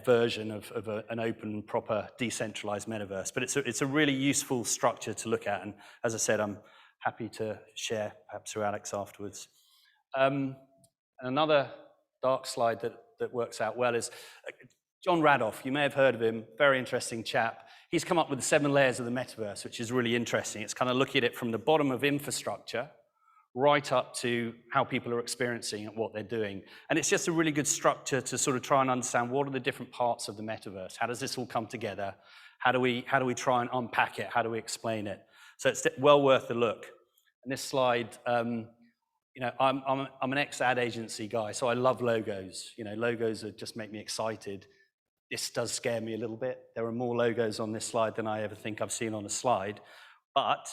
version of an open, proper, decentralized metaverse. But it's a really useful structure to look at. And as I said, I'm happy to share perhaps through Alex afterwards. And another dark slide that works out well is John Radoff. You may have heard of him, very interesting chap. He's come up with the 7 layers of the metaverse, which is really interesting. It's kind of looking at it from the bottom of infrastructure right up to how people are experiencing and what they're doing. And it's just a really good structure to sort of try and understand what are the different parts of the metaverse. How does this all come together? How do we try and unpack it? How do we explain it? So it's well worth a look. And this slide, you know, I'm an ex-ad agency guy, so I love logos. You know, logos just make me excited. This does scare me a little bit. There are more logos on this slide than I ever think I've seen on a slide, but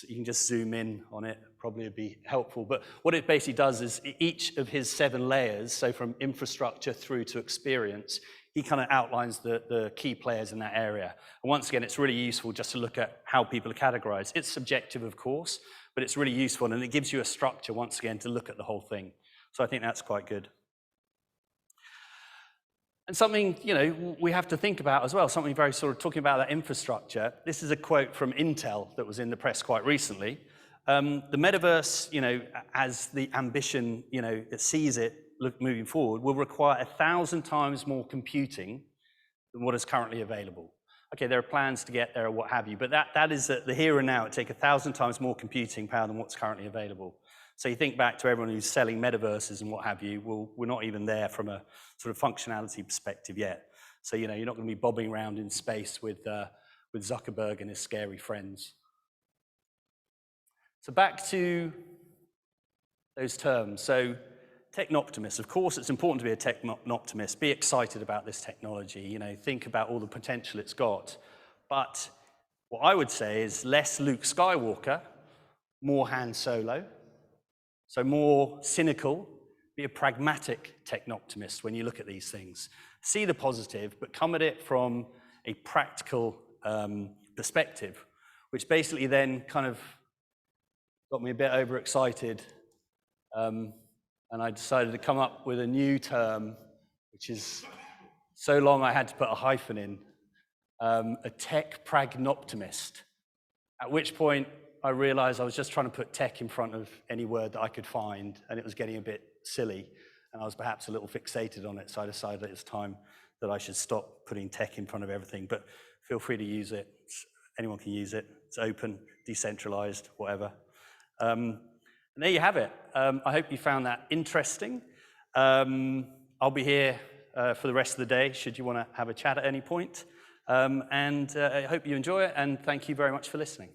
you can just zoom in on it, probably would be helpful. But what it basically does is each of his 7 layers, so from infrastructure through to experience, he kind of outlines the key players in that area. And once again, it's really useful just to look at how people are categorized. It's subjective, of course, but it's really useful, and it gives you a structure, once again, to look at the whole thing. So I think that's quite good. And something, you know, we have to think about as well, something very sort of talking about that infrastructure. This is a quote from Intel that was in the press quite recently. The metaverse, you know, as the ambition, you know, it sees it moving forward, will require 1,000 times more computing than what is currently available. Okay, there are plans to get there or what have you, but that is the here and now. It takes 1,000 times more computing power than what's currently available. So you think back to everyone who's selling metaverses and what have you, well, we're not even there from a sort of functionality perspective yet. So, you know, you're not going to be bobbing around in space with Zuckerberg and his scary friends. So back to those terms. So technoptimist, of course, it's important to be a technoptimist. Be excited about this technology, you know, think about all the potential it's got. But what I would say is less Luke Skywalker, more Han Solo. So more cynical, be a pragmatic technoptimist when you look at these things. See the positive, but come at it from a practical perspective, which basically then kind of got me a bit overexcited. And I decided to come up with a new term, which is so long I had to put a hyphen in, a tech pragnoptimist, at which point I realized I was just trying to put tech in front of any word that I could find, and it was getting a bit silly, and I was perhaps a little fixated on it, so I decided it's time that I should stop putting tech in front of everything, but feel free to use it. Anyone can use it. It's open, decentralized, whatever. And there you have it. I hope you found that interesting. I'll be here for the rest of the day, should you want to have a chat at any point. And I hope you enjoy it, and thank you very much for listening.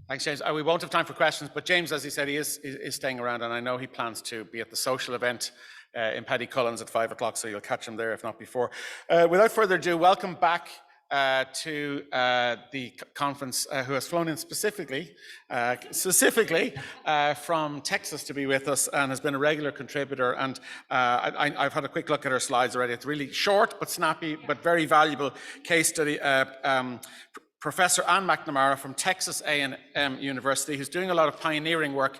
Thanks, James. We won't have time for questions, but James, as he said, he is staying around, and I know he plans to be at the social event in Paddy Cullen's at 5 o'clock, so you'll catch him there, if not before. Without further ado, welcome back to the conference, who has flown in specifically from Texas to be with us and has been a regular contributor. And I've had a quick look at her slides already. It's really short but snappy, but very valuable case study. Professor Anne McNamara from Texas A&M University, who's doing a lot of pioneering work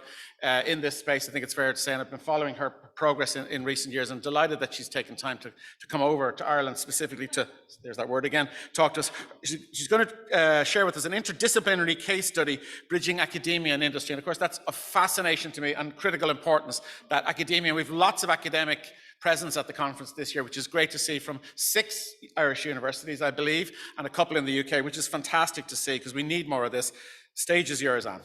in this space, I think it's fair to say, and I've been following her progress in recent years. I'm delighted that she's taken time to come over to Ireland specifically to, there's that word again, talk to us. She's going to share with us an interdisciplinary case study, bridging academia and industry. And of course, that's of fascination to me and critical importance, that academia, we've lots of academic presence at the conference this year, which is great to see, from 6 Irish universities, I believe, and a couple in the UK, which is fantastic to see because we need more of this. Stage is yours, Anne.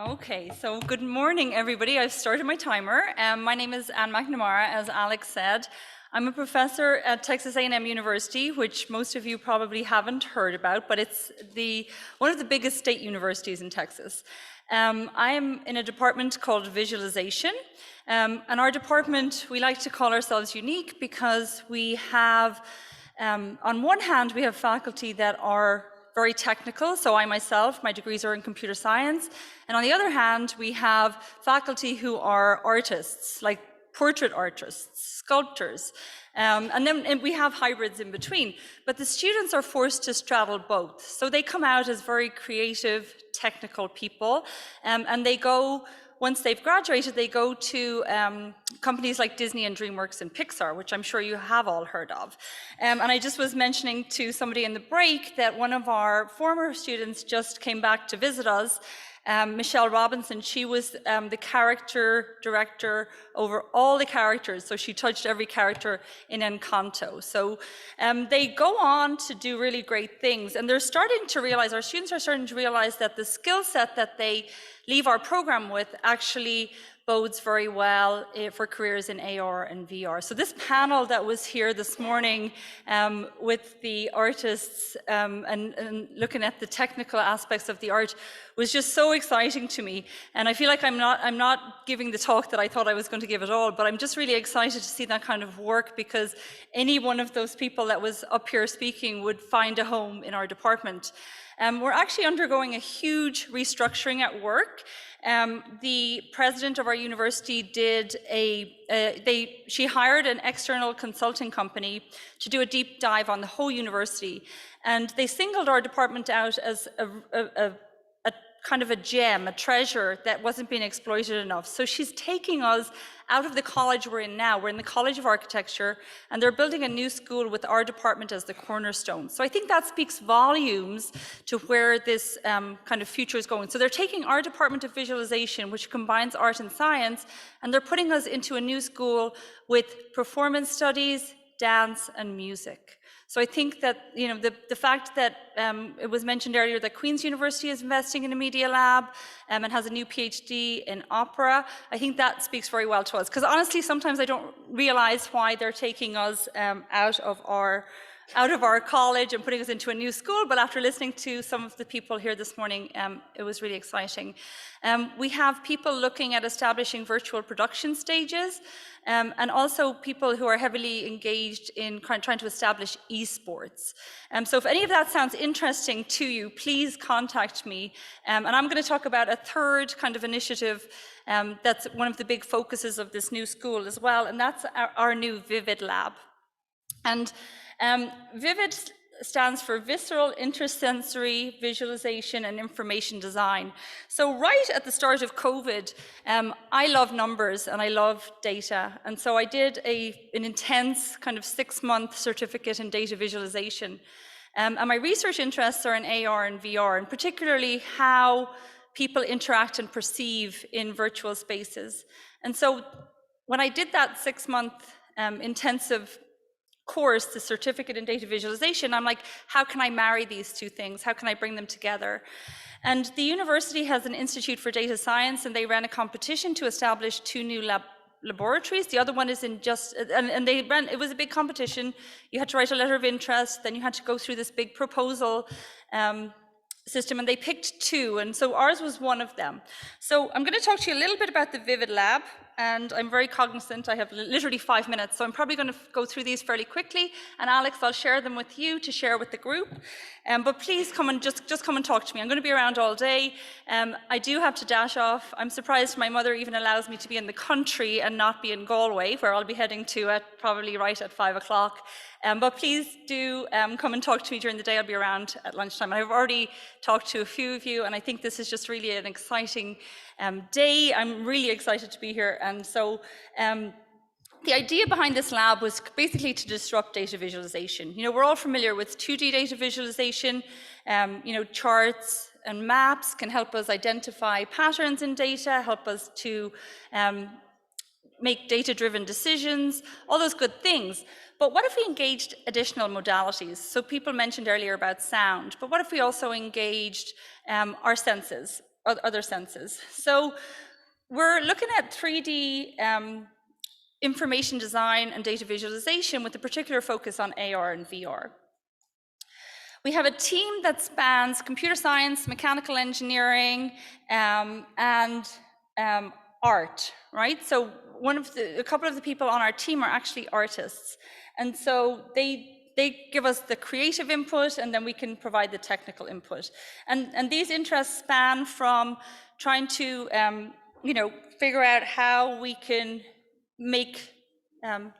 Okay, so good morning, everybody. I've started my timer. My name is Anne McNamara, as Alex said. I'm a professor at Texas A&M University, which most of you probably haven't heard about, but it's one of the biggest state universities in Texas. I'm in a department called visualization, and our department, we like to call ourselves unique because we have, on one hand, we have faculty that are very technical. So I myself, my degrees are in computer science. And on the other hand, we have faculty who are artists, like portrait artists, sculptors. And then we have hybrids in between. But the students are forced to straddle both. So they come out as very creative, technical people. And they go, once they've graduated, they go to companies like Disney and DreamWorks and Pixar, which I'm sure you have all heard of. And I just was mentioning to somebody in the break that one of our former students just came back to visit us, Michelle Robinson. She was the character director over all the characters, so she touched every character in Encanto. So they go on to do really great things, and they're starting to realize, our students are starting to realize that the skill set that they leave our program with actually bodes very well for careers in AR and VR. So this panel that was here this morning with the artists and looking at the technical aspects of the art was just so exciting to me. And I feel like I'm not giving the talk that I thought I was going to give at all, but I'm just really excited to see that kind of work, because any one of those people that was up here speaking would find a home in our department. We're actually undergoing a huge restructuring at work. The president of our university did she hired an external consulting company to do a deep dive on the whole university. And they singled our department out as a kind of a gem, a treasure that wasn't being exploited enough. So she's taking us out of the college we're in now. We're in the College of Architecture, and they're building a new school with our department as the cornerstone. So I think that speaks volumes to where this kind of future is going. So they're taking our Department of Visualization, which combines art and science, and they're putting us into a new school with performance studies, dance, and music. So I think that, you know, the fact that it was mentioned earlier that Queen's University is investing in a media lab and has a new PhD in opera, I think that speaks very well to us. Because honestly, sometimes I don't realize why they're taking us out of our college and putting us into a new school, but after listening to some of the people here this morning, it was really exciting. We have people looking at establishing virtual production stages, and also people who are heavily engaged in trying to establish esports. So if any of that sounds interesting to you, please contact me. And I'm going to talk about a third kind of initiative that's one of the big focuses of this new school as well, and that's our new Vivid Lab. And Vivid stands for Visceral Intersensory Visualization and Information Design. So right at the start of COVID, I love numbers and I love data. And so I did an intense kind of 6-month certificate in data visualization. And my research interests are in AR and VR, and particularly how people interact and perceive in virtual spaces. And so when I did that 6-month intensive course, the certificate in data visualization, I'm like, how can I marry these two things? How can I bring them together? And the university has an Institute for Data Science, and they ran a competition to establish 2 new laboratories. The other one is in and they ran, it was a big competition. You had to write a letter of interest, then you had to go through this big proposal system, and they picked 2, and so ours was one of them. So I'm going to talk to you a little bit about the Vivid Lab, and I'm very cognizant, I have literally 5 minutes, so I'm probably going to go through these fairly quickly, and Alex, I'll share them with you to share with the group, but please come and just come and talk to me. I'm going to be around all day. I do have to dash off. I'm surprised my mother even allows me to be in the country and not be in Galway, where I'll be heading to at probably right at 5 o'clock. But please do come and talk to me during the day. I'll be around at lunchtime. I've already talked to a few of you, and I think this is just really an exciting day. I'm really excited to be here. And so the idea behind this lab was basically to disrupt data visualization. You know, we're all familiar with 2D data visualization. You know, charts and maps can help us identify patterns in data, help us to make data-driven decisions, all those good things. But what if we engaged additional modalities? So people mentioned earlier about sound, but what if we also engaged our senses, other senses? So we're looking at 3D information design and data visualization with a particular focus on AR and VR. We have a team that spans computer science, mechanical engineering, and art, right? So a couple of the people on our team are actually artists. And so they give us the creative input, and then we can provide the technical input. And these interests span from trying to, you know, figure out how we can make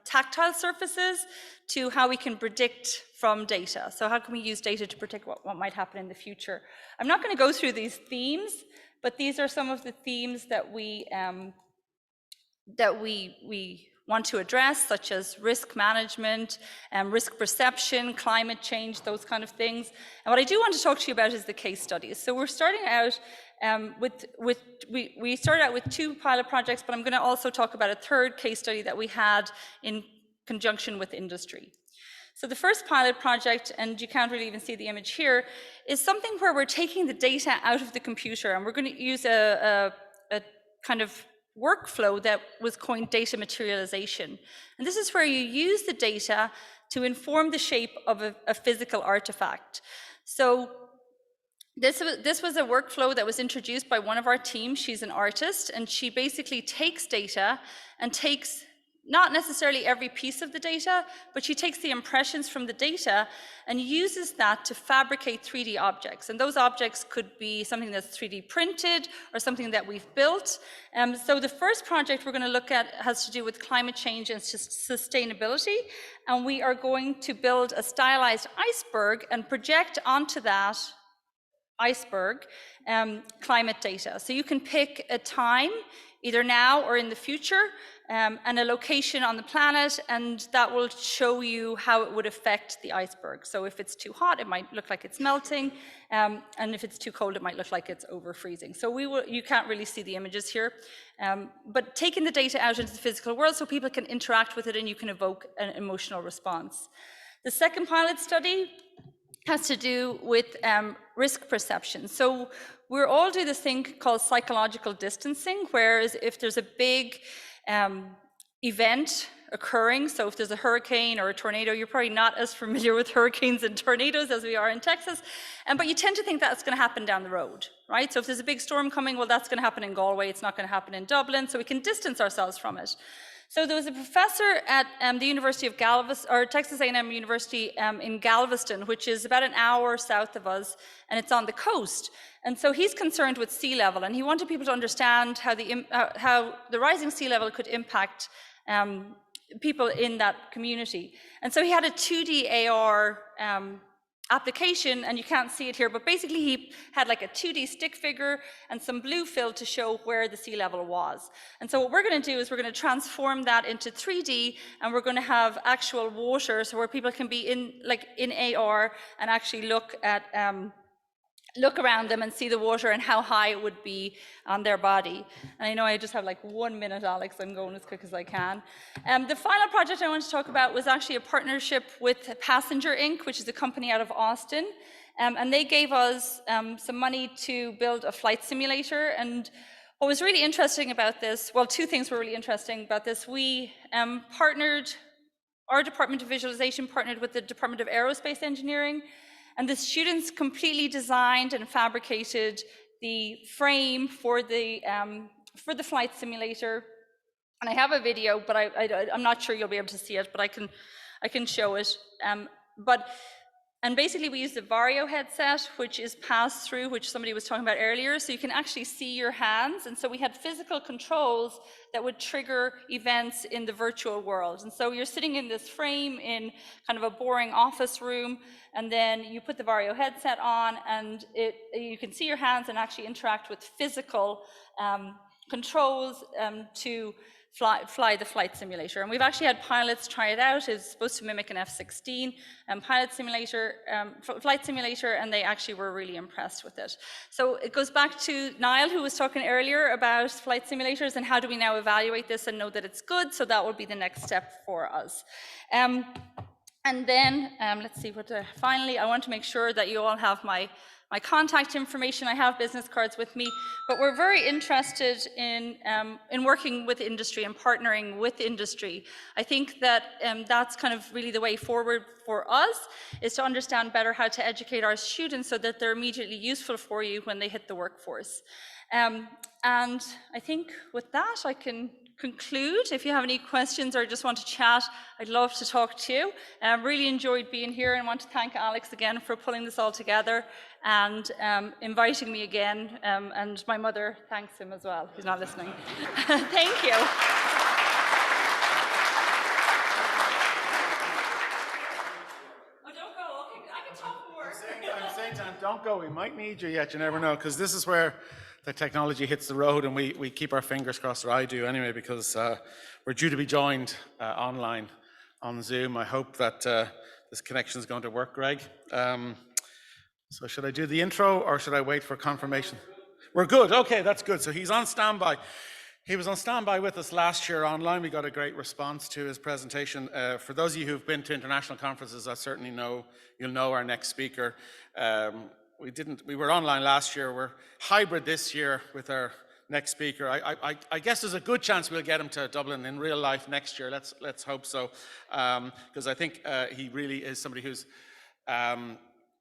tactile surfaces to how we can predict from data. So how can we use data to predict what might happen in the future? I'm not going to go through these themes, but these are some of the themes that we want to address, such as risk management, risk perception, climate change, those kind of things. And what I do want to talk to you about is the case studies. So we're starting out we started out with 2 pilot projects, but I'm going to also talk about a third case study that we had in conjunction with industry. So the first pilot project, and you can't really even see the image here, is something where we're taking the data out of the computer, and we're going to use a kind of workflow that was coined data materialization. And this is where you use the data to inform the shape of a physical artifact. So this was a workflow that was introduced by one of our team. She's an artist, and she basically takes data and takes not necessarily every piece of the data, but she takes the impressions from the data and uses that to fabricate 3D objects. And those objects could be something that's 3D printed or something that we've built. So the first project we're going to look at has to do with climate change and sustainability. And we are going to build a stylized iceberg and project onto that iceberg climate data. So you can pick a time, either now or in the future, and a location on the planet, and that will show you how it would affect the iceberg. So if it's too hot, it might look like it's melting, and if it's too cold, it might look like it's over freezing. So you can't really see the images here, but taking the data out into the physical world so people can interact with it and you can evoke an emotional response. The second pilot study has to do with risk perception. So we're all doing this thing called psychological distancing, whereas if there's a big event occurring, so if there's a hurricane or a tornado, you're probably not as familiar with hurricanes and tornadoes as we are in Texas, but you tend to think that's going to happen down the road, right? So if there's a big storm coming, well, that's going to happen in Galway, it's not going to happen in Dublin, so we can distance ourselves from it. So there was a professor at the University of Galveston, or Texas A&M University in Galveston, which is about an hour south of us, and it's on the coast. And so he's concerned with sea level, and he wanted people to understand how the rising sea level could impact people in that community. And so he had a 2D AR application, and you can't see it here, but basically he had like a 2D stick figure and some blue fill to show where the sea level was. And so what we're going to do is we're going to transform that into 3D, and we're going to have actual water, so where people can be in AR and actually look around them and see the water and how high it would be on their body. And I know I just have like 1 minute, Alex, I'm going as quick as I can. The final project I want to talk about was actually a partnership with Passenger Inc., which is a company out of Austin. And they gave us some money to build a flight simulator. And what was really interesting about this, well, two things were really interesting about this. We our Department of Visualization partnered with the Department of Aerospace Engineering, and the students completely designed and fabricated the frame for the flight simulator. And I have a video, but I'm not sure you'll be able to see it, but I can show it. And basically we used the Vario headset, which is pass-through, which somebody was talking about earlier, so you can actually see your hands. And so we had physical controls that would trigger events in the virtual world. And so you're sitting in this frame in kind of a boring office room, and then you put the Vario headset on, and you can see your hands and actually interact with physical controls to fly the flight simulator. And we've actually had pilots try it out. It's supposed to mimic an F-16 flight simulator, and they actually were really impressed with it. So it goes back to Niall, who was talking earlier about flight simulators and how do we now evaluate this and know that it's good. So that will be the next step for us. And then, let's see, finally, I want to make sure that you all have my contact information. I have business cards with me, but we're very interested in working with industry and partnering with industry. I think that that's kind of really the way forward for us, is to understand better how to educate our students so that they're immediately useful for you when they hit the workforce. And I think with that, I can conclude. If you have any questions or just want to chat, I'd love to talk to you. I really enjoyed being here, and want to thank Alex again for pulling this all together and inviting me again. And my mother thanks him as well. He's not listening. Thank you. Oh, don't go. Okay, I can talk more. I'm saying to him, don't go. We might need you yet. You never know, because this is where the technology hits the road, and we keep our fingers crossed, or I do anyway, because we're due to be joined online on Zoom. I hope that this connection is going to work, Greg. So should I do the intro, or should I wait for confirmation? We're good. Okay, that's good. So he's on standby. He was on standby with us last year online. We got a great response to his presentation. For those of you who've been to international conferences, I certainly know you'll know our next speaker. We were online last year. We're hybrid this year with our next speaker. I guess there's a good chance we'll get him to Dublin in real life next year. Let's hope so, because I think he really is somebody who's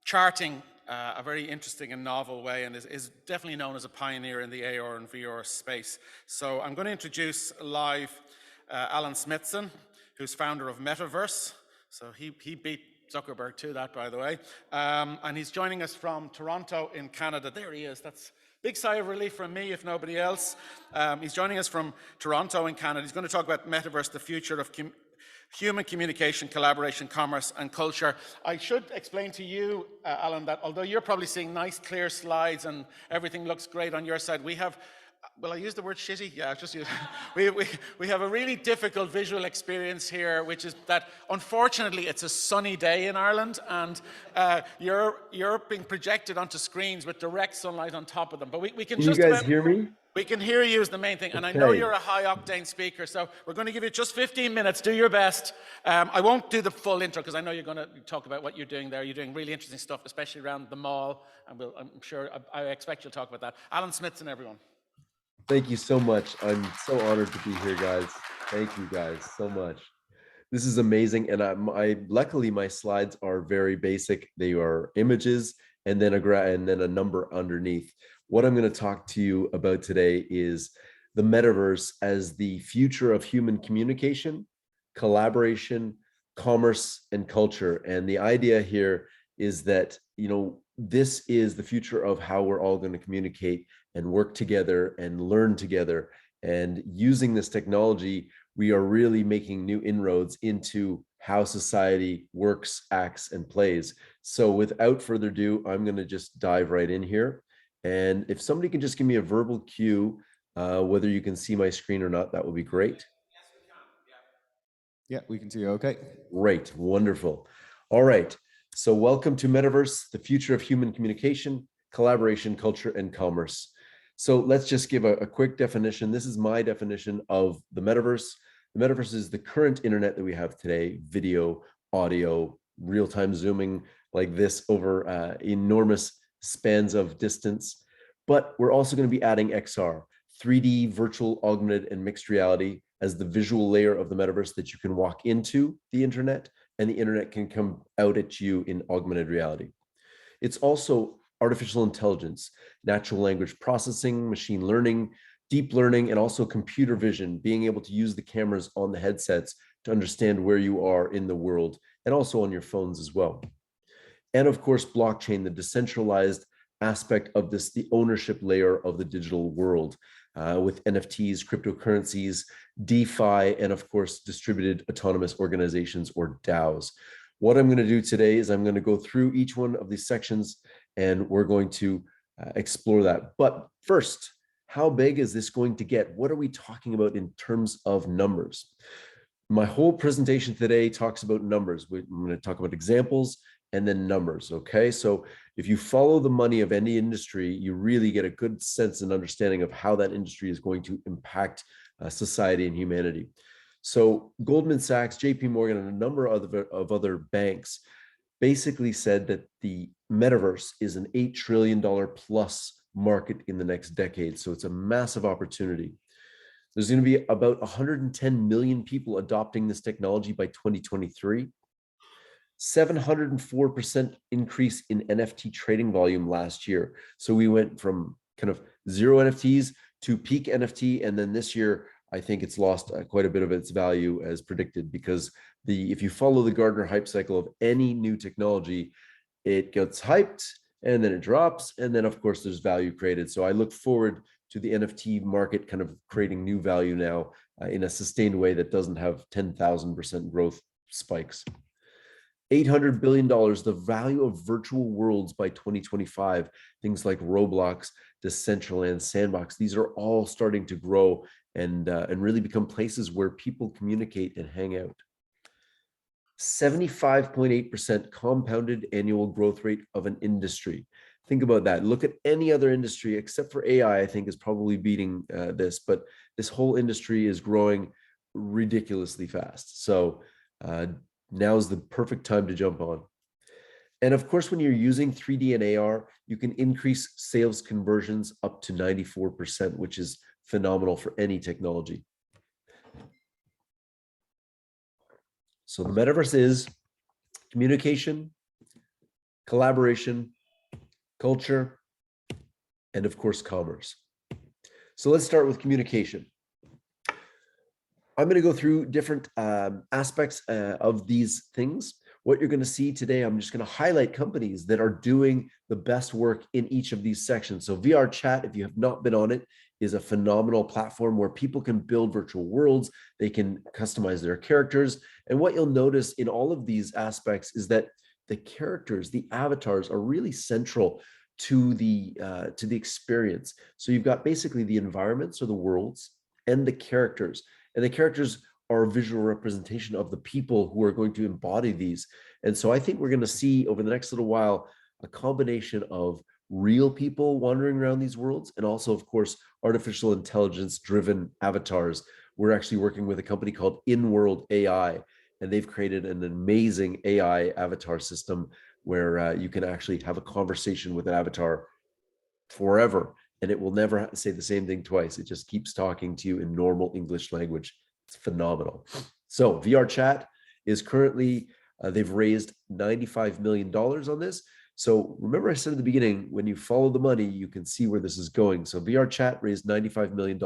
charting a very interesting and novel way, and is definitely known as a pioneer in the AR and VR space. So I'm going to introduce live Alan Smithson, who's founder of Metaverse. So he beat Zuckerberg to that, by the way. And he's joining us from Toronto in Canada. There he is. That's a big sigh of relief from me, if nobody else. He's joining us from Toronto in Canada. He's going to talk about Metaverse, the future of human communication, collaboration, commerce, and culture. I should explain to you, Alan, that although you're probably seeing nice, clear slides and everything looks great on your side, we have, will I use the word shitty? Yeah, just use we have a really difficult visual experience here, which is that unfortunately it's a sunny day in Ireland, and you're being projected onto screens with direct sunlight on top of them. But we can just you guys hear me? we can hear you is the main thing, and I know Okay. you're a high-octane speaker, so we're going to give you just 15 minutes. Do your best. I won't do the full intro because I know you're going to talk about what you're doing there. You're doing really interesting stuff, especially around the mall, and I'm sure, I expect you'll talk about that. Alan Smithson, everyone. Thank you so much. I'm so honored to be here, guys. Thank you guys so much. This is amazing, and luckily my slides are very basic. They are images and then a number underneath. What I'm going to talk to you about today is the metaverse as the future of human communication, collaboration, commerce, and culture. And the idea here is that, this is the future of how we're all going to communicate and work together and learn together. And using this technology, we are really making new inroads into how society works, acts, and plays. So without further ado, I'm going to just dive right in here. And if somebody can just give me a verbal cue, whether you can see my screen or not, that would be great. Yeah, we can see you okay. Great, wonderful. All right, so welcome to Metaverse, the future of human communication, collaboration, culture, and commerce. So let's just give a quick definition. This is my definition of the metaverse. The metaverse is the current internet that we have today: video, audio, real-time zooming like this over enormous spans of distance. But we're also going to be adding XR, 3D, virtual, augmented, and mixed reality as the visual layer of the metaverse that you can walk into the internet, and the internet can come out at you in augmented reality. It's also artificial intelligence, natural language processing, machine learning, deep learning, and also computer vision, being able to use the cameras on the headsets to understand where you are in the world, and also on your phones as well. And of course, blockchain, the decentralized aspect of this, the ownership layer of the digital world, with NFTs, cryptocurrencies, DeFi, and of course, distributed autonomous organizations, or DAOs. What I'm going to do today is I'm going to go through each one of these sections, and we're going to explore that. But first, how big is this going to get? What are we talking about in terms of numbers? My whole presentation today talks about numbers. I'm going to talk about examples and then numbers, okay? So if you follow the money of any industry, you really get a good sense and understanding of how that industry is going to impact society and humanity. So Goldman Sachs, JP Morgan, and a number of other banks basically said that the metaverse is an $8 trillion plus market in the next decade. So it's a massive opportunity. There's going to be about 110 million people adopting this technology by 2023. 704% increase in NFT trading volume last year. So we went from kind of zero NFTs to peak NFT. And then this year, I think it's lost quite a bit of its value as predicted, because if you follow the Gartner hype cycle of any new technology, it gets hyped and then it drops. And then of course there's value created. So I look forward to the NFT market kind of creating new value now in a sustained way that doesn't have 10,000% growth spikes. $800 billion, the value of virtual worlds by 2025, things like Roblox, Decentraland, Sandbox, these are all starting to grow and really become places where people communicate and hang out. 75.8% compounded annual growth rate of an industry. Think about that. Look at any other industry except for AI, I think is probably beating this, but this whole industry is growing ridiculously fast. So now's the perfect time to jump on. And of course, when you're using 3D and AR, you can increase sales conversions up to 94%, which is phenomenal for any technology. So the metaverse is communication, collaboration, culture, and of course, commerce. So let's start with communication. I'm going to go through different aspects of these things. What you're going to see today, I'm just going to highlight companies that are doing the best work in each of these sections. So VR Chat, if you have not been on it, is a phenomenal platform where people can build virtual worlds, they can customize their characters. And what you'll notice in all of these aspects is that the characters, the avatars, are really central to the experience. So you've got basically the environments or the worlds and the characters. And the characters are a visual representation of the people who are going to embody these. And so I think we're going to see over the next little while a combination of real people wandering around these worlds and also, of course, artificial intelligence driven avatars. We're actually working with a company called In-World AI, and they've created an amazing AI avatar system where you can actually have a conversation with an avatar forever, and it will never say the same thing twice. It just keeps talking to you in normal English language. It's phenomenal. So VR Chat is currently, they've raised $95 million on this. So remember I said at the beginning, when you follow the money, you can see where this is going. So VR Chat raised $95 million.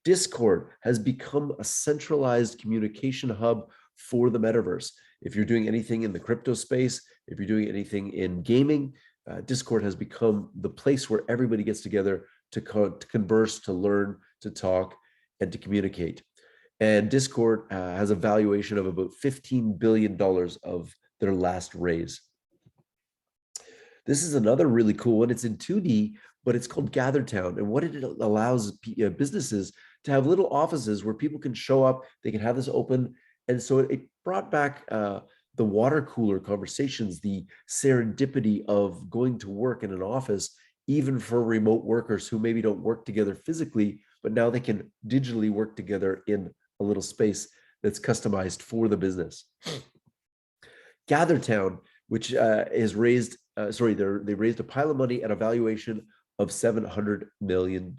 Discord has become a centralized communication hub for the metaverse. If you're doing anything in the crypto space, if you're doing anything in gaming, Discord has become the place where everybody gets together to converse, to learn, to talk, and to communicate. And Discord has a valuation of about $15 billion of their last raise. This is another really cool one. It's in 2D, but it's called GatherTown. And what it allows businesses to have little offices where people can show up, they can have this open. And so it brought back the water cooler conversations, the serendipity of going to work in an office, even for remote workers who maybe don't work together physically, but now they can digitally work together in a little space that's customized for the business. GatherTown, which has raised, they raised a pile of money at a valuation of $700 million.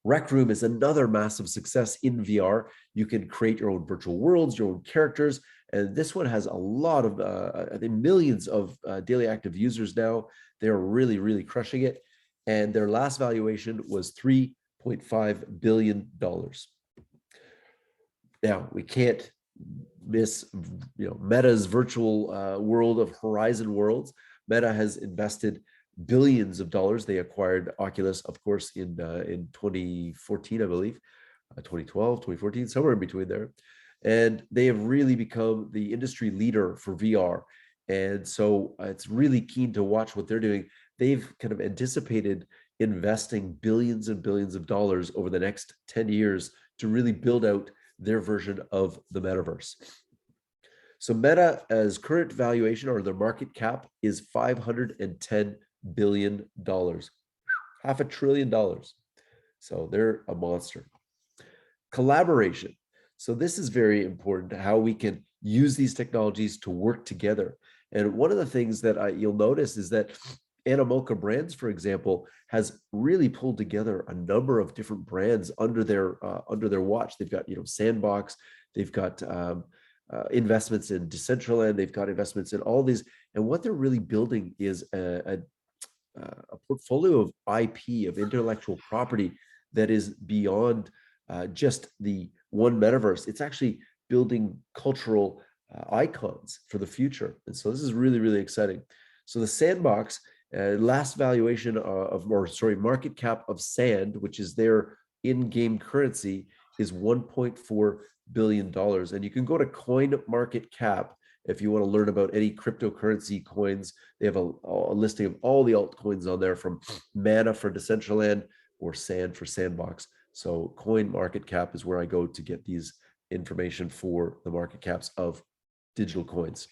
Rec Room is another massive success in VR. You can create your own virtual worlds, your own characters, and this one has a lot of, I think, millions of daily active users now. They're really, really crushing it, and their last valuation was $3.5 billion. Now, we can't miss, Meta's virtual world of Horizon Worlds. Meta has invested billions of dollars. They acquired Oculus, of course, in 2014, I believe, 2012, 2014, somewhere in between there. And they have really become the industry leader for VR. And so it's really keen to watch what they're doing. They've kind of anticipated investing billions and billions of dollars over the next 10 years to really build out their version of the metaverse. So Meta, as current valuation or their market cap is $510 billion, $500 billion. So they're a monster. Collaboration. So this is very important, how we can use these technologies to work together. And one of the things that you'll notice is that Animoca Brands, for example, has really pulled together a number of different brands under their watch. They've got Sandbox, they've got investments in Decentraland, they've got investments in all these, and what they're really building is a portfolio of IP, of intellectual property that is beyond just the one metaverse. It's actually building cultural icons for the future, and so this is really, really exciting. So the Sandbox last valuation market cap of Sand, which is their in-game currency, is $1.4 billion. And you can go to CoinMarketCap if you want to learn about any cryptocurrency coins. They have a listing of all the altcoins on there, from Mana for Decentraland or Sand for Sandbox. So CoinMarketCap is where I go to get these information for the market caps of digital coins.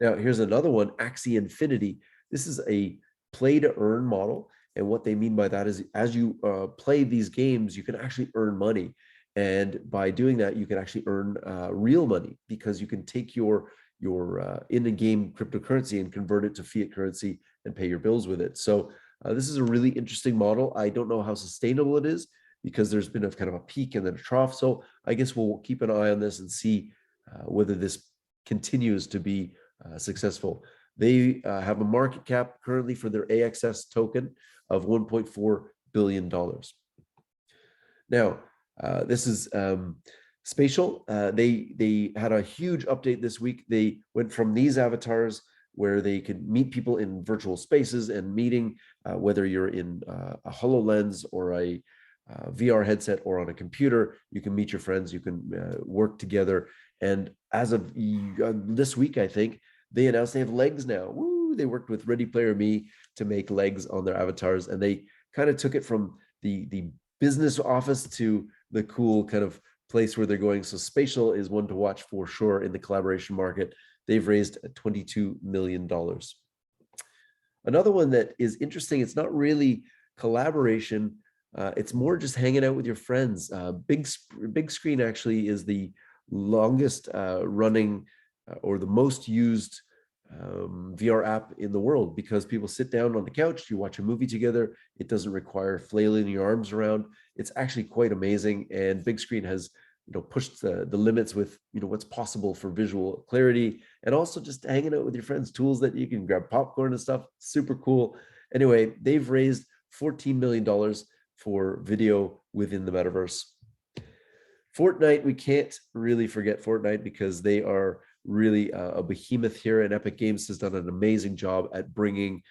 Now, here's another one, Axie Infinity. This is a play to earn model. And what they mean by that is as you play these games, you can actually earn money. And by doing that, you can actually earn real money, because you can take your in-the-game cryptocurrency and convert it to fiat currency and pay your bills with it. So this is a really interesting model. I don't know how sustainable it is, because there's been a kind of a peak and then a trough. So I guess we'll keep an eye on this and see whether this continues to be successful. They have a market cap currently for their AXS token of $1.4 billion. Now, this is Spatial. They had a huge update this week. They went from these avatars where they could meet people in virtual spaces and meeting, whether you're in a HoloLens or a VR headset or on a computer, you can meet your friends, you can work together. And as of this week, I think, they announced they have legs now. Woo! They worked with Ready Player Me to make legs on their avatars, and they kind of took it from the business office to the cool kind of place where they're going. So spatial is one to watch for sure in the collaboration market. They've raised $22 million. Another one that is interesting, it's not really collaboration, it's more just hanging out with your friends. Big Screen actually is the longest running or the most used VR app in the world, because people sit down on the couch, you watch a movie together. It doesn't require flailing your arms around. It's actually quite amazing. And Big Screen has pushed the limits with what's possible for visual clarity, and also just hanging out with your friends, tools that you can grab popcorn and stuff. Super cool. Anyway, they've raised $14 million for video within the metaverse. Fortnite, we can't really forget Fortnite because they are really a behemoth here, and Epic Games has done an amazing job at bringing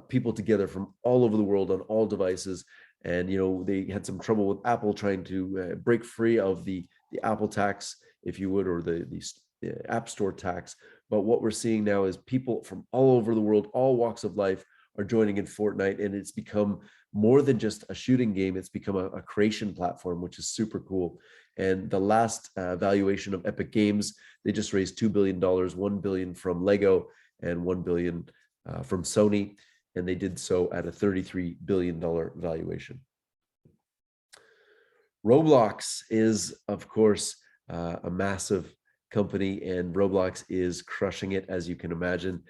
people together from all over the world on all devices. And they had some trouble with Apple trying to break free of the Apple tax, if you would, or the App Store tax. But what we're seeing now is people from all over the world, all walks of life, are joining in Fortnite, and it's become more than just a shooting game. It's become a creation platform, which is super cool. And the last valuation of Epic Games, they just raised $2 billion, $1 billion from Lego and $1 billion from Sony. And they did so at a $33 billion valuation. Roblox is, of course, a massive company, and Roblox is crushing it, as you can imagine.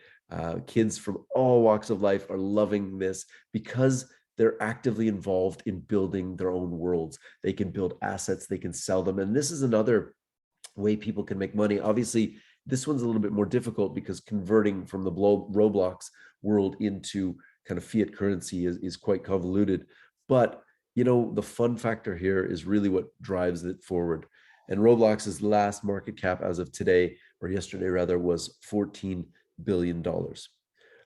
Kids from all walks of life are loving this because they're actively involved in building their own worlds. They can build assets, they can sell them. And this is another way people can make money. Obviously, this one's a little bit more difficult because converting from the Roblox world into kind of fiat currency is quite convoluted. But, the fun factor here is really what drives it forward. And Roblox's last market cap as of today, or yesterday rather, was $14 billion.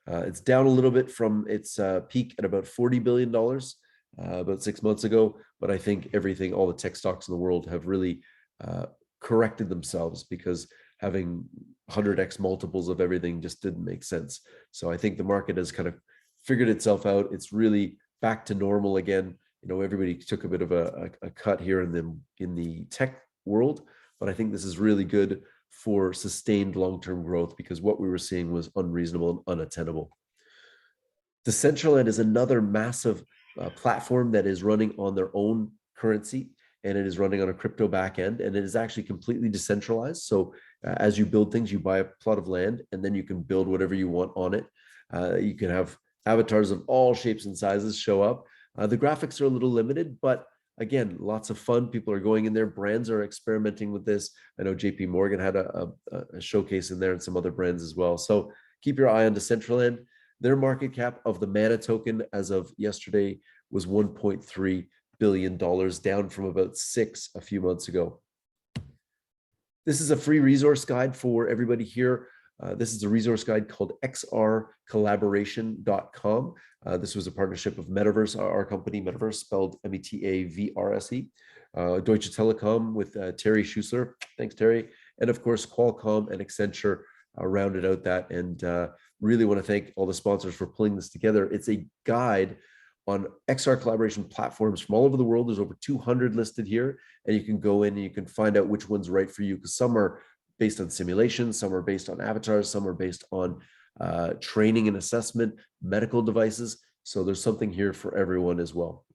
It's down a little bit from its peak at about $40 billion about 6 months ago. But I think all the tech stocks in the world have really corrected themselves, because having 100x multiples of everything just didn't make sense. So I think the market has kind of figured itself out. It's really back to normal again. Everybody took a bit of a cut here in the tech world, but I think this is really good for sustained long-term growth, because what we were seeing was unreasonable and unattainable. Decentraland is another massive platform that is running on their own currency, and it is running on a crypto backend, and it is actually completely decentralized. So as you build things, you buy a plot of land, and then you can build whatever you want on it. You can have avatars of all shapes and sizes show up. The graphics are a little limited, but again, lots of fun. People are going in there. Brands are experimenting with this. I know JP Morgan had a showcase in there, and some other brands as well. So keep your eye on Decentraland. Their market cap of the Mana token as of yesterday was $1.3 billion, down from about $6 billion a few months ago. This is a free resource guide for everybody here. This is a resource guide called xrcollaboration.com. This was a partnership of Metaverse, our company, Metaverse, spelled METAVRSE, Deutsche Telekom with Terry Schussler. Thanks, Terry. And of course, Qualcomm and Accenture rounded out that. And really want to thank all the sponsors for pulling this together. It's a guide on XR collaboration platforms from all over the world. There's over 200 listed here, and you can go in and you can find out which one's right for you, because some are based on simulations, some are based on avatars, some are based on training and assessment, medical devices. So there's something here for everyone as well.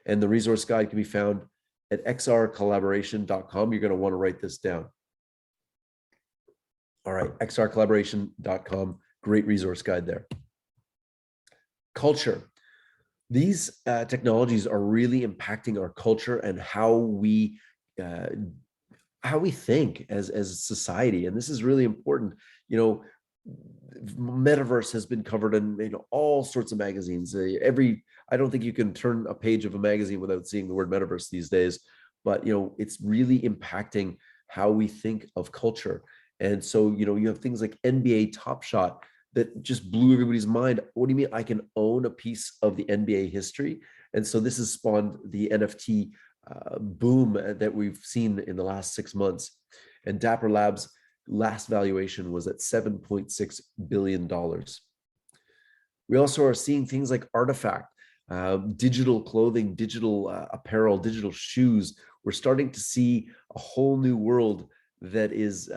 And the resource guide can be found at xrcollaboration.com. You're going to want to write this down. All right, xrcollaboration.com, great resource guide there. Culture. These technologies are really impacting our culture and how we think as a society, and this is really important. Metaverse has been covered in all sorts of magazines. I don't think you can turn a page of a magazine without seeing the word metaverse these days. But it's really impacting how we think of culture. And so you have things like NBA Top Shot that just blew everybody's mind. What do you mean I can own a piece of the NBA history? And so this has spawned the NFT boom that we've seen in the last 6 months. And Dapper Labs' last valuation was at $7.6 billion. We also are seeing things like Artifact, digital clothing, digital apparel, digital shoes. We're starting to see a whole new world that is,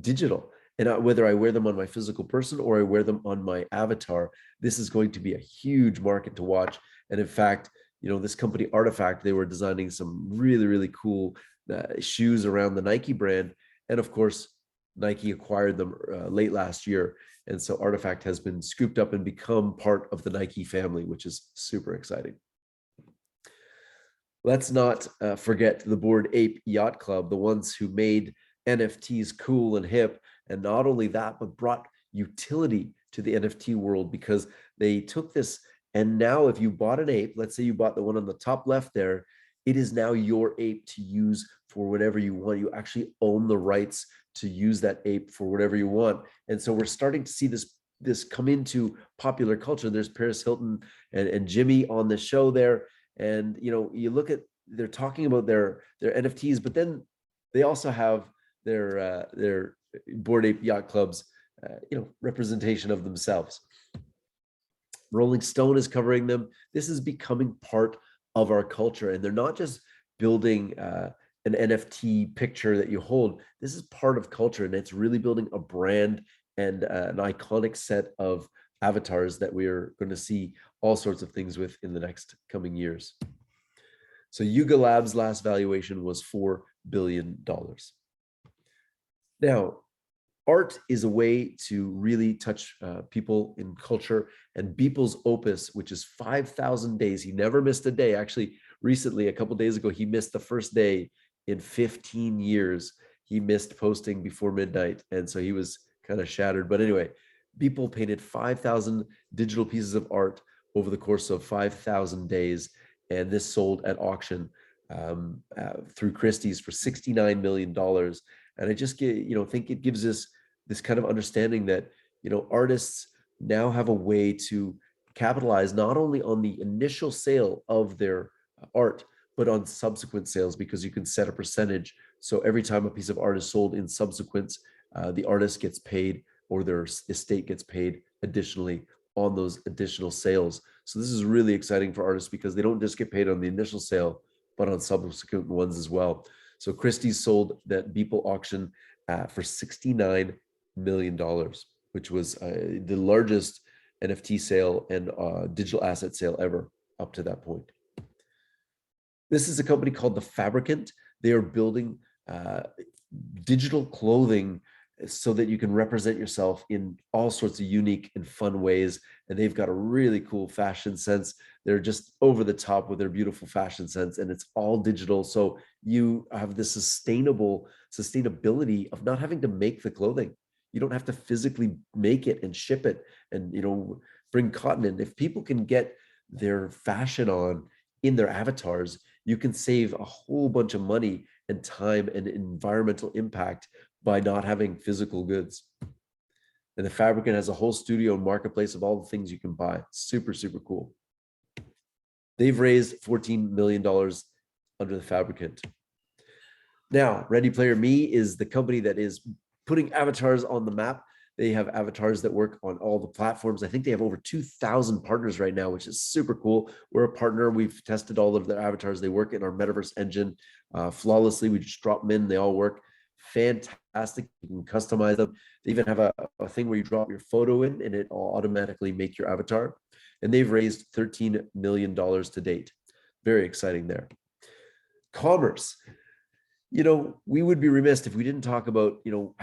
digital. And whether I wear them on my physical person or I wear them on my avatar, this is going to be a huge market to watch. And in fact, this company Artifact, they were designing some really, really cool shoes around the Nike brand. And of course, Nike acquired them late last year. And so Artifact has been scooped up and become part of the Nike family, which is super exciting. Let's not forget the Bored Ape Yacht Club, the ones who made NFTs cool and hip. And not only that, but brought utility to the NFT world, because they took this, and now if you bought an ape, let's say you bought the one on the top left there, it is now your ape to use for whatever you want. You actually own the rights to use that ape for whatever you want. And so we're starting to see this come into popular culture. There's Paris Hilton and Jimmy on the show there. And you look at, they're talking about their NFTs, but then they also have their Bored Ape Yacht Club's representation of themselves. Rolling Stone is covering them. This is becoming part of our culture, and they're not just building an NFT picture that you hold. This is part of culture, and it's really building a brand and an iconic set of avatars that we are going to see all sorts of things with in the next coming years. So Yuga Labs' last valuation was $4 billion. Now, art is a way to really touch people in culture, and Beeple's Opus, which is 5,000 days. He never missed a day. Actually, recently, a couple of days ago, he missed the first day in 15 years. He missed posting before midnight, and so he was kind of shattered. But anyway, Beeple painted 5,000 digital pieces of art over the course of 5,000 days, and this sold at auction through Christie's for $69 million. And I just think it gives us this kind of understanding that artists now have a way to capitalize not only on the initial sale of their art, but on subsequent sales, because you can set a percentage. So every time a piece of art is sold in subsequent, the artist gets paid, or their estate gets paid additionally on those additional sales. So this is really exciting for artists, because they don't just get paid on the initial sale, but on subsequent ones as well. So Christie's sold that Beeple auction for $69 million, which was the largest NFT sale and digital asset sale ever up to that point. This is a company called The Fabricant. They are building digital clothing so that you can represent yourself in all sorts of unique and fun ways. And they've got a really cool fashion sense. They're just over the top with their beautiful fashion sense, and it's all digital. So you have the sustainability of not having to make the clothing. You don't have to physically make it and ship it and bring cotton in. If people can get their fashion on in their avatars, you can save a whole bunch of money and time and environmental impact by not having physical goods. And The Fabricant has a whole studio and marketplace of all the things you can buy. Super, super cool. They've raised $14 million under The Fabricant. Now, Ready Player Me is the company that is putting avatars on the map. They have avatars that work on all the platforms. I think they have over 2,000 partners right now, which is super cool. We're a partner. We've tested all of their avatars. They work in our metaverse engine flawlessly. We just drop them in. They all work fantastic. You can customize them. They even have a thing where you drop your photo in and it will automatically make your avatar. And they've raised $13 million to date. Very exciting there. Commerce. We would be remiss if we didn't talk about,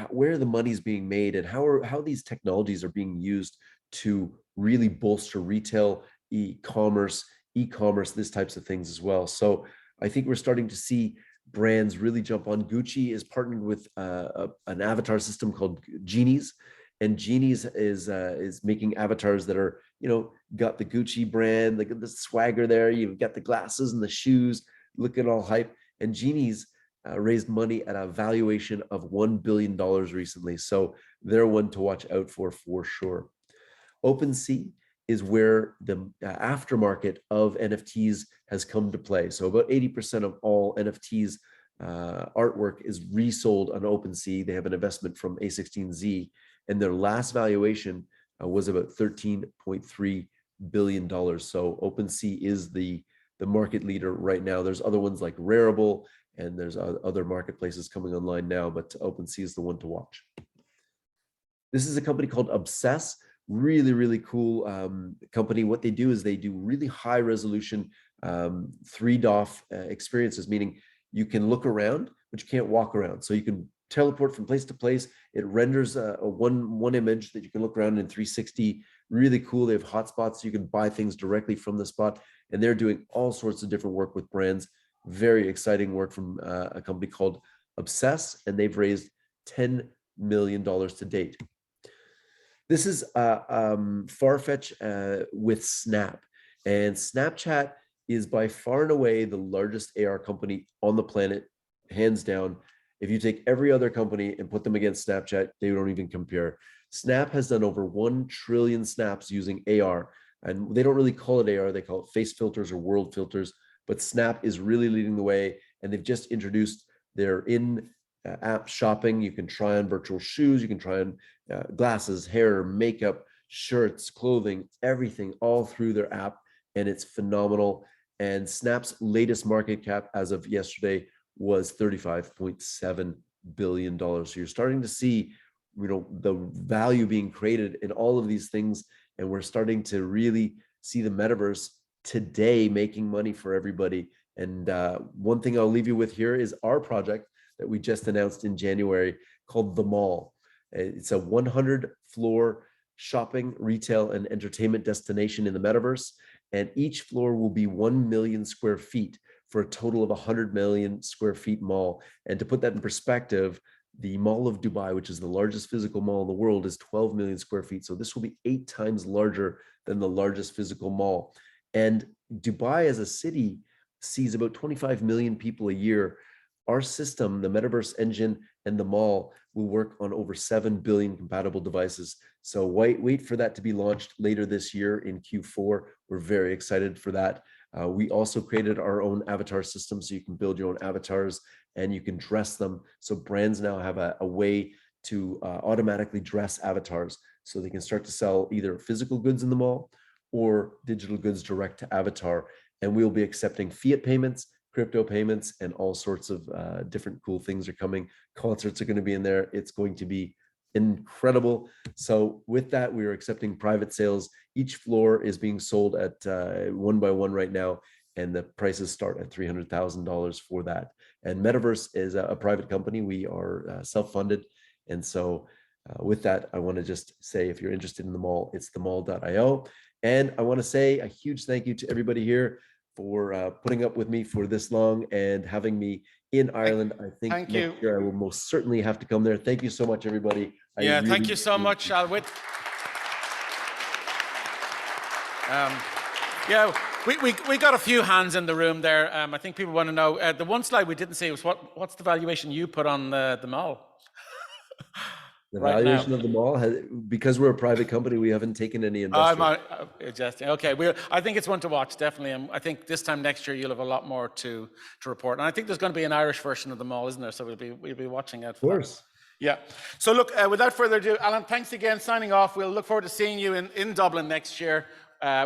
where the money's being made and how these technologies are being used to really bolster retail, e-commerce, these types of things as well. So I think we're starting to see brands really jump on. Gucci is partnered with an avatar system called Genies, and Genies is making avatars that are, got the Gucci brand, the swagger there. You've got the glasses and the shoes, looking all hype. And Genies raised money at a valuation of $1 billion recently. So they're one to watch out for sure. OpenSea is where the aftermarket of NFTs has come to play. So about 80% of all NFTs artwork is resold on OpenSea. They have an investment from A16Z, and their last valuation was about $13.3 billion. So OpenSea is the market leader right now. There's other ones like Rarible, and there's other marketplaces coming online now, but OpenSea is the one to watch. This is a company called Obsess. Really cool company. What they do is they do really high resolution 3DOF experiences, meaning you can look around, but you can't walk around. So you can teleport from place to place. It renders a one image that you can look around in 360. Really cool. They have hotspots, so you can buy things directly from the spot. And they're doing all sorts of different work with brands. Very exciting work from a company called Obsess, and they've raised $10 million to date. This is Farfetch with Snap, and Snapchat is by far and away the largest AR company on the planet, hands down. If you take every other company and put them against Snapchat, they don't even compare. Snap has done over 1 trillion snaps using AR, and they don't really call it AR, they call it face filters or world filters, but Snap is really leading the way, and they've just introduced their in-app shopping. You can try on virtual shoes, you can try on glasses, hair, makeup, shirts, clothing, everything, all through their app, and it's phenomenal. And Snap's latest market cap as of yesterday was $35.7 billion. So you're starting to see, the value being created in all of these things, and we're starting to really see the metaverse today making money for everybody. And one thing I'll leave you with here is our project that we just announced in January called The Mall. It's a 100-floor shopping, retail, and entertainment destination in the metaverse. And each floor will be 1 million square feet for a total of 100 million square feet mall. And to put that in perspective, the Mall of Dubai, which is the largest physical mall in the world, is 12 million square feet. So this will be 8 times larger than the largest physical mall. And Dubai as a city sees about 25 million people a year. Our system, the Metaverse Engine and the mall, will work on over 7 billion compatible devices. So wait for that to be launched later this year in Q4. We're very excited for that. We also created our own avatar system, so you can build your own avatars and you can dress them. So brands now have a way to automatically dress avatars, so they can start to sell either physical goods in the mall or digital goods direct to avatar. And we'll be accepting fiat payments, crypto payments, and all sorts of different cool things are coming. Concerts are going to be in there. It's going to be incredible. So with that, we are accepting private sales. Each floor is being sold at 1 by 1 right now, and the prices start at $300,000 for that. And Metaverse is a private company. We are self-funded. And so with that, I want to just say, if you're interested in the mall, it's themall.io. And I want to say a huge thank you to everybody here for putting up with me for this long and having me in Ireland. I think next year I will most certainly have to come there. Thank you so much, everybody. Thank you so much, Alwyn. We got a few hands in the room there. I think people want to know, the one slide we didn't see was what's the valuation you put on the mall? The valuation of the mall, because we're a private company, we haven't taken any investors. Adjusting. Okay, I think it's one to watch, definitely. And I think this time next year you'll have a lot more to report. And I think there's going to be an Irish version of the mall, isn't there? So we'll be watching out for that. Of course. Yeah. So look, without further ado, Alan, thanks again. Signing off. We'll look forward to seeing you in Dublin next year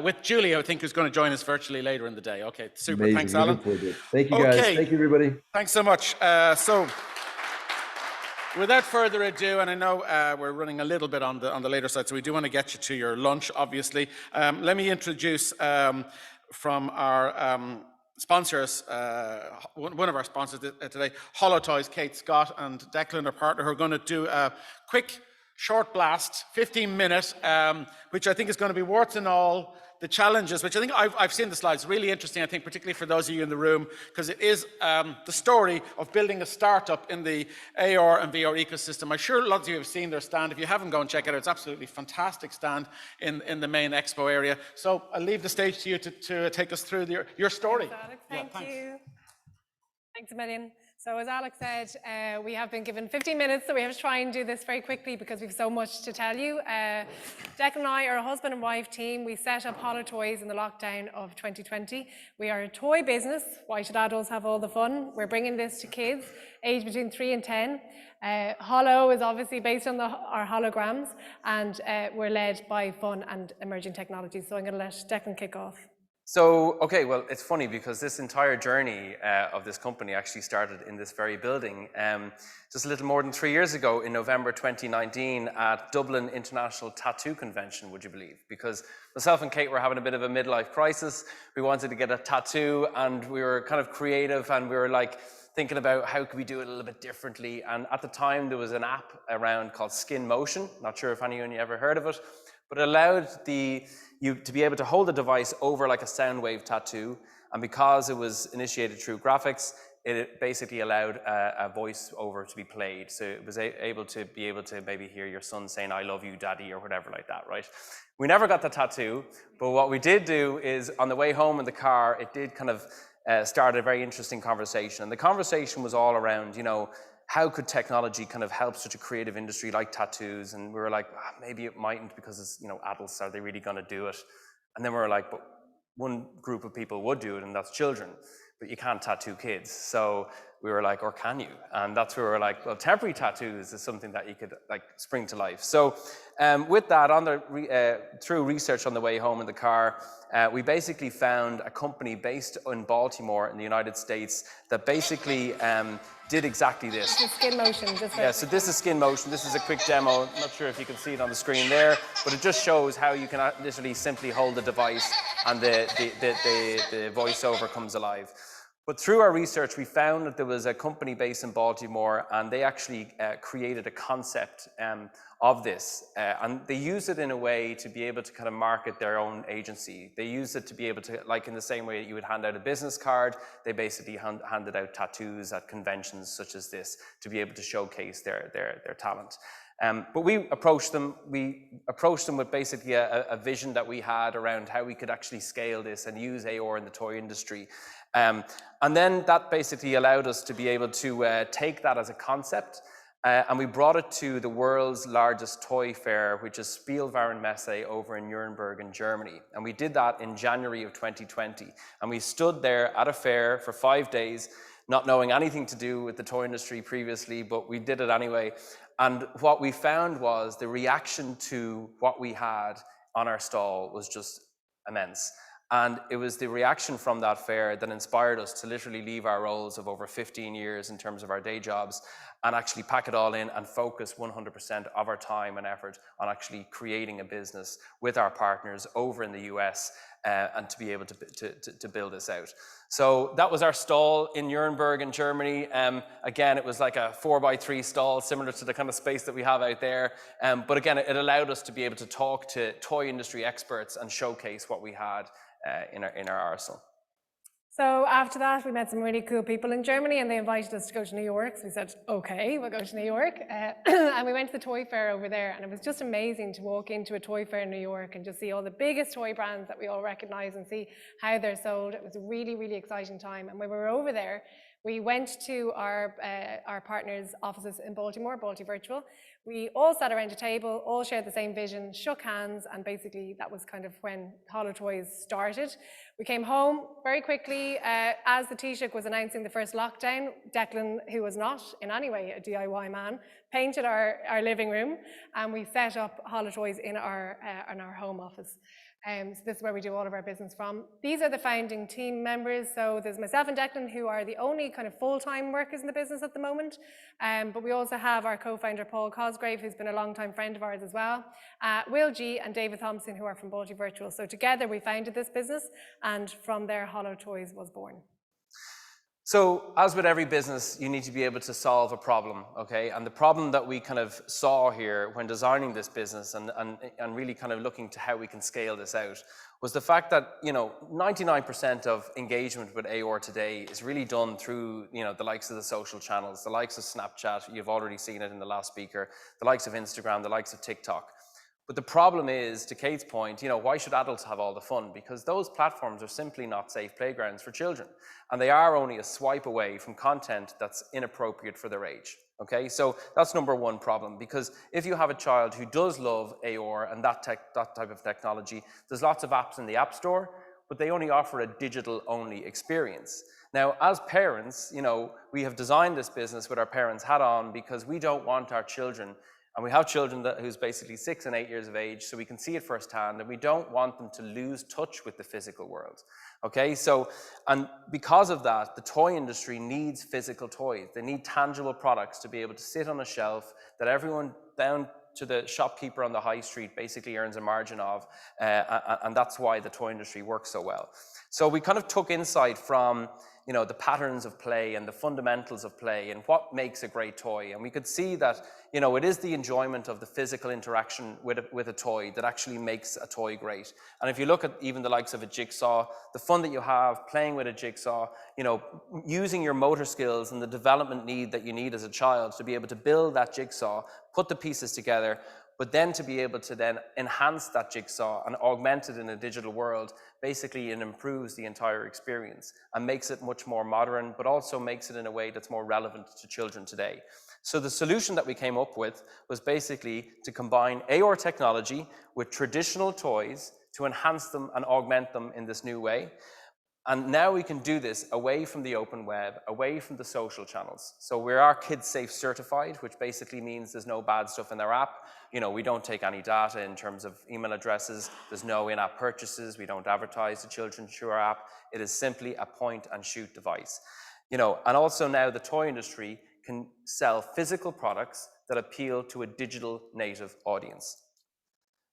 with Julie, I think, who's going to join us virtually later in the day. Okay, super. Amazing. Thanks, Alan. Thank you, guys. Thank you, everybody. Thanks so much. Without further ado, and I know we're running a little bit on the later side, so we do want to get you to your lunch, obviously. Let me introduce from our sponsors, one of our sponsors today, Holotoys, Kate Scott and Declan, our partner, who are going to do a quick, short blast, 15-minute, which I think is going to be warts and all, the challenges, which I think I've seen the slides, really interesting, I think, particularly for those of you in the room, because it is the story of building a startup in the AR and VR ecosystem. I'm sure lots of you have seen their stand. If you haven't, go and check it out. It's absolutely fantastic stand in the main expo area. So I'll leave the stage to you to take us through your story. Thanks, Alex. Thank you. Thanks a million. So as Alex said, we have been given 15 minutes, so we have to try and do this very quickly because we have so much to tell you. Declan and I are a husband and wife team. We set up Hollow Toys in the lockdown of 2020. We are a toy business. Why should adults have all the fun? We're bringing this to kids aged between 3 and 10. Hollow is obviously based on our holograms, and we're led by fun and emerging technologies. So I'm going to let Declan kick off. So, okay, well, it's funny because this entire journey of this company actually started in this very building just a little more than 3 years ago in November 2019 at Dublin International Tattoo Convention, would you believe? Because myself and Kate were having a bit of a midlife crisis. We wanted to get a tattoo and we were kind of creative and we were like thinking about how could we do it a little bit differently. And at the time there was an app around called Skin Motion. Not sure if anyone you ever heard of it, but it allowed you to be able to hold the device over like a sound wave tattoo. And because it was initiated through graphics, it basically allowed a voice over to be played. So it was able to maybe hear your son saying, "I love you, daddy," or whatever like that, right? We never got the tattoo, but what we did do is on the way home in the car, it did kind of start a very interesting conversation. And the conversation was all around, you know, how could technology kind of help such a creative industry like tattoos? And we were like, maybe it mightn't because it's, you know, adults, are they really gonna do it? And then we were like, but one group of people would do it and that's children, but you can't tattoo kids. So we were like, or can you? And that's where we were like, well, temporary tattoos is something that you could like spring to life. So with that, through research on the way home in the car, we basically found a company based in Baltimore in the United States that basically did exactly this. This is Skin Motion. Yeah, so this is Skin Motion. This is a quick demo. I'm not sure if you can see it on the screen there, but it just shows how you can literally simply hold the device and the voiceover comes alive. But through our research, we found that there was a company based in Baltimore and they actually created a concept of this. And they use it in a way to be able to kind of market their own agency. They use it to be able to, like in the same way that you would hand out a business card, they basically handed out tattoos at conventions such as this to be able to showcase their talent. But we approached them with basically a vision that we had around how we could actually scale this and use AR in the toy industry. And then that basically allowed us to be able to take that as a concept and we brought it to the world's largest toy fair, which is Spielwarenmesse over in Nuremberg in Germany. And we did that in January of 2020. And we stood there at a fair for 5 days, not knowing anything to do with the toy industry previously, but we did it anyway. And what we found was the reaction to what we had on our stall was just immense. And it was the reaction from that fair that inspired us to literally leave our roles of over 15 years in terms of our day jobs and actually pack it all in and focus 100% of our time and effort on actually creating a business with our partners over in the US and to be able to build this out. So that was our stall in Nuremberg in Germany. Again, it was like a 4x3 stall, similar to the kind of space that we have out there. But again, it allowed us to be able to talk to toy industry experts and showcase what we had in our arsenal. So after that, we met some really cool people in Germany and they invited us to go to New York. So we said, okay, we'll go to New York. And we went to the toy fair over there. And it was just amazing to walk into a toy fair in New York and just see all the biggest toy brands that we all recognize and see how they're sold. It was a really, really exciting time. And when we were over there, we went to our partners' offices in Baltimore, Balti Virtual. We all sat around a table, all shared the same vision, shook hands, and basically that was kind of when Hollow Toys started. We came home very quickly. As the Taoiseach was announcing the first lockdown, Declan, who was not in any way a DIY man, painted our living room, and we set up Hollow Toys in our home office. So this is where we do all of our business from. These are the founding team members. So there's myself and Declan, who are the only kind of full-time workers in the business at the moment. But we also have our co-founder, Paul Cosgrave, who's been a long-time friend of ours as well. Will G and David Thompson, who are from Balti Virtual. So together we founded this business, and from there, Hollow Toys was born. So as with every business, you need to be able to solve a problem, okay? And the problem that we kind of saw here when designing this business and really kind of looking to how we can scale this out was the fact that, 99% of engagement with AOR today is really done through, the likes of the social channels, the likes of Snapchat, you've already seen it in the last speaker, the likes of Instagram, the likes of TikTok. But the problem is, to Kate's point, why should adults have all the fun? Because those platforms are simply not safe playgrounds for children. And they are only a swipe away from content that's inappropriate for their age. Okay, so that's number one problem, because if you have a child who does love AR and that type of technology, there's lots of apps in the App Store, but they only offer a digital-only experience. Now, as parents, we have designed this business with our parents' hat on because we don't want our children, and we have children who's basically 6 and 8 years of age, so we can see it firsthand, and we don't want them to lose touch with the physical world. Okay, so, and because of that, the toy industry needs physical toys. They need tangible products to be able to sit on a shelf that everyone down to the shopkeeper on the high street basically earns a margin of, and that's why the toy industry works so well. So we kind of took insight from the patterns of play and the fundamentals of play and what makes a great toy. And we could see that, it is the enjoyment of the physical interaction with a toy that actually makes a toy great. And if you look at even the likes of a jigsaw, the fun that you have playing with a jigsaw, using your motor skills and the development need that you need as a child to be able to build that jigsaw, put the pieces together, but then to be able to then enhance that jigsaw and augment it in a digital world, basically it improves the entire experience and makes it much more modern, but also makes it in a way that's more relevant to children today. So the solution that we came up with was basically to combine AR technology with traditional toys to enhance them and augment them in this new way. And now we can do this away from the open web, away from the social channels. So we are Kids Safe certified, which basically means there's no bad stuff in their app. We don't take any data in terms of email addresses. There's no in-app purchases. We don't advertise to children through our app. It is simply a point and shoot device. And also now the toy industry can sell physical products that appeal to a digital native audience.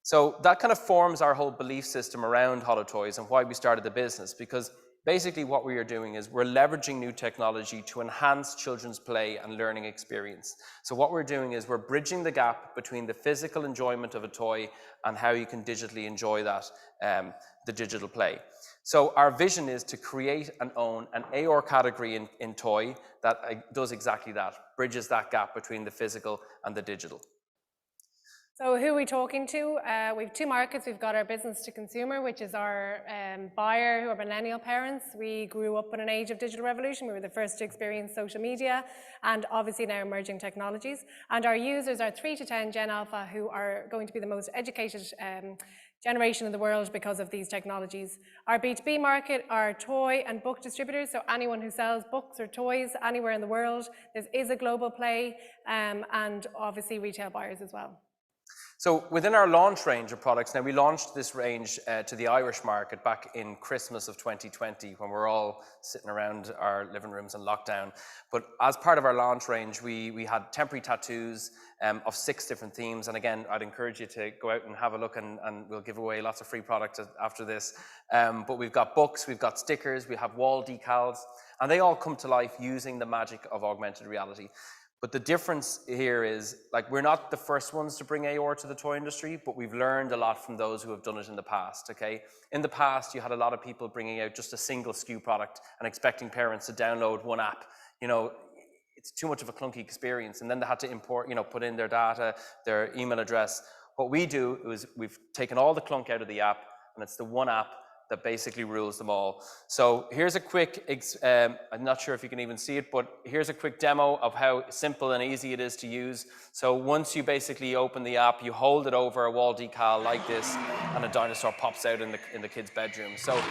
So that kind of forms our whole belief system around Hollow Toys and why we started the business, because basically what we are doing is we're leveraging new technology to enhance children's play and learning experience. So what we're doing is we're bridging the gap between the physical enjoyment of a toy and how you can digitally enjoy that, the digital play. So our vision is to create and own an AR category in toy that does exactly that, bridges that gap between the physical and the digital. So who are we talking to? We have two markets. We've got our business to consumer, which is our buyer, who are millennial parents. We grew up in an age of digital revolution. We were the first to experience social media and obviously now emerging technologies. And our users are 3 to 10 Gen Alpha, who are going to be the most educated generation in the world because of these technologies. Our B2B market are toy and book distributors, so anyone who sells books or toys anywhere in the world. This is a global play, and obviously retail buyers as well. So within our launch range of products, now we launched this range to the Irish market back in Christmas of 2020 when we're all sitting around our living rooms in lockdown. But as part of our launch range, we had temporary tattoos of 6 different themes. And again, I'd encourage you to go out and have a look, and we'll give away lots of free products after this. But we've got books, we've got stickers, we have wall decals, and they all come to life using the magic of augmented reality. But the difference here is, we're not the first ones to bring AR to the toy industry, but we've learned a lot from those who have done it in the past, okay? In the past, you had a lot of people bringing out just a single SKU product and expecting parents to download one app. It's too much of a clunky experience, and then they had to import, put in their data, their email address. What we do is we've taken all the clunk out of the app, and it's the one app that basically rules them all. So here's a quick, I'm not sure if you can even see it, but here's a quick demo of how simple and easy it is to use. So once you basically open the app, you hold it over a wall decal like this, and a dinosaur pops out in the kid's bedroom. So,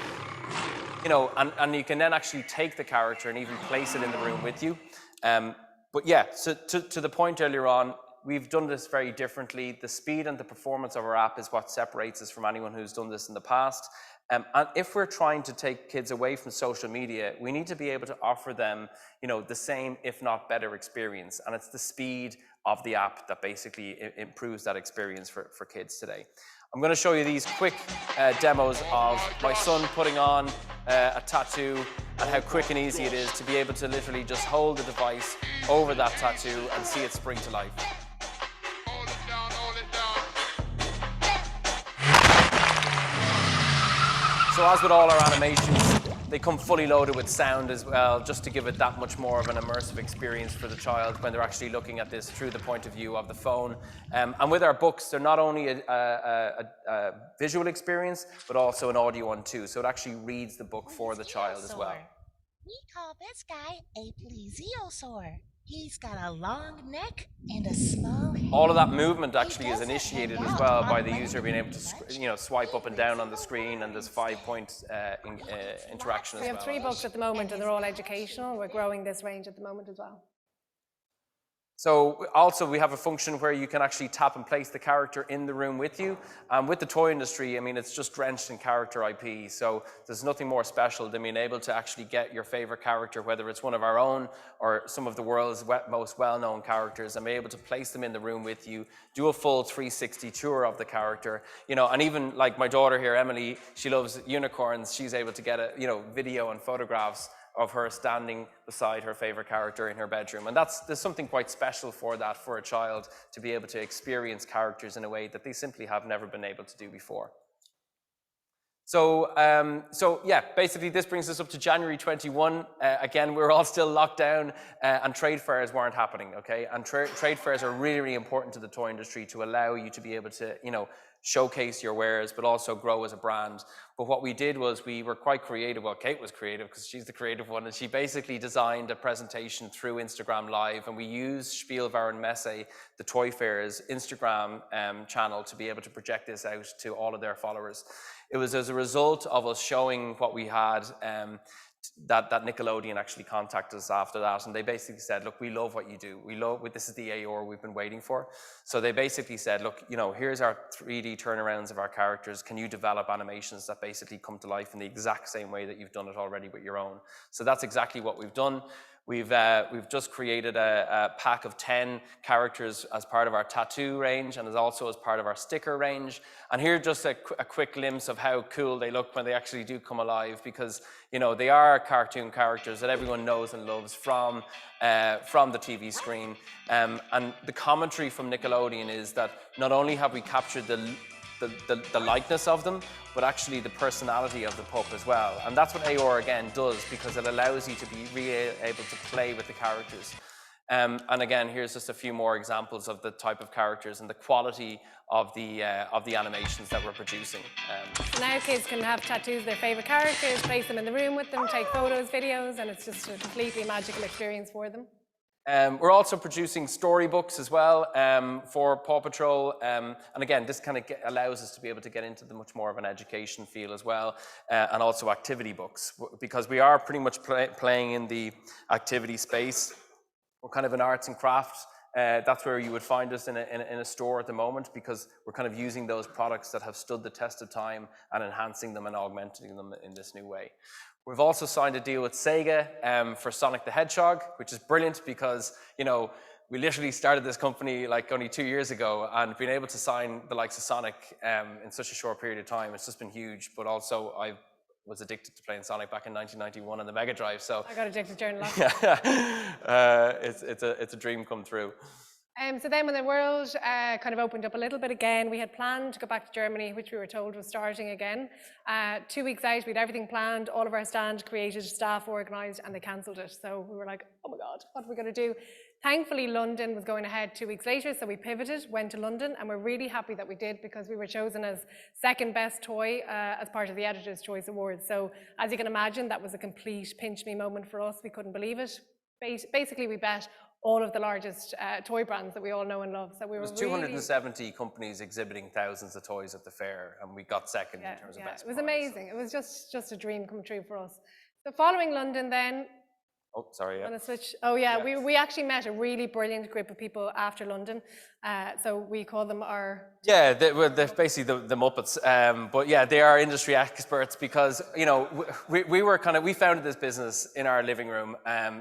and you can then actually take the character and even place it in the room with you. But yeah, so to the point earlier on, we've done this very differently. The speed and the performance of our app is what separates us from anyone who's done this in the past. And if we're trying to take kids away from social media, we need to be able to offer them, the same, if not better experience. And it's the speed of the app that basically improves that experience for kids today. I'm going to show you these quick demos of my son putting on a tattoo and how quick and easy it is to be able to literally just hold the device over that tattoo and see it spring to life. So as with all our animations, They come fully loaded with sound as well, just to give it that much more of an immersive experience for the child when they're actually looking at this through the point of view of the phone. And with our books, they're not only a visual experience, but also an audio one too. So it actually reads the book for the child as well. We call this guy a plesiosaur. He's got a long neck and a small head. All of that movement actually is initiated as well by the user being able to swipe up and down on the screen, and there's 5-point interaction as well. We have 3 books at the moment and they're all educational. We're growing this range at the moment as well. So also we have a function where you can actually tap and place the character in the room with you. With the toy industry, I mean, it's just drenched in character IP. So there's nothing more special than being able to actually get your favorite character, whether it's one of our own or some of the world's most well-known characters, and be able to place them in the room with you, do a full 360 tour of the character, you know, and even like my daughter here, Emily, she loves unicorns. She's able to get a, you know, video and photographs of her standing beside her favorite character in her bedroom. And there's something quite special for that, for a child to be able to experience characters in a way that they simply have never been able to do before. So yeah, basically this brings us up to January 21. Again, we're all still locked down and trade fairs weren't happening, okay? And trade fairs are really, really important to the toy industry to allow you to be able to, you know, showcase your wares, but also grow as a brand. But what we did was we were quite creative. Well, Kate was creative because she's the creative one, and she basically designed a presentation through Instagram Live, and we used Spielwarenmesse, the Toy Fair's Instagram channel, to be able to project this out to all of their followers. It was as a result of us showing what we had that Nickelodeon actually contacted us after that, and they basically said, look, we love what you do. This is the AOR we've been waiting for. So they basically said, look, you know, here's our 3D turnarounds of our characters. Can you develop animations that basically come to life in the exact same way that you've done it already with your own? So that's exactly what we've done. We've just created a pack of 10 characters as part of our tattoo range, and as also as part of our sticker range. And here just a quick glimpse of how cool they look when they actually do come alive, because, you know, they are cartoon characters that everyone knows and loves from the TV screen. And the commentary from Nickelodeon is that not only have we captured the likeness of them, but actually the personality of the pup as well. And that's what AOR again does, because it allows you to be really able to play with the characters. And again, here's just a few more examples of the type of characters and the quality of the animations that we're producing. So now kids can have tattoos of their favorite characters, place them in the room with them, take photos, videos, and it's just a completely magical experience for them. We're also producing storybooks as well for Paw Patrol. And again, this kind of allows us to be able to get into the much more of an education feel as well, and also activity books, because we are pretty much playing in the activity space. We're kind of in arts and crafts. That's where you would find us in a store at the moment, because we're kind of using those products that have stood the test of time and enhancing them and augmenting them in this new way. We've also signed a deal with Sega for Sonic the Hedgehog, which is brilliant because, you know, we literally started this company like only 2 years ago, and being able to sign the likes of Sonic in such a short period of time, it's just been huge. But also I was addicted to playing Sonic back in 1991 on the Mega Drive. So I got addicted during lockdown. It's a dream come true. So then when the world kind of opened up a little bit again, we had planned to go back to Germany, which we were told was starting again. 2 weeks out, we had everything planned, all of our stand created, staff organised, and they cancelled it. So we were like, oh my God, what are we going to do? Thankfully, London was going ahead 2 weeks later, so we pivoted, went to London, and we're really happy that we did, because we were chosen as second best toy as part of the Editor's Choice Awards. So as you can imagine, that was a complete pinch me moment for us. We couldn't believe it. Basically, we bet all of the largest toy brands that we all know and love. So we were 270 companies exhibiting thousands of toys at the fair, and we got second in terms of best. It was amazing. So. It was just a dream come true for us. So following London then, oh, sorry, yeah. On a switch. Oh yeah, we actually met a really brilliant group of people after London. So we call them our... Yeah, they're basically the Muppets. But yeah, they are industry experts, because, you know, we founded this business in our living room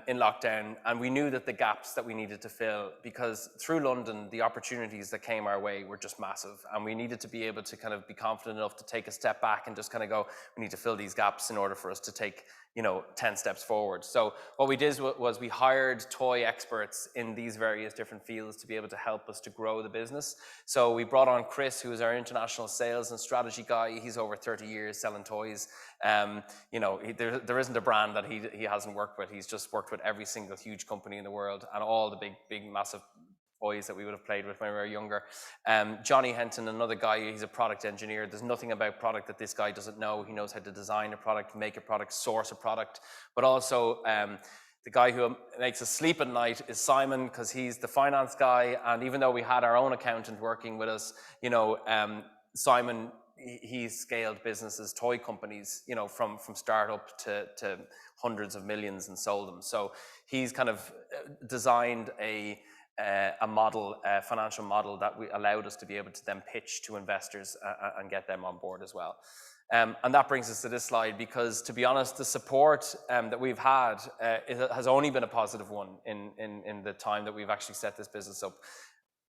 in lockdown, and we knew that the gaps that we needed to fill, because through London, the opportunities that came our way were just massive, and we needed to be able to kind of be confident enough to take a step back and just kind of go, we need to fill these gaps in order for us to take 10 steps forward. So what we did was we hired toy experts in these various different fields to be able to help us to grow the business. So we brought on Chris, who is our international sales and strategy guy. He's over 30 years selling toys. There isn't a brand that he hasn't worked with. He's just worked with every single huge company in the world and all the big, massive toys that we would have played with when we were younger. Johnny Henton, another guy, he's a product engineer. There's nothing about product that this guy doesn't know. He knows how to design a product, make a product, source a product. But also the guy who makes us sleep at night is Simon, because he's the finance guy. And even though we had our own accountant working with us, Simon, he scaled businesses, toy companies, from startup to hundreds of millions and sold them. So he's kind of designed a model, a financial model that allowed us to be able to then pitch to investors and get them on board as well. And that brings us to this slide, because to be honest, the support that we've had has only been a positive one in the time that we've actually set this business up.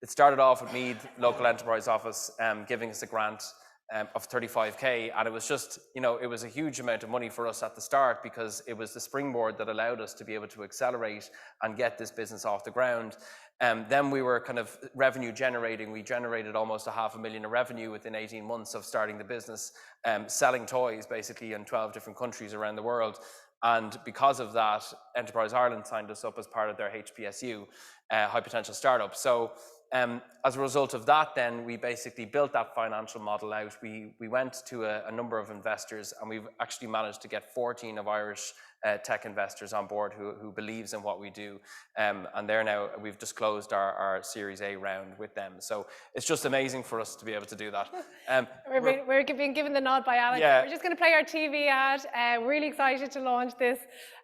It started off with Meath Local Enterprise Office giving us a grant of 35k, and it was just, it was a huge amount of money for us at the start, because it was the springboard that allowed us to be able to accelerate and get this business off the ground. Then we were kind of revenue generating. We generated almost $500,000 of revenue within 18 months of starting the business, selling toys basically in 12 different countries around the world. And because of that, Enterprise Ireland signed us up as part of their HPSU, High Potential Startup. So as a result of that, then we basically built that financial model out. We went to a number of investors, and we've actually managed to get 14 of Irish tech investors on board who believes in what we do. And we've just closed our Series A round with them. So it's just amazing for us to be able to do that. We're being given the nod by Alex. Yeah. We're just going to play our TV ad. Really excited to launch this.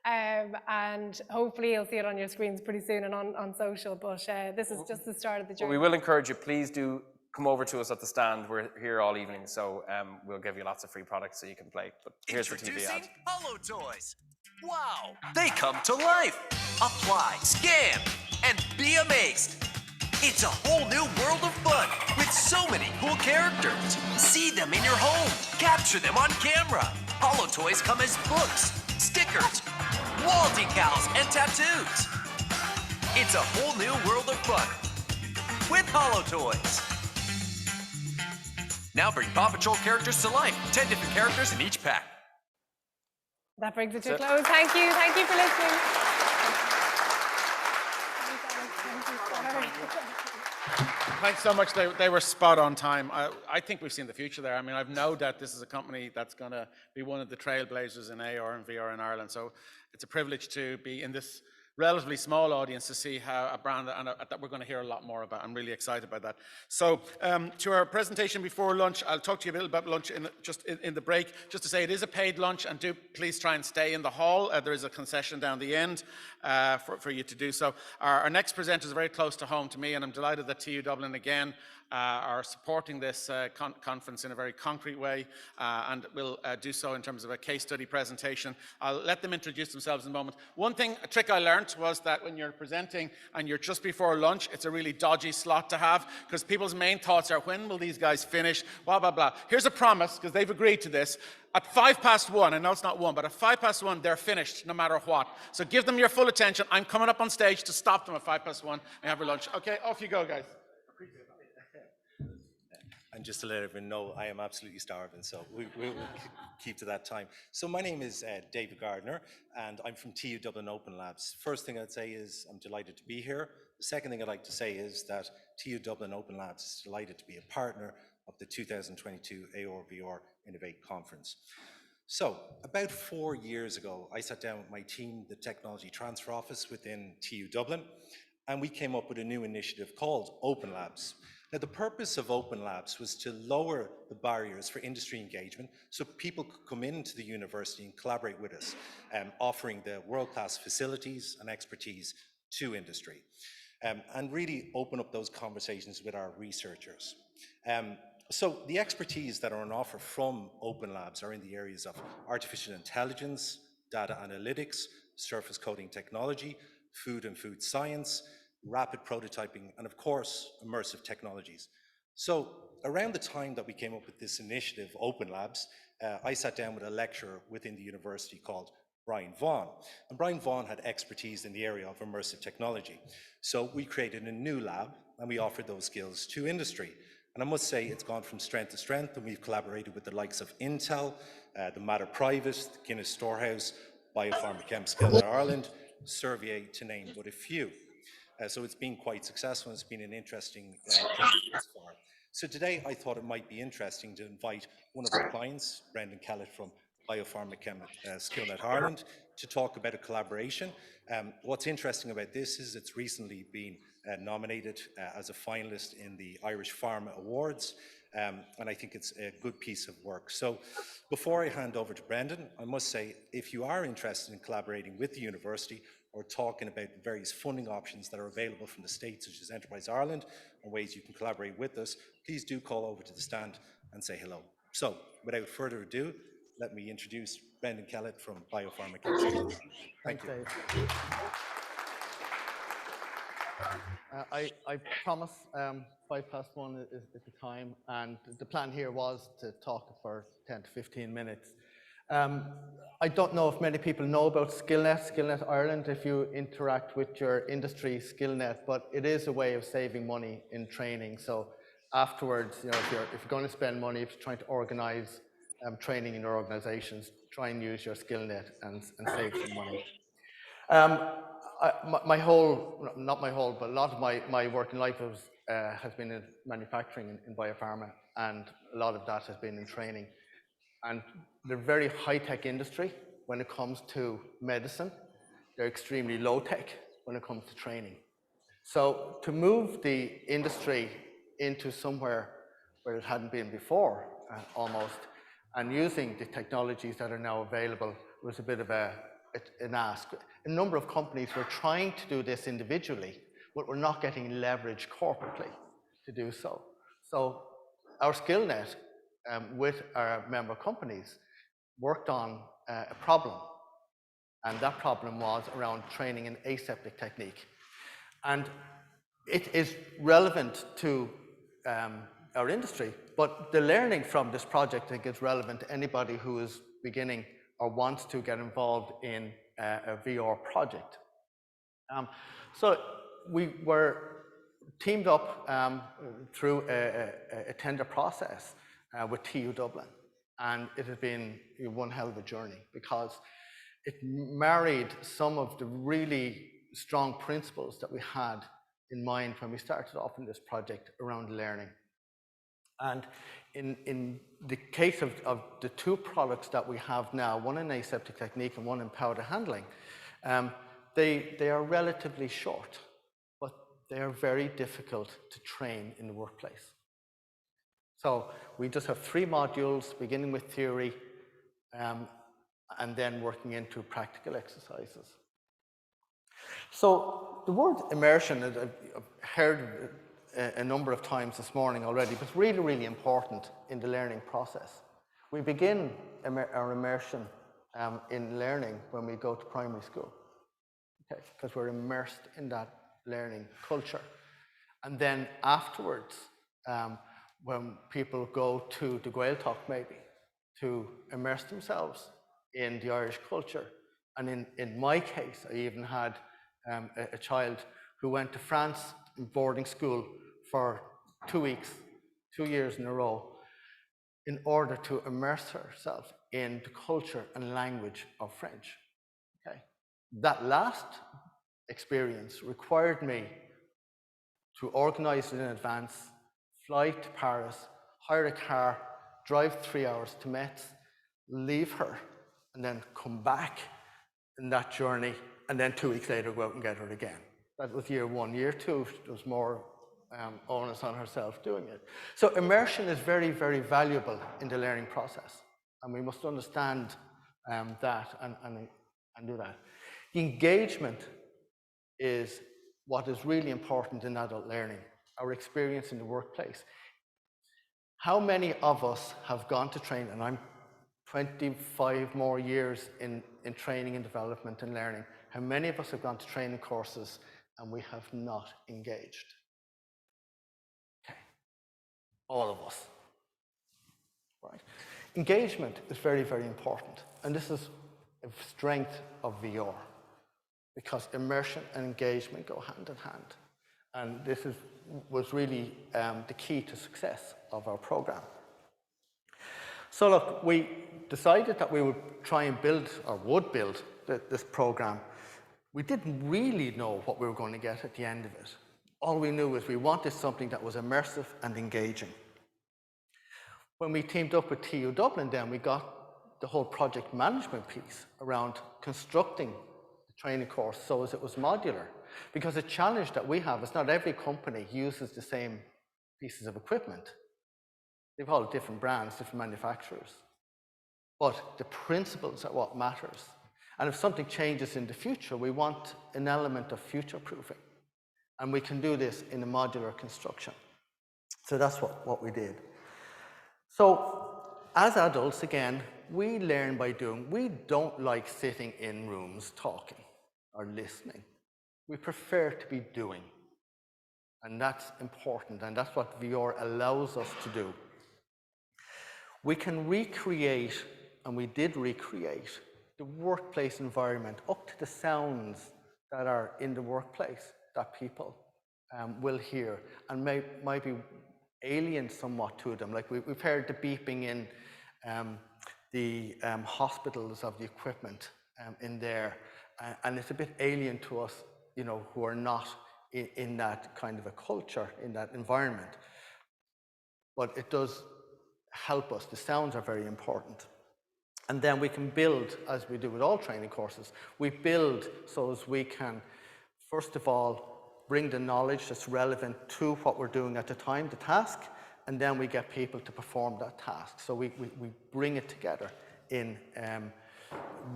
And hopefully you'll see it on your screens pretty soon and on social. But this is just the start of the journey. We will encourage you, please do come over to us at the stand. We're here all evening, so we'll give you lots of free products so you can play. But here's the TV ad. Holo Toys. Wow, they come to life. Apply, scan, and be amazed. It's a whole new world of fun with so many cool characters. See them in your home. Capture them on camera. Holo Toys come as books, stickers, wall decals, and tattoos. It's a whole new world of fun with Holo Toys. Now bring Paw Patrol characters to life. 10 different characters in each pack. That brings it to a close. Thank you for listening. Thanks so much. They were spot on time. I think we've seen the future there. I mean, I've no doubt this is a company that's going to be one of the trailblazers in AR and VR in Ireland. So it's a privilege to be in this relatively small audience to see how a brand that we're going to hear a lot more about. I'm really excited about that. So to our presentation before lunch, I'll talk to you a little about lunch in the break, just to say it is a paid lunch, and do please try and stay in the hall. There is a concession down the end for you to do so. Our next presenter is very close to home to me, and I'm delighted that TU Dublin again are supporting this conference in a very concrete way, and will do so in terms of a case study presentation. I'll let them introduce themselves in a moment. A trick I learned was that when you're presenting and you're just before lunch, it's a really dodgy slot to have, because people's main thoughts are, when will these guys finish, blah, blah, blah. Here's a promise, because they've agreed to this. At 1:05, I know it's not 1, but at 1:05, they're finished no matter what. So give them your full attention. I'm coming up on stage to stop them at 1:05 and have your lunch. Okay, off you go, guys. And just to let everyone know, I am absolutely starving, so we'll keep to that time. So my name is David Gardner, and I'm from TU Dublin Open Labs. First thing I'd say is I'm delighted to be here. The second thing I'd like to say is that TU Dublin Open Labs is delighted to be a partner of the 2022 ARVR INNOVATE conference. So about 4 years ago, I sat down with my team, the Technology Transfer Office within TU Dublin, and we came up with a new initiative called Open Labs. Now, the purpose of Open Labs was to lower the barriers for industry engagement so people could come into the university and collaborate with us, offering the world-class facilities and expertise to industry, and really open up those conversations with our researchers. So the expertise that are on offer from Open Labs are in the areas of artificial intelligence, data analytics, surface coating technology, food and food science, rapid prototyping, and of course, immersive technologies. So around the time that we came up with this initiative, Open Labs, I sat down with a lecturer within the university called Brian Vaughan. And Brian Vaughan had expertise in the area of immersive technology. So we created a new lab and we offered those skills to industry. And I must say it's gone from strength to strength, and we've collaborated with the likes of Intel, the Matter Private, the Guinness Storehouse, Biopharmachem Skillnet Ireland, Servier, to name but a few. So it's been quite successful, and it's been an interesting journey thus far. So today I thought it might be interesting to invite one of our clients, Brendan Kellett from Biopharmachem Skillnet Ireland, to talk about a collaboration. What's interesting about this is it's recently been nominated as a finalist in the Irish Pharma Awards, and I think it's a good piece of work. So before I hand over to Brendan, I must say, if you are interested in collaborating with the university or talking about various funding options that are available from the state, such as Enterprise Ireland, and ways you can collaborate with us, please do call over to the stand and say hello. So without further ado, let me introduce Brendan Kellett from Biopharmachem. Thank you. I promise 1:05 is the time, and the plan here was to talk for 10 to 15 minutes. I don't know if many people know about Skillnet Ireland if you interact with your industry Skillnet, but it is a way of saving money in training. So afterwards, you know, if you're going to spend money, if you're trying to organize training in your organizations, try and use your Skillnet and save some money. My whole, not my whole, but a lot of my working life has been in manufacturing in biopharma, and a lot of that has been in training. And they're very high-tech industry when it comes to medicine. They're extremely low-tech when it comes to training. So to move the industry into somewhere where it hadn't been before, almost, and using the technologies that are now available was a bit of an ask. A number of companies were trying to do this individually, but we're not getting leverage corporately to do so. So our Skillnet, with our member companies, worked on a problem, and that problem was around training in aseptic technique. And it is relevant to our industry, but the learning from this project, I think, is relevant to anybody who is beginning or wants to get involved in a VR project. So we were teamed up through a tender process with TU Dublin, and it has been one hell of a journey because it married some of the really strong principles that we had in mind when we started off in this project around learning. And in the case of the two products that we have now, one in aseptic technique and one in powder handling, they are relatively short, but they are very difficult to train in the workplace. So we just have 3 modules, beginning with theory, and then working into practical exercises. So the word immersion, I've heard a number of times this morning already, but it's really, really important in the learning process. We begin our immersion in learning when we go to primary school, okay, because we're immersed in that learning culture. And then afterwards, when people go to the Gaeltacht maybe, to immerse themselves in the Irish culture. And in my case, I even had a child who went to France in boarding school for 2 weeks, 2 years in a row, in order to immerse herself in the culture and language of French. Okay. That last experience required me to organize it in advance, fly to Paris, hire a car, drive 3 hours to Metz, leave her, and then come back in that journey, and then 2 weeks later go out and get her again. That was year 1. Year 2, there was more onus on herself doing it. So immersion is very, very valuable in the learning process, and we must understand that and do that. The engagement is what is really important in adult learning, our experience in the workplace. How many of us have gone to train, and I'm 25 more years in training and development and learning, how many of us have gone to training courses and we have not engaged? Okay, all of us, right? Engagement is very, very important, and this is strength of VR, because immersion and engagement go hand in hand. And this was really the key to success of our program. So look, we decided that we would try and build, or would build, this program. We didn't really know what we were going to get at the end of it. All we knew was we wanted something that was immersive and engaging. When we teamed up with TU Dublin, then we got the whole project management piece around constructing the training course so as it was modular. Because the challenge that we have is not every company uses the same pieces of equipment. They've all different brands, different manufacturers. But the principles are what matters. And if something changes in the future, we want an element of future-proofing. And we can do this in a modular construction. So that's what we did. So as adults, again, we learn by doing. We don't like sitting in rooms talking or listening. We prefer to be doing. And that's important, and that's what VR allows us to do. We can recreate, and we did recreate, the workplace environment up to the sounds that are in the workplace that people will hear and might be alien somewhat to them. Like we've heard the beeping in the hospitals of the equipment in there, and it's a bit alien to us, you know, who are not in that kind of a culture, in that environment. But it does help us. The sounds are very important. And then we can build, as we do with all training courses, we build so as we can, first of all, bring the knowledge that's relevant to what we're doing at the time, the task, and then we get people to perform that task. So we bring it together in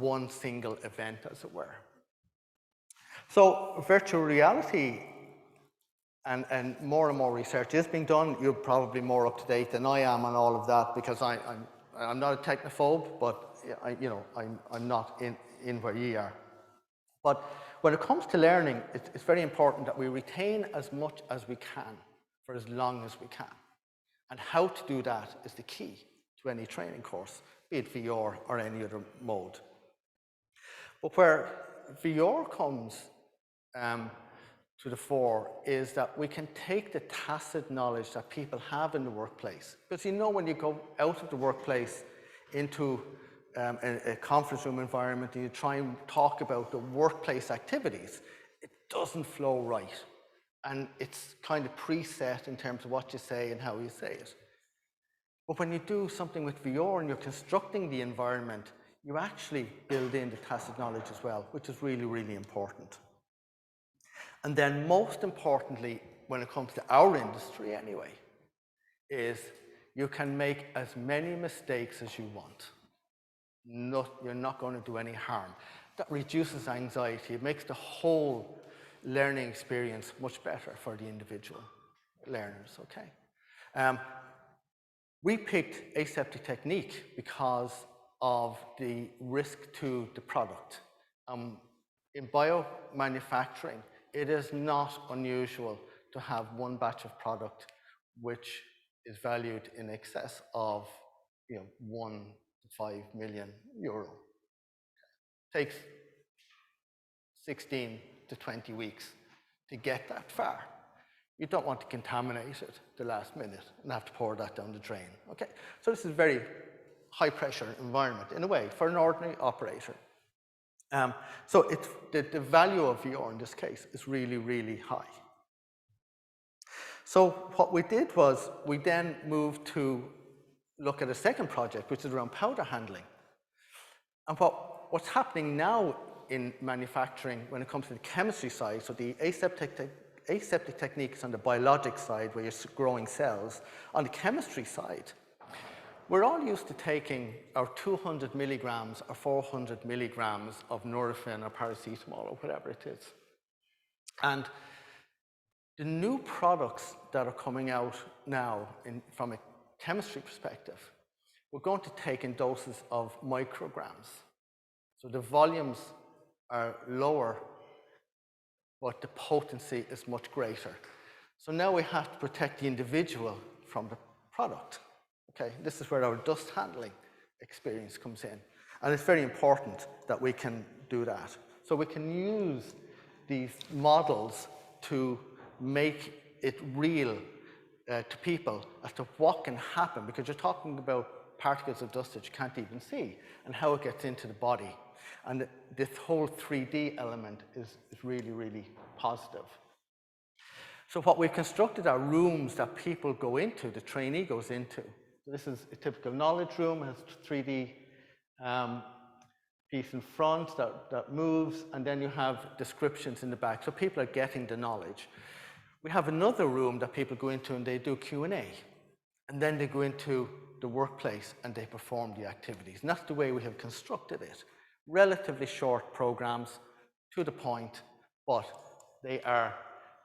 one single event, as it were. So virtual reality and more research is being done. You're probably more up to date than I am on all of that, because I'm not a technophobe, but I'm not in where you are. But when it comes to learning, it's very important that we retain as much as we can for as long as we can. And how to do that is the key to any training course, be it VR or any other mode. But where VR comes to the fore is that we can take the tacit knowledge that people have in the workplace. Because you know, when you go out of the workplace into a conference room environment and you try and talk about the workplace activities, it doesn't flow right. And it's kind of preset in terms of what you say and how you say it. But when you do something with VR and you're constructing the environment, you actually build in the tacit knowledge as well, which is really, really important. And then most importantly, when it comes to our industry anyway, is you can make as many mistakes as you want. You're not going to do any harm. That reduces anxiety. It makes the whole learning experience much better for the individual learners, okay? We picked aseptic technique because of the risk to the product. In biomanufacturing, it is not unusual to have one batch of product which is valued in excess of 1 to 5 million euro. It takes 16 to 20 weeks to get that far. You don't want to contaminate it the last minute and have to pour that down the drain. Okay, so this is a very high pressure environment in a way for an ordinary operator. So it's the value of VR in this case is really, really high. So what we did was we then moved to look at a second project, which is around powder handling. And what's happening now in manufacturing when it comes to the chemistry side, so the aseptic technique is on the biologic side where you're growing cells. On the chemistry side, we're all used to taking our 200 milligrams or 400 milligrams of Nurofen or paracetamol or whatever it is. And the new products that are coming out now from a chemistry perspective, we're going to take in doses of micrograms. So the volumes are lower, but the potency is much greater. So now we have to protect the individual from the product. Okay, this is where our dust handling experience comes in. And it's very important that we can do that. So we can use these models to make it real to people as to what can happen, because you're talking about particles of dust that you can't even see and how it gets into the body. And this whole 3D element is really, really positive. So what we've constructed are rooms that people go into, the trainee goes into. This is a typical knowledge room, it has 3D piece in front that moves, and then you have descriptions in the back. So people are getting the knowledge. We have another room that people go into and they do Q&A. And then they go into the workplace and they perform the activities. And that's the way we have constructed it. Relatively short programs, to the point, but they are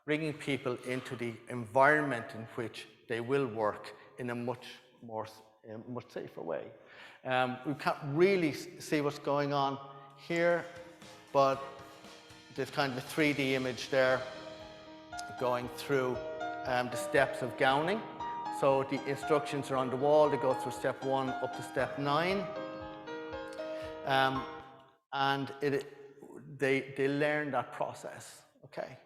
bringing people into the environment in which they will work in a much safer way. We can't really see what's going on here, but there's kind of a 3D image there going through the steps of gowning. So the instructions are on the wall. They go through step 1 up to step 9. And they learn that process, okay?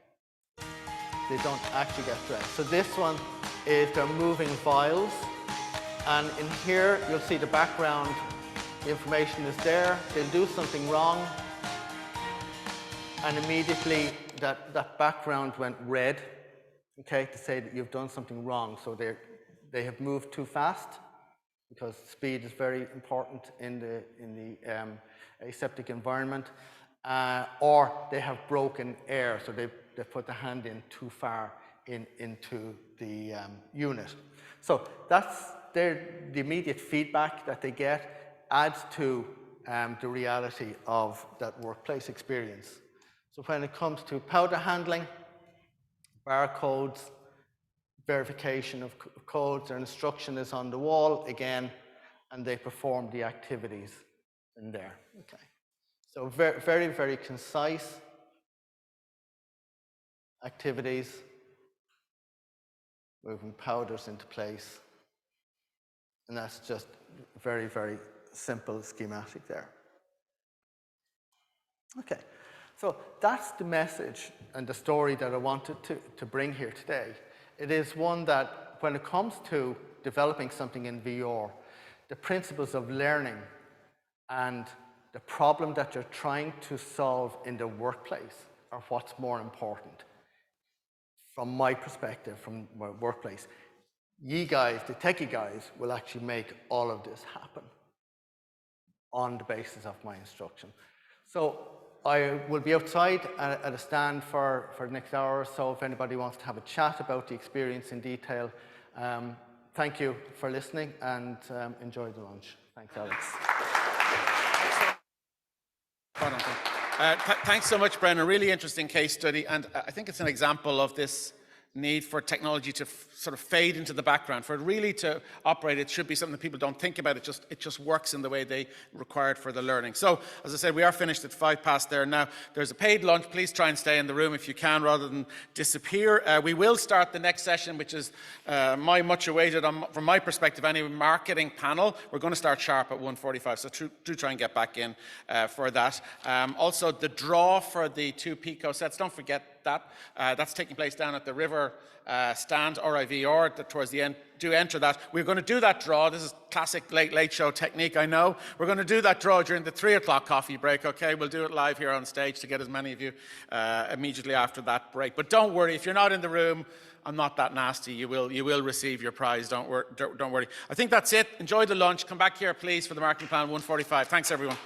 They don't actually get dressed. So this one is they're moving vials. And in here, you'll see the background. The information is there. They'll do something wrong. And immediately that background went red, okay, to say that you've done something wrong. So they have moved too fast, because speed is very important in the aseptic environment, or they have broken air, so they've put the hand in too far into the unit. So that's the immediate feedback that they get adds to the reality of that workplace experience. So when it comes to powder handling, barcodes, verification of codes, their instruction is on the wall again, and they perform the activities in there. Okay. So very, very, very concise activities, moving powders into place. And that's just very, very simple schematic there. Okay. So that's the message and the story that I wanted to bring here today. It is one that when it comes to developing something in VR, the principles of learning and the problem that you're trying to solve in the workplace are what's more important. From my perspective, from my workplace, ye guys, the techie guys, will actually make all of this happen on the basis of my instruction. So I will be outside at a stand for the next hour or so if anybody wants to have a chat about the experience in detail. Thank you for listening, and enjoy the lunch. Thanks, Alex. Thanks so much, Brennan. A really interesting case study, and I think it's an example of this need for technology to sort of fade into the background. For it really to operate, it should be something that people don't think about. It just works in the way they required for the learning. So, as I said, we are finished at 5 past there. Now, there's a paid lunch. Please try and stay in the room if you can, rather than disappear. We will start the next session, which is my much awaited, from my perspective anyway, marketing panel. We're going to start sharp at 1:45, so do try and get back in for that. Also, the draw for the 2 Pico sets, don't forget that. That's taking place down at the River stand, RIVR, towards the end. Do enter that. We're going to do that draw. This is classic late show technique, I know. We're going to do that draw during the 3 o'clock coffee break, okay? We'll do it live here on stage to get as many of you immediately after that break. But don't worry, if you're not in the room, I'm not that nasty. You will receive your prize. Don't worry. I think that's it. Enjoy the lunch. Come back here, please, for the marketing plan 1:45. Thanks, everyone.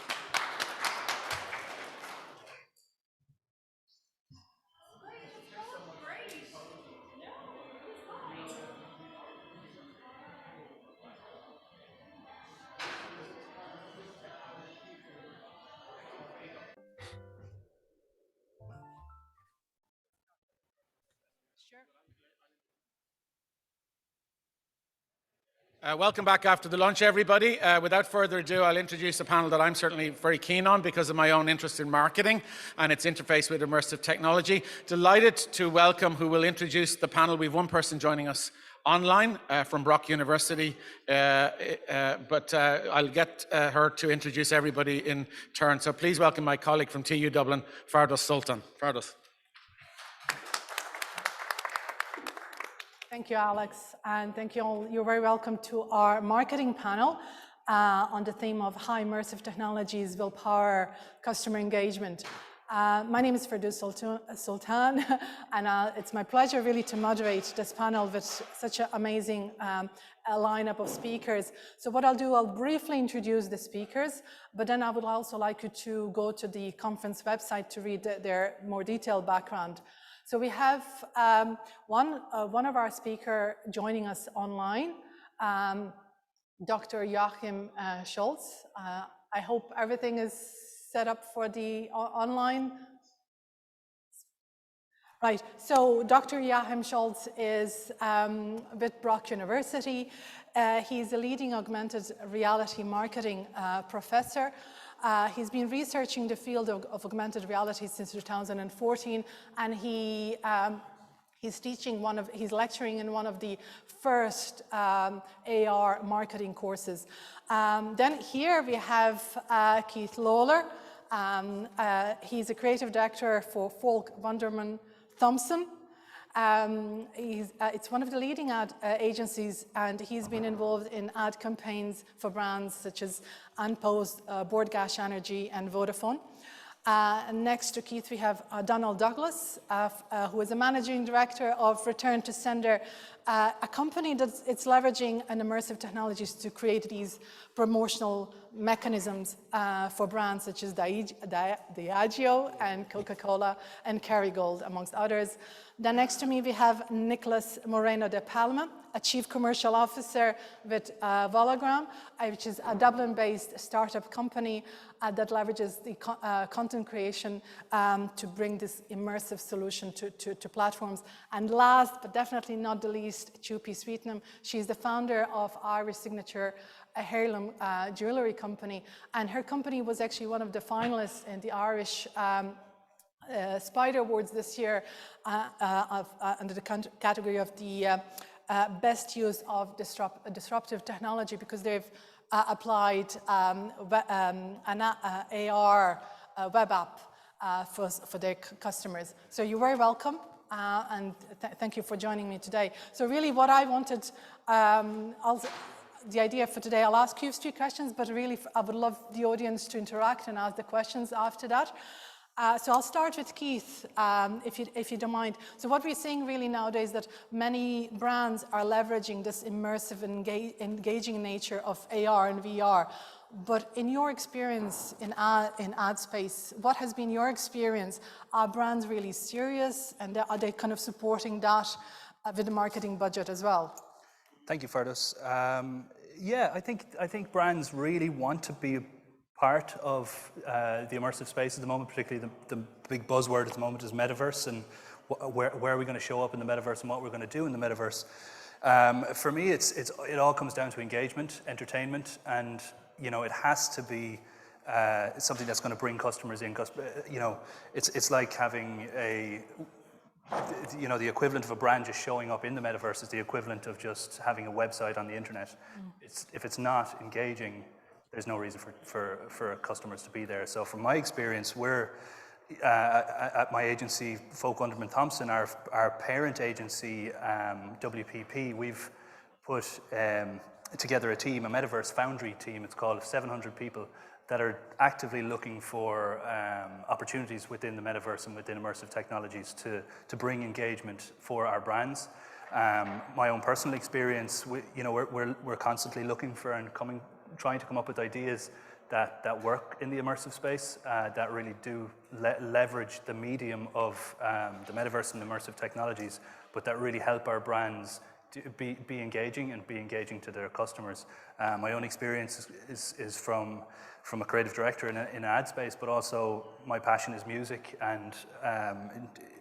Welcome back after the lunch, everybody. Without further ado, I'll introduce a panel that I'm certainly very keen on because of my own interest in marketing and its interface with immersive technology. Delighted to welcome who will introduce the panel. We've one person joining us online from Brock University, but I'll get her to introduce everybody in turn. So please welcome my colleague from TU Dublin, Fardos Sultan. Fardos. Thank you, Alex, and thank you all. You're very welcome to our marketing panel on the theme of how immersive technologies will power customer engagement. My name is Fardos Sultan, and it's my pleasure really to moderate this panel with such an amazing lineup of speakers. So what I'll do, I'll briefly introduce the speakers, but then I would also like you to go to the conference website to read their more detailed background. So we have one of our speakers joining us online, Dr. Joachim Scholz. I hope everything is set up for the online. Right, so Dr. Joachim Scholz is with Brock University. He's a leading augmented reality marketing professor. He's been researching the field of augmented reality since 2014, and he's lecturing in one of the first AR marketing courses. Then here we have Keith Lawler. He's a creative director for Falk Wunderman Thompson. It's one of the leading ad agencies, and he's been involved in ad campaigns for brands such as Anpost, Bord Gas Energy, and Vodafone. Next to Keith, we have Donald Douglas, who is a managing director of Return to Sender, a company that's leveraging an immersive technologies to create these promotional mechanisms for brands such as Diageo and Coca-Cola and Kerrygold, amongst others. Then next to me, we have Nicholas Moreno de Palma, a chief commercial officer with Vologram, which is a Dublin-based startup company that leverages the content creation to bring this immersive solution to platforms. And last, but definitely not the least, Chupi Sweetnam. She's the founder of Irish Signature, a heirloom jewelry company. And her company was actually one of the finalists in the Irish Spider Awards this year under the category of the best use of disruptive technology, because they've applied an AR web app for their customers. So you're very welcome, and thank you for joining me today. So really what I wanted, the idea for today, I'll ask you 3 questions, but really I would love the audience to interact and ask the questions after that. So I'll start with Keith, if you don't mind. So what we're seeing really nowadays is that many brands are leveraging this immersive, engaging nature of AR and VR. But in your experience in ad space, what has been your experience? Are brands really serious, and are they kind of supporting that with the marketing budget as well? Thank you, Fardos. Yeah, I think brands really want to be part of the immersive space at the moment. Particularly the big buzzword at the moment is metaverse, and where are we going to show up in the metaverse and what we're going to do in the metaverse. For me, it all comes down to engagement, entertainment, and it has to be something that's going to bring customers in. It's like having the equivalent of a brand just showing up in the metaverse is the equivalent of just having a website on the internet. If it's not engaging, there's no reason for customers to be there. So from my experience, we're at my agency, Falk Wunderman Thompson, our parent agency, WPP, we've put together a team, a metaverse foundry team, it's called, of 700 people that are actively looking for opportunities within the metaverse and within immersive technologies to bring engagement for our brands. My own personal experience, we're constantly looking for and trying to come up with ideas that work in the immersive space, that really do leverage the medium of the metaverse and immersive technologies, but that really help our brands to be engaging and be engaging to their customers. My own experience is from a creative director in an ad space, but also my passion is music. And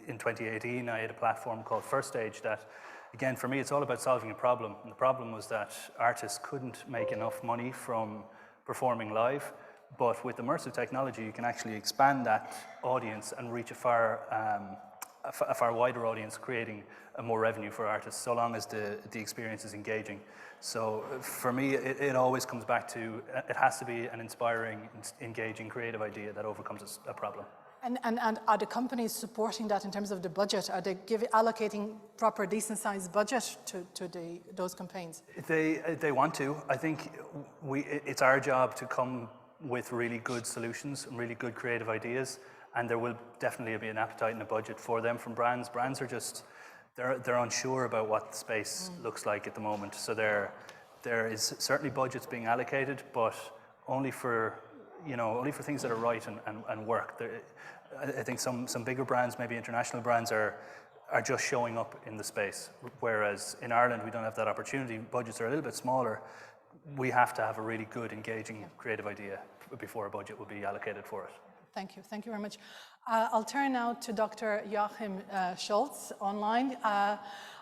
in 2018, I had a platform called First Stage that, again, for me, it's all about solving a problem. And the problem was that artists couldn't make enough money from performing live. But with immersive technology, you can actually expand that audience and reach a a far wider audience, creating more revenue for artists, so long as the experience is engaging. So for me, it always comes back to, it has to be an inspiring, engaging, creative idea that overcomes a problem. And are the companies supporting that in terms of the budget? Are they allocating proper, decent-sized budget to those campaigns? They want to. I think it's our job to come with really good solutions and really good creative ideas, and there will definitely be an appetite and a budget for them from brands. Brands are just, they're unsure about what the space looks like at the moment. So there is certainly budgets being allocated, but only for things that are right and work. I think some bigger brands, maybe international brands, are just showing up in the space, whereas in Ireland we don't have that opportunity. Budgets are a little bit smaller. We have to have a really good, engaging, creative idea before a budget will be allocated for it. Thank you very much. I'll turn now to Dr. Joachim Schultz online.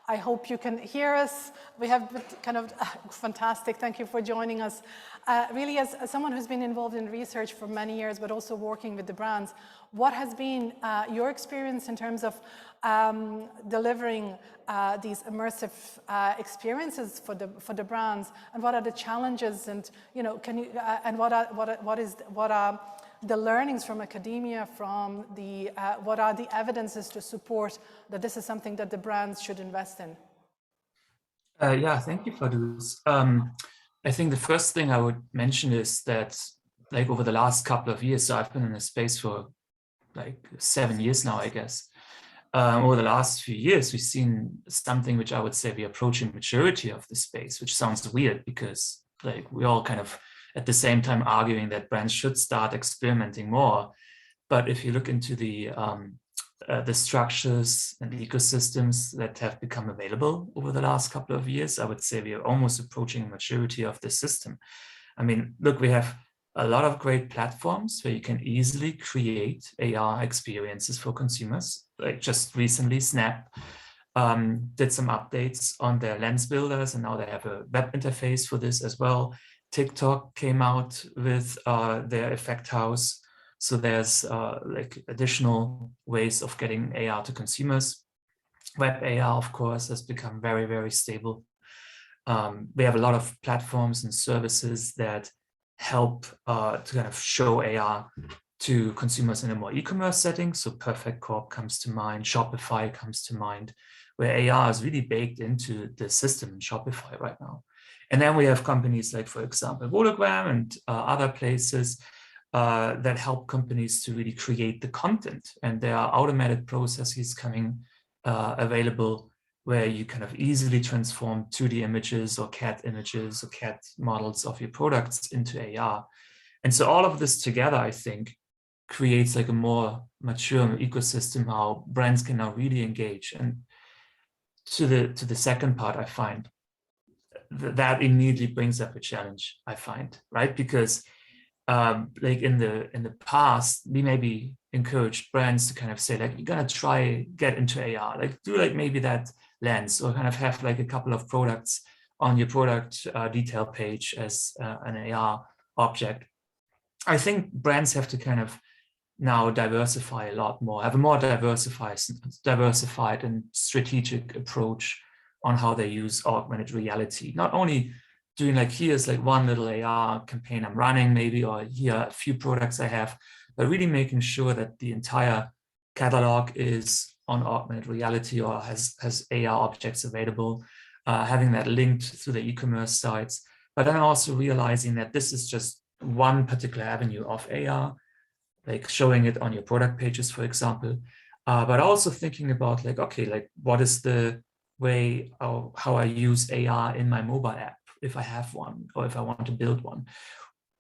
I hope you can hear us. We have kind of fantastic. Thank you for joining us. Really, as someone who's been involved in research for many years, but also working with the brands, what has been your experience in terms of delivering these immersive experiences for the brands, and what are the challenges, and what are the learnings from academia, from the what are the evidences to support that this is something that the brands should invest in? Yeah, thank you for this. I think the first thing I would mention is that, like, over the last couple of years, so I've been in this space for like 7 years now, I guess. Over the last few years, we've seen something which I would say we're approaching maturity of the space, which sounds weird because, like, we all kind of at the same time arguing that brands should start experimenting more. But if you look into the structures and the ecosystems that have become available over the last couple of years, I would say we are almost approaching maturity of the system. I mean, look, we have a lot of great platforms where you can easily create AR experiences for consumers. Like just recently, Snap did some updates on their lens builders, and now they have a web interface for this as well. TikTok came out with their Effect House. So there's like additional ways of getting AR to consumers. Web AR, of course, has become very, very stable. We have a lot of platforms and services that help to kind of show AR to consumers in a more e-commerce setting. So Perfect Corp comes to mind, Shopify comes to mind, where AR is really baked into the system in Shopify right now. And then we have companies like, for example, Hologram and other places that help companies to really create the content. And there are automated processes coming available where you kind of easily transform 2D images or CAD images or CAD models of your products into AR. And so all of this together, I think, creates like a more mature ecosystem, how brands can now really engage. And to the second part, I find that immediately brings up a challenge, I find, right? Because like in the past, we maybe encouraged brands to kind of say, like, you're gonna try get into AR, like do like maybe that lens, or kind of have like a couple of products on your product detail page as an AR object. I think brands have to kind of now diversify a lot more, have a more diversified and strategic approach on how they use augmented reality. Not only doing like, here's like one little AR campaign I'm running maybe, or here are a few products I have, but really making sure that the entire catalog is on augmented reality or has AR objects available, having that linked through the e-commerce sites, but then also realizing that this is just one particular avenue of AR, like showing it on your product pages, for example, but also thinking about like, okay, like what is the way how I use AR in my mobile app, if I have one, or if I want to build one.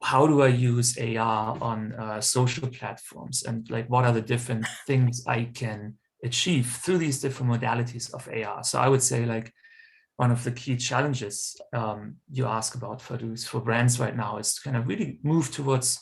How do I use AR on social platforms, and like what are the different things I can achieve through these different modalities of AR? So I would say like one of the key challenges you ask about for brands right now is to kind of really move towards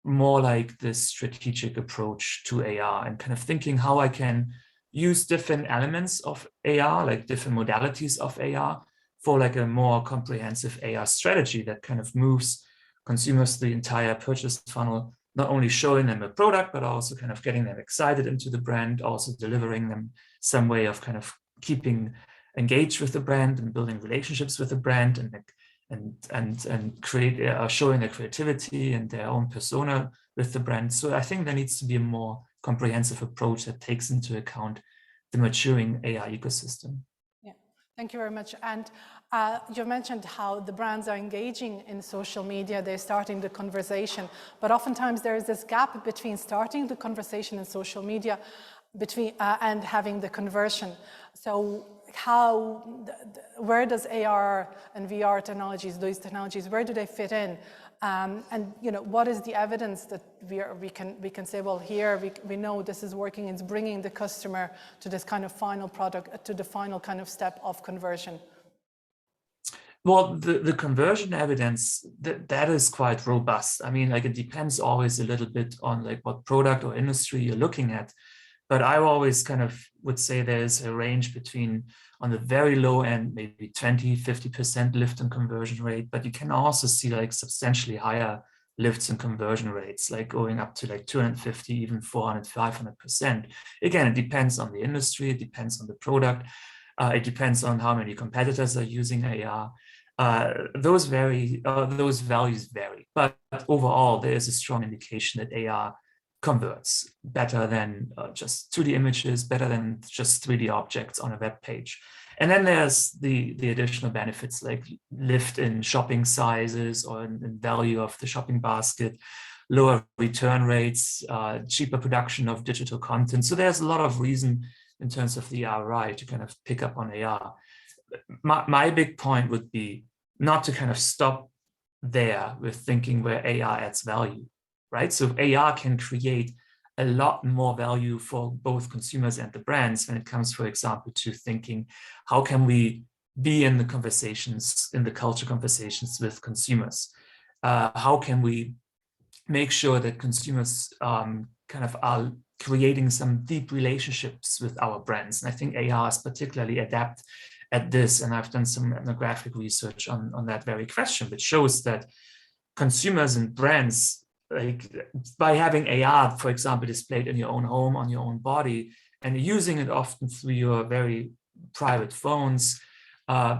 more like this strategic approach to AR, and kind of thinking how I can use different elements of AR, like different modalities of AR, for like a more comprehensive AR strategy that kind of moves consumers through the entire purchase funnel, not only showing them a product, but also kind of getting them excited into the brand, also delivering them some way of kind of keeping engaged with the brand and building relationships with the brand, and create showing their creativity and their own persona with the brand. So I think there needs to be a more comprehensive approach that takes into account the maturing AI ecosystem. Yeah, thank you very much. And you mentioned how the brands are engaging in social media, they're starting the conversation, but oftentimes there is this gap between starting the conversation in social media and having the conversion. So where does AR and VR technologies, those technologies, where do they fit in? And what is the evidence that we can say, well, here we know this is working, it's bringing the customer to this kind of final product, to the final kind of step of conversion? Well, the conversion evidence, that is quite robust. I mean, like, it depends always a little bit on like what product or industry you're looking at. But I always kind of would say there's a range between, on the very low end, maybe 20, 50% lift in conversion rate, but you can also see like substantially higher lifts in conversion rates, like going up to like 250, even 400, 500%. Again, it depends on the industry, it depends on the product, it depends on how many competitors are using AR. Those values vary, but overall, there is a strong indication that AR converts better than just 2D images, better than just 3D objects on a web page. And then there's the additional benefits like lift in shopping sizes or in value of the shopping basket, lower return rates, cheaper production of digital content. So there's a lot of reason in terms of the ROI to kind of pick up on AR. My big point would be not to kind of stop there with thinking where AR adds value. Right? So AR can create a lot more value for both consumers and the brands when it comes, for example, to thinking, how can we be in the conversations, in the culture conversations with consumers? How can we make sure that consumers kind of are creating some deep relationships with our brands? And I think AR is particularly adept at this. And I've done some ethnographic research on that very question, which shows that consumers and brands, like by having AR, for example, displayed in your own home, on your own body, and using it often through your very private phones,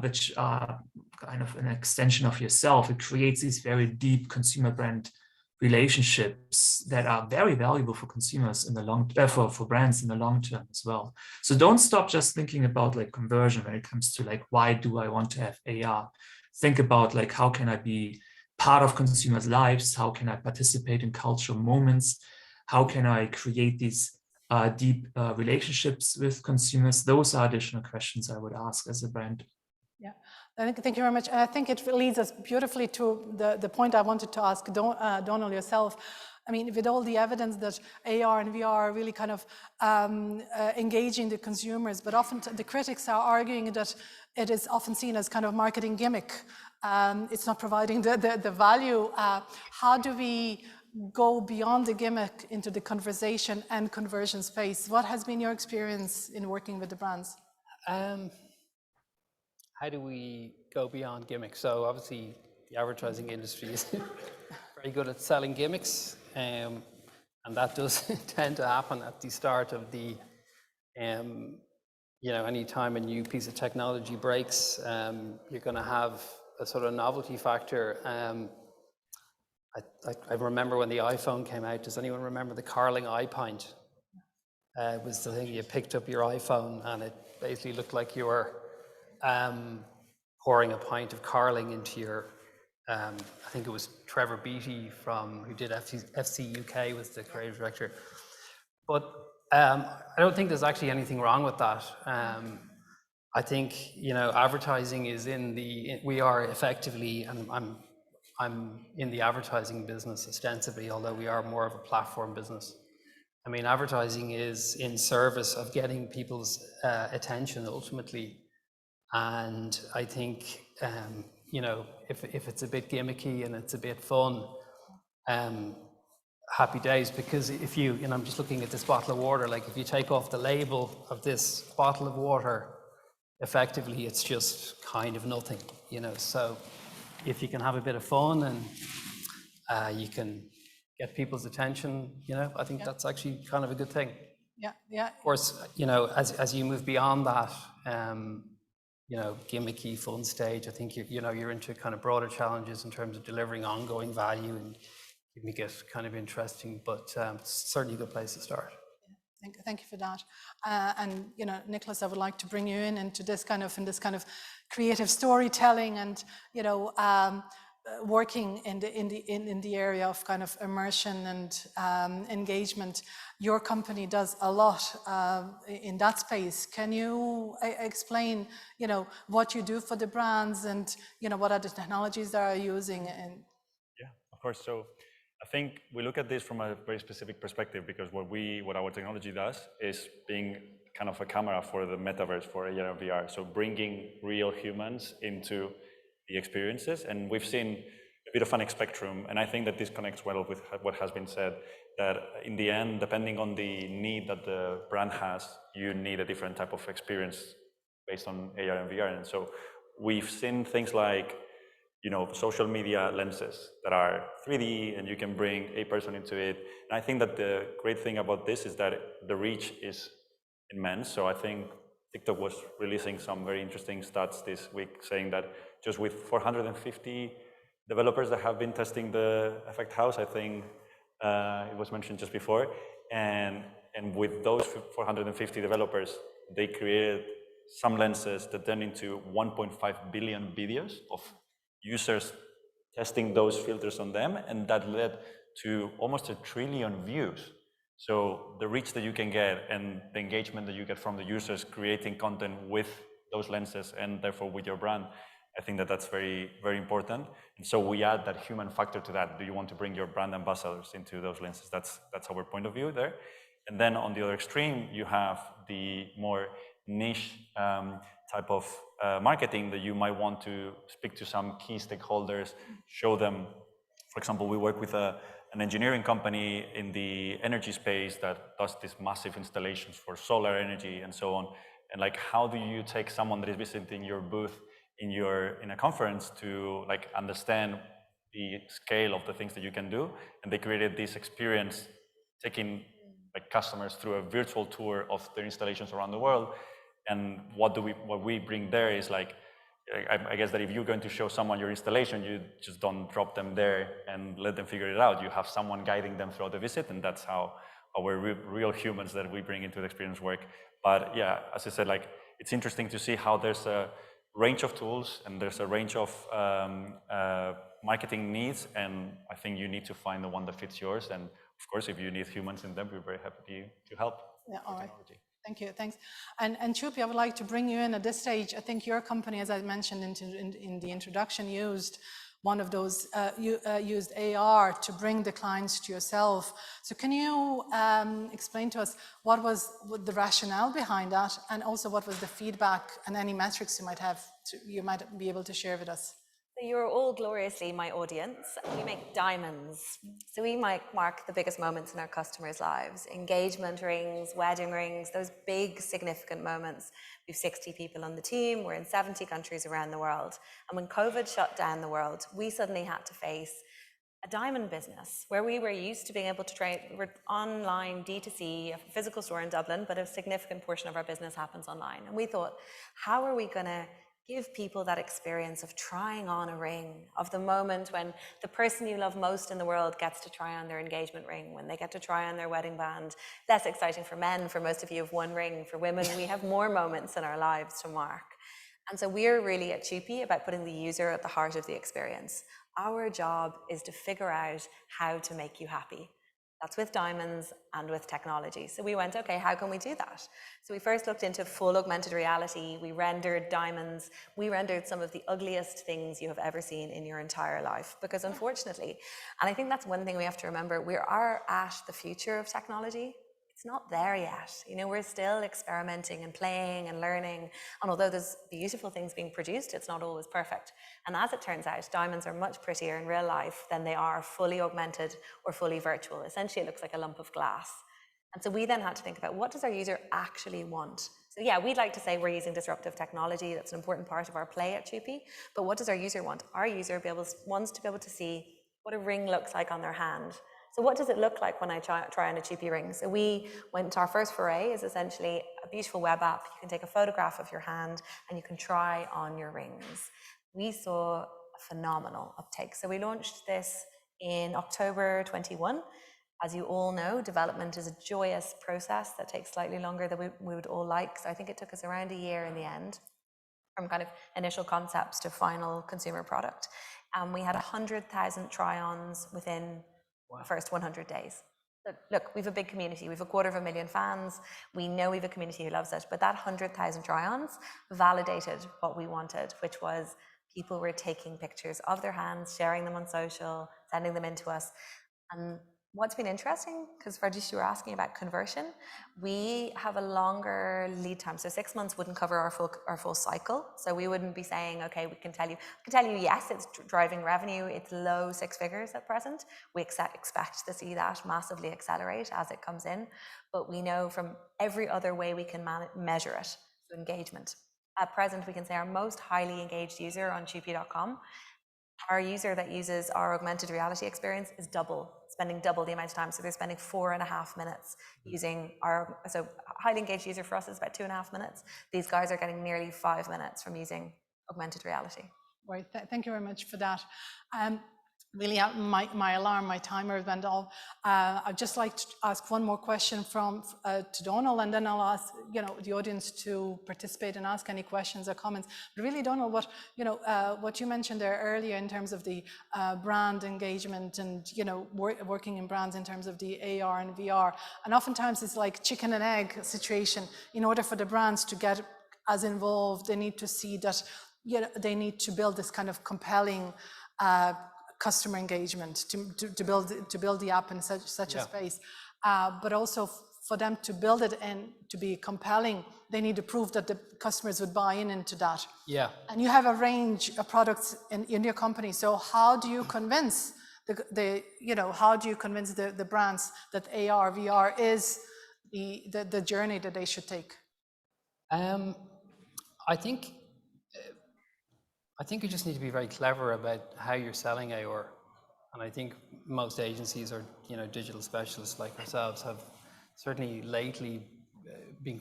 which are kind of an extension of yourself, it creates these very deep consumer brand relationships that are very valuable for consumers in the long for brands in the long term as well. So don't stop just thinking about like conversion when it comes to like, why do I want to have AR? Think about like, how can I be part of consumers' lives? How can I participate in cultural moments? How can I create these deep relationships with consumers? Those are additional questions I would ask as a brand. Yeah, thank you very much. And I think it leads us beautifully to the point I wanted to ask Donald yourself. I mean, with all the evidence that AR and VR are really kind of engaging the consumers, but often the critics are arguing that it is often seen as kind of marketing gimmick. It's not providing the value. How do we go beyond the gimmick into the conversation and conversion space? What has been your experience in working with the brands? How do we go beyond gimmicks? So obviously the advertising industry is very good at selling gimmicks, and that does tend to happen at the start of the, any time a new piece of technology breaks, you're going to have a sort of novelty factor. I remember when the iPhone came out. Does anyone remember the Carling eye pint? It was the thing, you picked up your iPhone and it basically looked like you were pouring a pint of Carling into your, I think it was Trevor Beattie who did FC UK, was the creative director. But I don't think there's actually anything wrong with that. I think, advertising is we are effectively, and I'm in the advertising business ostensibly, although we are more of a platform business. I mean, advertising is in service of getting people's attention ultimately. And I think, if it's a bit gimmicky and it's a bit fun, happy days, because if I'm just looking at this bottle of water, like if you take off the label of this bottle of water, effectively it's just kind of nothing, so if you can have a bit of fun and you can get people's attention, I think that's actually kind of a good thing. Yeah, yeah. Of course, as you move beyond that, gimmicky, fun stage, I think you're into kind of broader challenges in terms of delivering ongoing value and keeping it kind of interesting, but it's certainly a good place to start. Thank you for that. And Nicholas, I would like to bring you into this kind of creative storytelling and working in the area of kind of immersion and engagement. Your company does a lot in that space. Can you explain what you do for the brands and what are the technologies that are using? And yeah, of course. So I think we look at this from a very specific perspective, because what our technology does is being kind of a camera for the metaverse, for AR and VR. So bringing real humans into the experiences. And we've seen a bit of an spectrum. And I think that this connects well with what has been said, that in the end, depending on the need that the brand has, you need a different type of experience based on AR and VR. And so we've seen things like social media lenses that are 3D and you can bring a person into it. And I think that the great thing about this is that the reach is immense. So I think TikTok was releasing some very interesting stats this week saying that just with 450 developers that have been testing the Effect House, I think it was mentioned just before, and with those 450 developers, they created some lenses that turned into 1.5 billion videos of users testing those filters on them, and that led to almost 1 trillion views. So the reach that you can get and the engagement that you get from the users creating content with those lenses and therefore with your brand, I think that that's very, very important. And so we add that human factor to that. Do you want to bring your brand ambassadors into those lenses? That's our point of view there. And then on the other extreme, you have the more niche type of marketing that you might want to speak to some key stakeholders, show them. For example, we work with an engineering company in the energy space that does these massive installations for solar energy and so on. And like, how do you take someone that is visiting your booth in a conference to like understand the scale of the things that you can do? And they created this experience, taking like customers through a virtual tour of their installations around the world. And what we bring there is like, I guess that if you're going to show someone your installation, you just don't drop them there and let them figure it out. You have someone guiding them throughout the visit, and that's how our real humans that we bring into the experience work. But yeah, as I said, like, it's interesting to see how there's a range of tools and there's a range of marketing needs, and I think you need to find the one that fits yours. And of course, if you need humans in them, we're very happy to help. Yeah, all right. Thank you, thanks. And Chupi, I would like to bring you in at this stage. I think your company, as I mentioned in the introduction, used one of those, used AR to bring the clients to yourself. So can you explain to us what was the rationale behind that, and also what was the feedback and any metrics you might be able to share with us? So you're all gloriously my audience. We make diamonds. So we might mark the biggest moments in our customers' lives. Engagement rings, wedding rings, those big significant moments. We have 60 people on the team. We're in 70 countries around the world. And when COVID shut down the world, we suddenly had to face a diamond business where we were used to being able to trade. We're online D2C, a physical store in Dublin, but a significant portion of our business happens online. And we thought, how are we going to give people that experience of trying on a ring, of the moment when the person you love most in the world gets to try on their engagement ring, when they get to try on their wedding band. Less exciting for men. For most of you have one ring. For women, we have more moments in our lives to mark. And so we're really at Chupi about putting the user at the heart of the experience. Our job is to figure out how to make you happy. That's with diamonds and with technology. So we went, okay, how can we do that? So we first looked into full augmented reality. We rendered diamonds. We rendered some of the ugliest things you have ever seen in your entire life, because unfortunately, and I think that's one thing we have to remember, we are at the future of technology. It's not there yet. You know, we're still experimenting and playing and learning. And although there's beautiful things being produced, it's not always perfect. And as it turns out, diamonds are much prettier in real life than they are fully augmented or fully virtual. Essentially, it looks like a lump of glass. And so we then had to think about, what does our user actually want? So yeah, we'd like to say we're using disruptive technology. That's an important part of our play at Chupi. But what does our user want? Our user wants to be able to see what a ring looks like on their hand. So what does it look like when I try on a cheapy ring? So we went to our first foray is essentially a beautiful web app. You can take a photograph of your hand and you can try on your rings. We saw a phenomenal uptake. So we launched this in October 21. As you all know, development is a joyous process that takes slightly longer than we would all like. So I think it took us around a year in the end, from kind of initial concepts to final consumer product. And we had 100,000 try-ons within the first 100 days. Look, we have a big community. We have 250,000 fans. We know we have a community who loves it. But that 100,000 try-ons validated what we wanted, which was people were taking pictures of their hands, sharing them on social, sending them in to us. And what's been interesting, because Rajesh, you were asking about conversion, we have a longer lead time. So 6 months wouldn't cover our full cycle. So we wouldn't be saying, okay, we can tell you, yes, it's driving revenue. It's low 6 figures at present. We expect to see that massively accelerate as it comes in. But we know from every other way we can measure it, so engagement. At present, we can say our most highly engaged user on Chupi.com, our user that uses our augmented reality experience is spending double the amount of time. So they're spending 4.5 minutes using so highly engaged user for us is about 2.5 minutes. These guys are getting nearly 5 minutes from using augmented reality. Right, thank you very much for that. Really, my timer went off. I'd just like to ask one more question to Donald, and then I'll ask the audience to participate and ask any questions or comments. But really, Donald, what you mentioned there earlier in terms of the brand engagement and working in brands in terms of the AR and VR, and oftentimes it's like chicken and egg situation. In order for the brands to get as involved, they need to see that they need to build this kind of compelling customer engagement to build the app in such a space, but also for them to build it and to be compelling, they need to prove that the customers would buy into that. Yeah. And you have a range of products in your company. So how do you convince the brands that AR VR is the journey that they should take? I think you just need to be very clever about how you're selling AR. And I think most agencies or digital specialists like ourselves have certainly lately been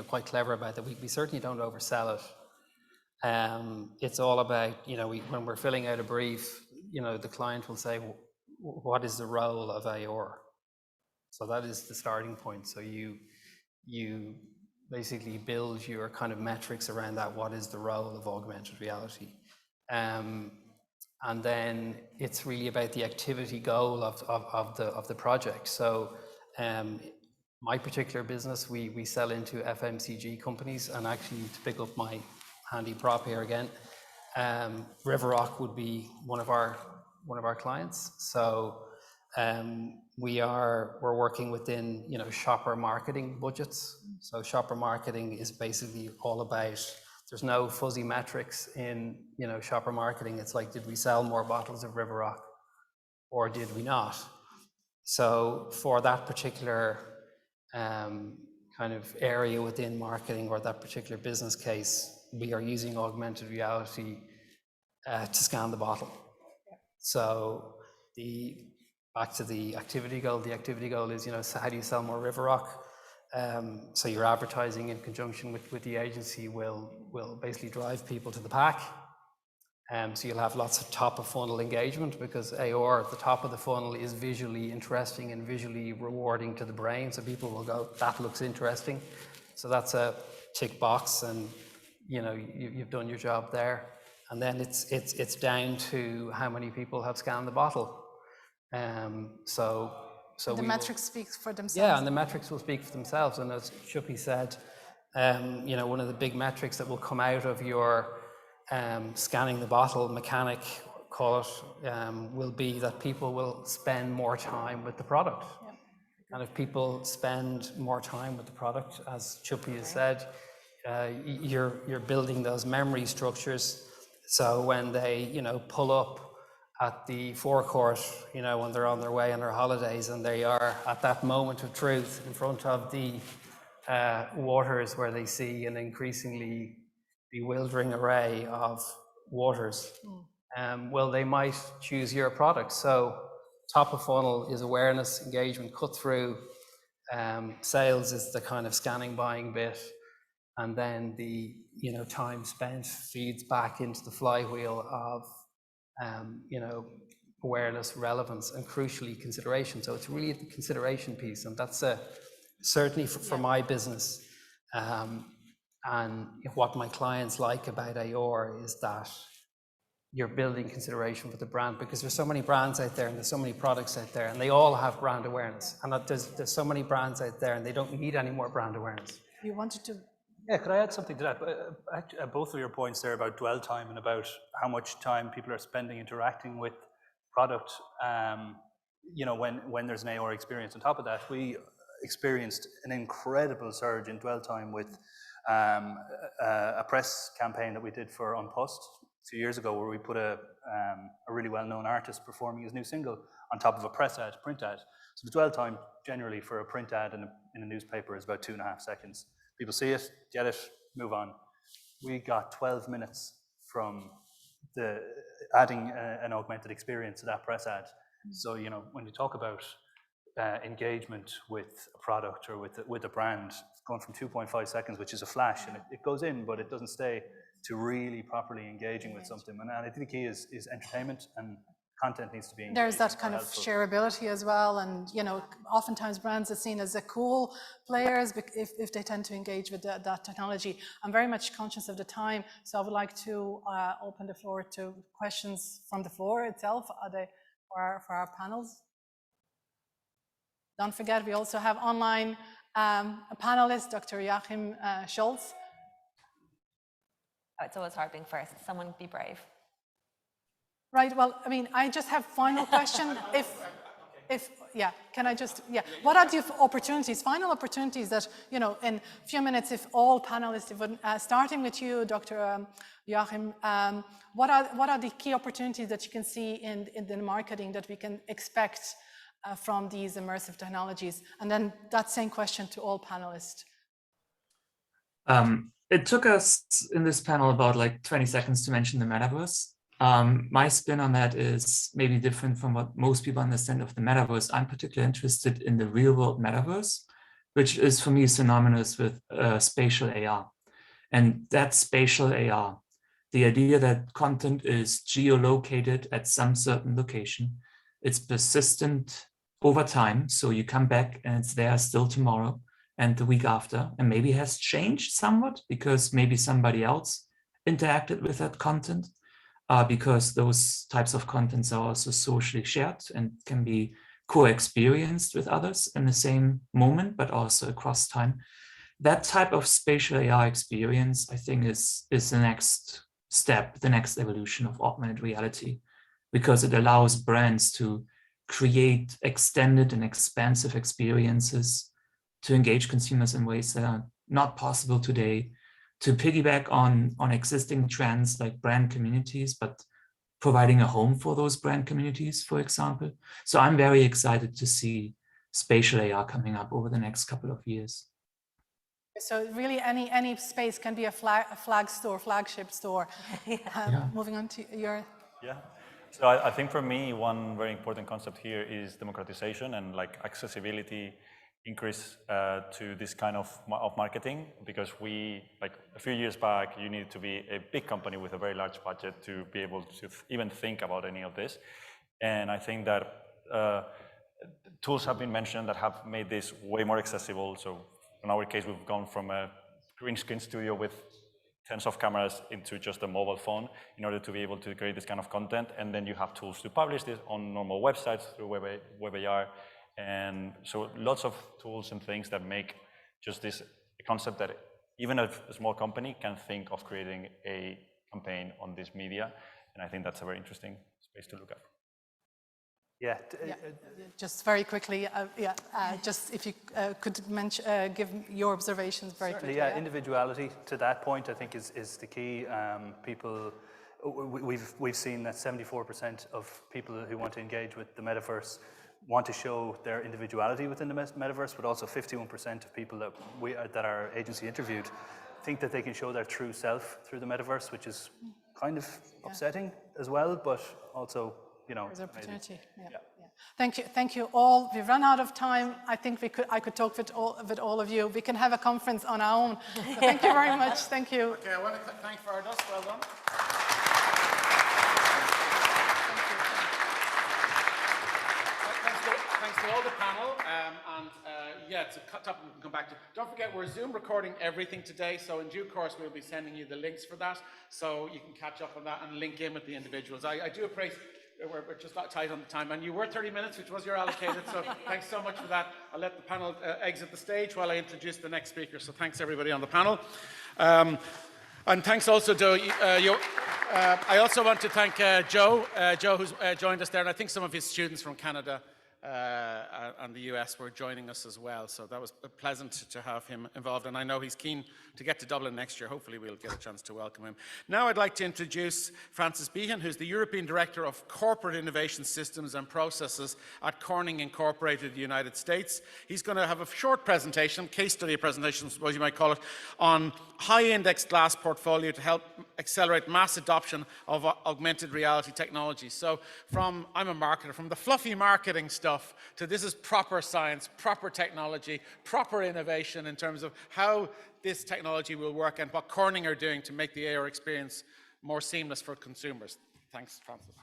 quite clever about that. We certainly don't oversell it. It's all about when we're filling out a brief, the client will say, what is the role of AR? So that is the starting point. So you basically build your kind of metrics around that. What is the role of augmented reality? And then it's really about the activity goal of the project. So my particular business, we sell into FMCG companies, and actually to pick up my handy prop here again, Riverrock would be one of our clients. So we're working within shopper marketing budgets. So shopper marketing is basically all about, there's no fuzzy metrics in shopper marketing. It's like, did we sell more bottles of Riverrock or did we not? So for that particular kind of area within marketing or that particular business case, we are using augmented reality to scan the bottle. So back to the activity goal. The activity goal is, how do you sell more Riverrock? So your advertising in conjunction with the agency will basically drive people to the pack. So you'll have lots of top of funnel engagement because AR at the top of the funnel is visually interesting and visually rewarding to the brain. So people will go, that looks interesting. So that's a tick box, and you've done your job there. And then it's down to how many people have scanned the bottle. So the metrics speak for themselves. Yeah, and the metrics will speak for themselves. And as Chupi said, one of the big metrics that will come out of your scanning the bottle mechanic, call it, will be that people will spend more time with the product. Yeah. And if people spend more time with the product, as Chupi has said, you're building those memory structures. So when they, pull up at the forecourt, when they're on their way on their holidays, and they are at that moment of truth in front of the waters where they see an increasingly bewildering array of waters, well, they might choose your product. So top of funnel is awareness, engagement, cut through. Sales is the kind of scanning, buying bit, and then the time spent feeds back into the flywheel of awareness, relevance, and crucially consideration. So it's really the consideration piece, and that's certainly for my business. And what my clients like about AR is that you're building consideration for the brand, because there's so many brands out there and there's so many products out there and they all have brand awareness, and that there's so many brands out there and they don't need any more brand awareness. You wanted to? Yeah, could I add something to that? Both of your points there about dwell time and about how much time people are spending interacting with product, when there's an AR experience. On top of that, we experienced an incredible surge in dwell time with a press campaign that we did for Unpost a few years ago, where we put a really well-known artist performing his new single on top of a print ad. So the dwell time generally for a print ad in a newspaper is about 2.5 seconds. People see it, get it, move on. We got 12 minutes from adding an augmented experience to that press ad. So, when you talk about engagement with a product or with a brand, going from 2.5 seconds, which is a flash, and it goes in, but it doesn't stay, to really properly engaging with something. And I think the key is entertainment, and content needs to be engaging. There's that kind of shareability as well, and oftentimes brands are seen as the cool players if they tend to engage with that technology. I'm very much conscious of the time, so I would like to open the floor to questions from the floor itself for our panels. Don't forget, we also have online a panelist, Dr. Joachim Scholz. Oh, it's always hard being first. Someone be brave. Right, well, I just have final question. What are the opportunities, final opportunities that, in a few minutes, if all panelists, starting with you, Dr. Joachim, what are the key opportunities that you can see in the marketing that we can expect from these immersive technologies? And then that same question to all panelists. It took us in this panel about 20 seconds to mention the metaverse. My spin on that is maybe different from what most people understand of the metaverse. I'm particularly interested in the real world metaverse, which is for me synonymous with spatial AR. And that spatial AR, the idea that content is geolocated at some certain location, it's persistent over time. So you come back and it's there still tomorrow and the week after, and maybe has changed somewhat because maybe somebody else interacted with that content, because those types of contents are also socially shared and can be co-experienced with others in the same moment, but also across time. That type of spatial AR experience, I think, is the next step, the next evolution of augmented reality, because it allows brands to create extended and expansive experiences to engage consumers in ways that are not possible today, to piggyback on existing trends like brand communities, but providing a home for those brand communities, for example. So I'm very excited to see spatial AR coming up over the next couple of years. So really any space can be a flagship store. Moving on to your... Yeah. So I think for me, one very important concept here is democratization and accessibility increase to this kind of marketing, because a few years back, you needed to be a big company with a very large budget to be able to even think about any of this. And I think that tools have been mentioned that have made this way more accessible. So in our case, we've gone from a green screen studio with tens of cameras into just a mobile phone in order to be able to create this kind of content. And then you have tools to publish this on normal websites through WebAR. And so lots of tools and things that make just this concept that even a small company can think of creating a campaign on this media. And I think that's a very interesting space to look at. Yeah, just very quickly, just if you could give your observations very quickly. Yeah, individuality to that point, I think, is the key. We've seen that 74% of people who want to engage with the metaverse want to show their individuality within the metaverse, but also 51% of people that our agency interviewed think that they can show their true self through the metaverse, which is kind of upsetting as well, but also, there's opportunity. Thank you all. We've run out of time. I think I could talk with all of you. We can have a conference on our own. So thank you very much. Thank you. Okay, I want to thank Fardos. Well done. Thanks to all the panel. Yeah, it's a topic we can come back to. Don't forget, we're Zoom recording everything today, so in due course we'll be sending you the links for that, so you can catch up on that and link in with the individuals. I do appreciate. We're just not tight on the time, and you were 30 minutes, which was your allocated, so thanks so much for that. I'll let the panel exit the stage while I introduce the next speaker, so thanks everybody on the panel. And thanks also to I also want to thank Joe who's joined us there, and I think some of his students from Canada and the US were joining us as well, so that was pleasant to have him involved, and I know he's keen to get to Dublin next year. Hopefully we'll get a chance to welcome him. Now I'd like to introduce Francis Behan, who's the European Director of Corporate Innovation Systems and Processes at Corning Incorporated, the United States. He's going to have a short presentation, case study presentation, I suppose you might call it, on high-index glass portfolio to help accelerate mass adoption of augmented reality technology. So I'm a marketer, from the fluffy marketing stuff to this is proper science, proper technology, proper innovation in terms of how this technology will work and what Corning are doing to make the AR experience more seamless for consumers. Thanks, Francis.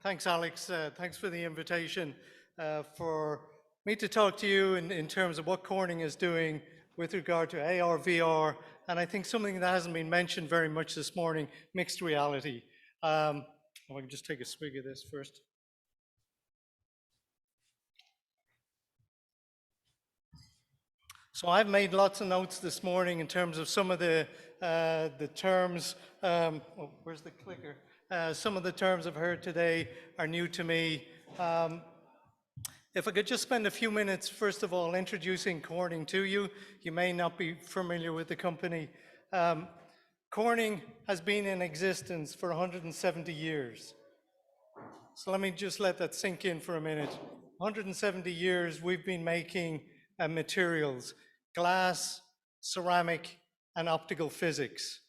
Thanks, Alex. Thanks for the invitation. For me to talk to you in terms of what Corning is doing with regard to AR, VR, and I think something that hasn't been mentioned very much this morning, mixed reality. If I can just take a swig of this first. So I've made lots of notes this morning in terms of some of the terms. Where's the clicker? Some of the terms I've heard today are new to me. If I could just spend a few minutes, first of all, introducing Corning to you. You may not be familiar with the company. Corning has been in existence for 170 years. So let me just let that sink in for a minute. 170 years we've been making materials, glass, ceramic, and optical physics.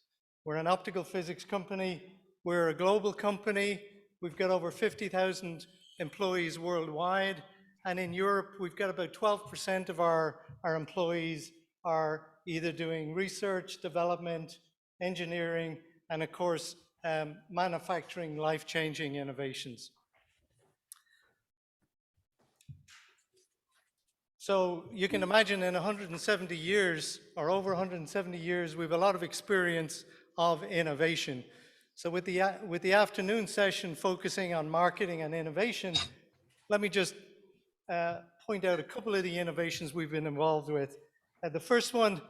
We're an optical physics company. We're a global company. We've got over 50,000 employees worldwide. And in Europe, we've got about 12% of our employees are either doing research, development, engineering, and of course, manufacturing life-changing innovations. So you can imagine in 170 years, or over 170 years, we have a lot of experience of innovation. So with the afternoon session focusing on marketing and innovation, let me just point out a couple of the innovations we've been involved with. The first one,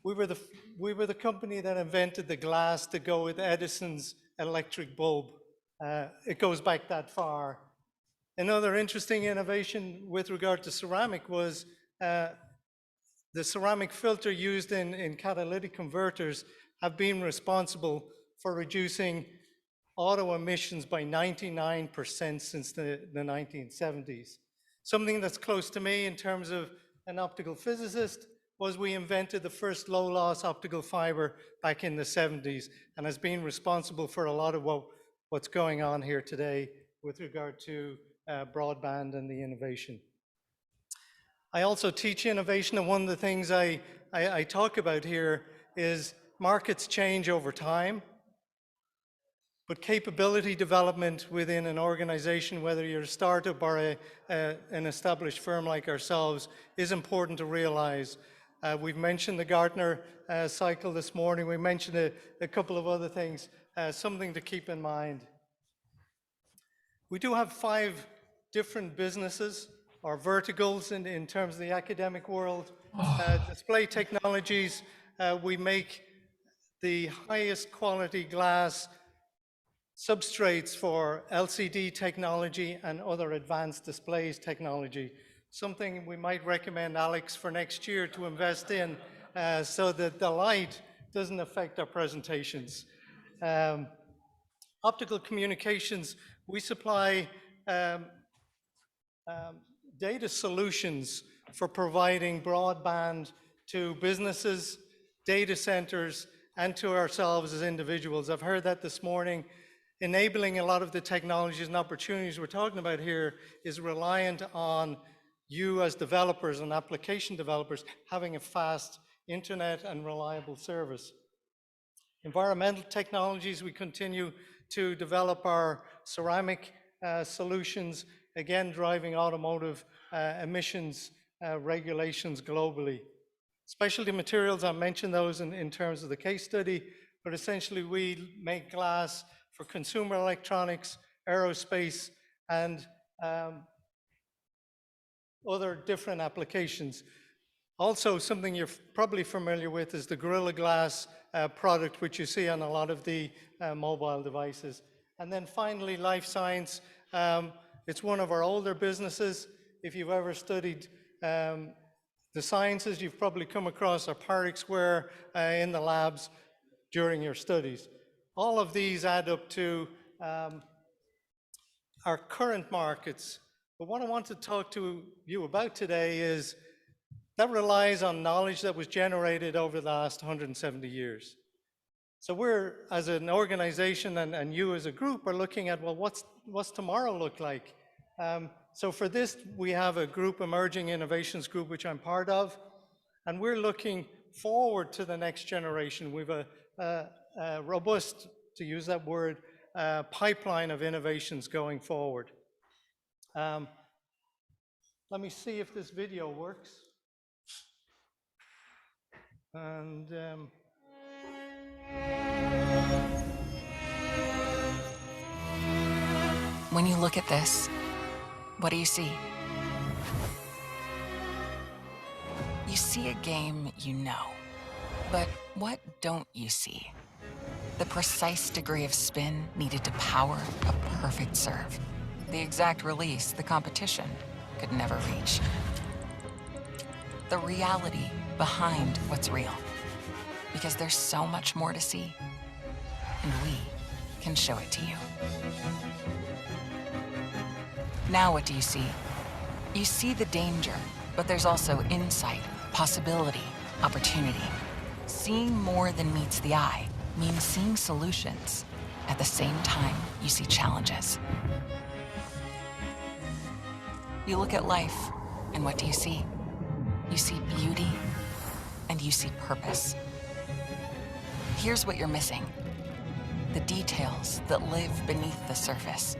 we were the company that invented the glass to go with Edison's electric bulb. It goes back that far. Another interesting innovation with regard to ceramic was the ceramic filter used in catalytic converters have been responsible for reducing auto emissions by 99% since the 1970s. Something that's close to me in terms of an optical physicist was we invented the first low-loss optical fiber back in the 70s and has been responsible for a lot of what's going on here today with regard to broadband and the innovation. I also teach innovation, and one of the things I talk about here is markets change over time, but capability development within an organization, whether you're a startup or an established firm like ourselves, is important to realize. We've mentioned the Gartner cycle this morning. We mentioned a couple of other things, something to keep in mind. We do have 5 different businesses or verticals in terms of the academic world. Display technologies, we make the highest quality glass substrates for LCD technology and other advanced displays technology. Something we might recommend Alex for next year to invest in so that the light doesn't affect our presentations. Optical communications, we supply data solutions for providing broadband to businesses, data centers, and to ourselves as individuals. I've heard that this morning. Enabling a lot of the technologies and opportunities we're talking about here is reliant on you as developers and application developers having a fast internet and reliable service. Environmental technologies, we continue to develop our ceramic solutions, again driving automotive emissions regulations globally. Specialty materials, I mentioned those in terms of the case study, but essentially we make glass for consumer electronics, aerospace, and other different applications. Also, something you're probably familiar with is the Gorilla Glass product, which you see on a lot of the mobile devices. And then finally, life science. It's one of our older businesses. If you've ever studied the sciences, you've probably come across our Pyrex ware in the labs during your studies. All of these add up to our current markets. But what I want to talk to you about today is that relies on knowledge that was generated over the last 170 years. So we're, as an organization and you as a group, are looking at, well, what's tomorrow look like? So for this, we have a group, Emerging Innovations Group, which I'm part of, and we're looking forward to the next generation. We've a robust, to use that word, pipeline of innovations going forward. Let me see if this video works. And when you look at this, what do you see? You see a game you know, but what don't you see? The precise degree of spin needed to power a perfect serve. The exact release the competition could never reach. The reality behind what's real. Because there's so much more to see, and we can show it to you. Now what do you see? You see the danger, but there's also insight, possibility, opportunity. Seeing more than meets the eye means seeing solutions. At the same time, you see challenges. You look at life, and what do you see? You see beauty, and you see purpose. Here's what you're missing: the details that live beneath the surface.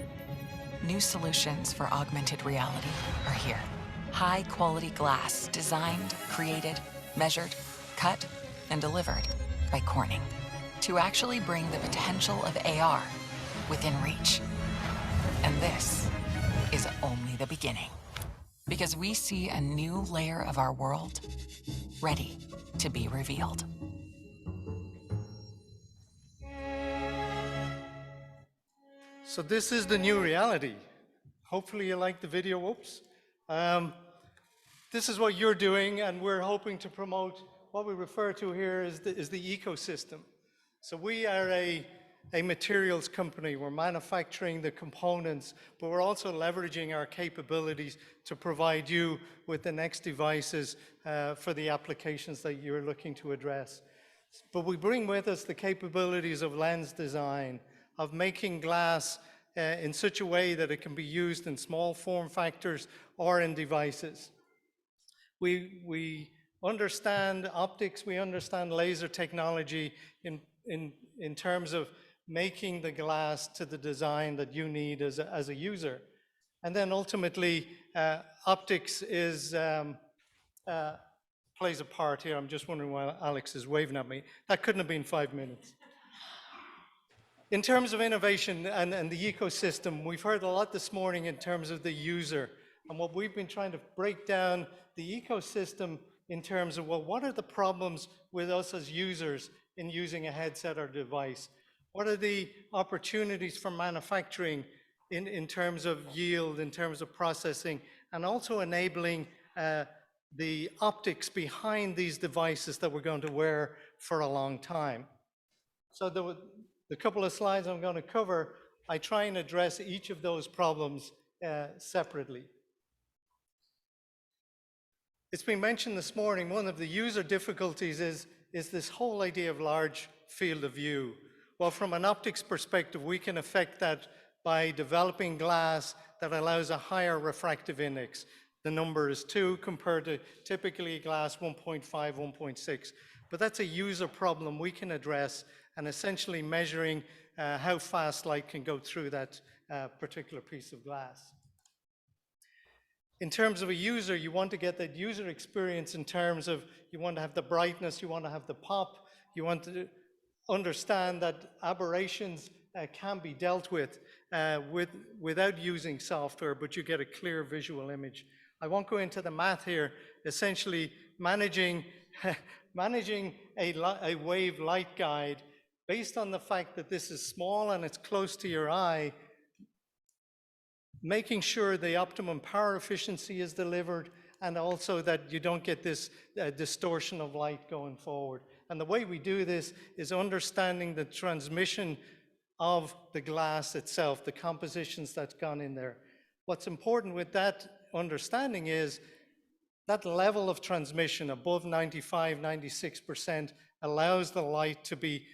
New solutions for augmented reality are here. High-quality glass designed, created, measured, cut, and delivered by Corning to actually bring the potential of AR within reach. And this is only the beginning, because we see a new layer of our world ready to be revealed. so this is the new reality. Hopefully you like the video. Whoops. This is what you're doing, and we're hoping to promote what we refer to here as the ecosystem. So we are a materials company. We're manufacturing the components, but we're also leveraging our capabilities to provide you with the next devices for the applications that you're looking to address. But we bring with us the capabilities of lens design, of making glass in such a way that it can be used in small form factors or in devices. We understand optics, we understand laser technology in terms of making the glass to the design that you need as a user. And then ultimately, optics plays a part here. I'm just wondering why Alex is waving at me. That couldn't have been 5 minutes. In terms of innovation and the ecosystem, we've heard a lot this morning in terms of the user. And what we've been trying to break down the ecosystem in terms of, well, what are the problems with us as users in using a headset or device? What are the opportunities for manufacturing in terms of yield, in terms of processing, and also enabling the optics behind these devices that we're going to wear for a long time? So the couple of slides I'm going to cover, I try and address each of those problems separately. It's been mentioned this morning, one of the user difficulties is this whole idea of large field of view. Well, from an optics perspective, we can affect that by developing glass that allows a higher refractive index. The number is 2 compared to typically glass 1.5, 1.6. But that's a user problem we can address, and essentially measuring how fast light can go through that particular piece of glass. In terms of a user, you want to get that user experience in terms of you want to have the brightness, you want to have the pop, you want to understand that aberrations can be dealt with without using software, but you get a clear visual image. I won't go into the math here. Essentially, managing a wave light guide based on the fact that this is small and it's close to your eye, making sure the optimum power efficiency is delivered, and also that you don't get this distortion of light going forward. And the way we do this is understanding the transmission of the glass itself, the compositions that's gone in there. What's important with that understanding is that level of transmission above 95, 96% allows the light to be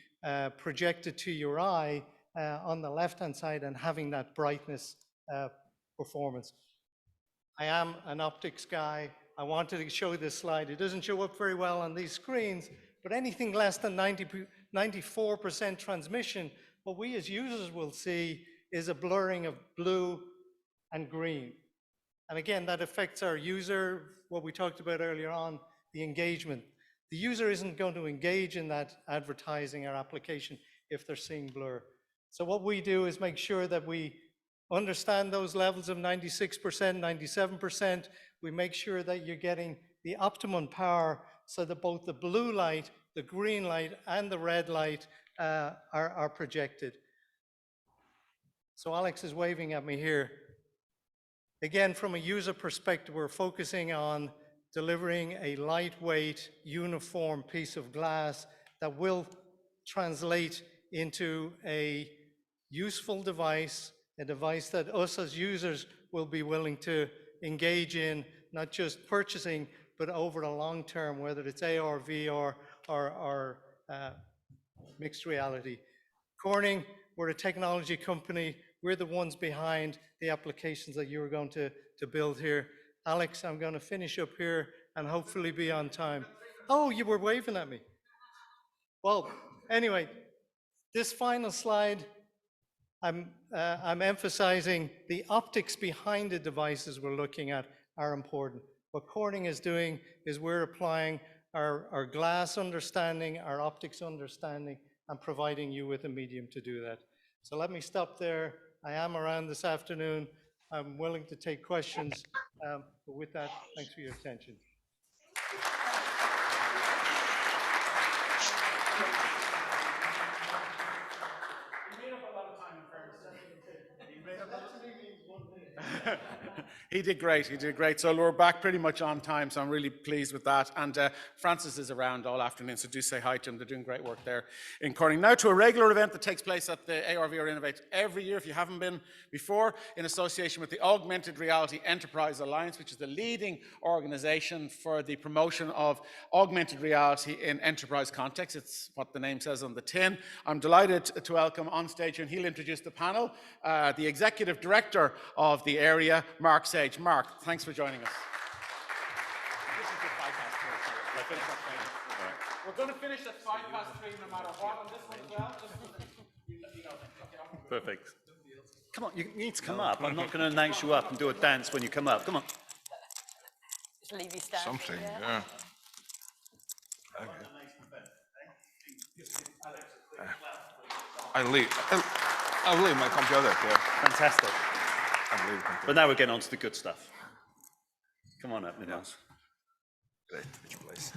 projected to your eye on the left-hand side and having that brightness performance. I am an optics guy. I wanted to show this slide. It doesn't show up very well on these screens, but anything less than 94% transmission, what we as users will see is a blurring of blue and green. And again, that affects our user, what we talked about earlier on, the engagement. The user isn't going to engage in that advertising or application if they're seeing blur. So what we do is make sure that we understand those levels of 96%, 97%. We make sure that you're getting the optimum power so that both the blue light, the green light, and the red light are projected. So Alex is waving at me here. Again, from a user perspective, we're focusing on delivering a lightweight, uniform piece of glass that will translate into a useful device, a device that us as users will be willing to engage in, not just purchasing, but over the long term, whether it's AR, VR, or mixed reality. Corning, we're a technology company. We're the ones behind the applications that you're going to build here. Alex, I'm going to finish up here and hopefully be on time. Oh, you were waving at me. Well, anyway, this final slide, I'm emphasizing the optics behind the devices we're looking at are important. What Corning is doing is we're applying our glass understanding, our optics understanding, and providing you with a medium to do that. So let me stop there. I am around this afternoon. I'm willing to take questions. But with that, thanks for your attention. He did great, he did great. So we're back pretty much on time, so I'm really pleased with that. And Francis is around all afternoon, so do say hi to him. They're doing great work there in Corning. Now to a regular event that takes place at the ARVR Innovate every year, if you haven't been before, in association with the Augmented Reality Enterprise Alliance, which is the leading organization for the promotion of augmented reality in enterprise context. It's what the name says on the tin. I'm delighted to welcome on stage, and he'll introduce the panel, the Executive Director of the area, Mark Sage. Mark, thanks for joining us. We're going to finish at 3:05 no matter what on this one as well. Perfect. Come on, you need to come up. I'm not going to announce you up and do a dance when you come up. Come on. Just leave you stand. Something, yeah. Okay. I'll leave my computer here. Fantastic. But now we're getting on to the good stuff. Come on up, Ninos. Great, which place?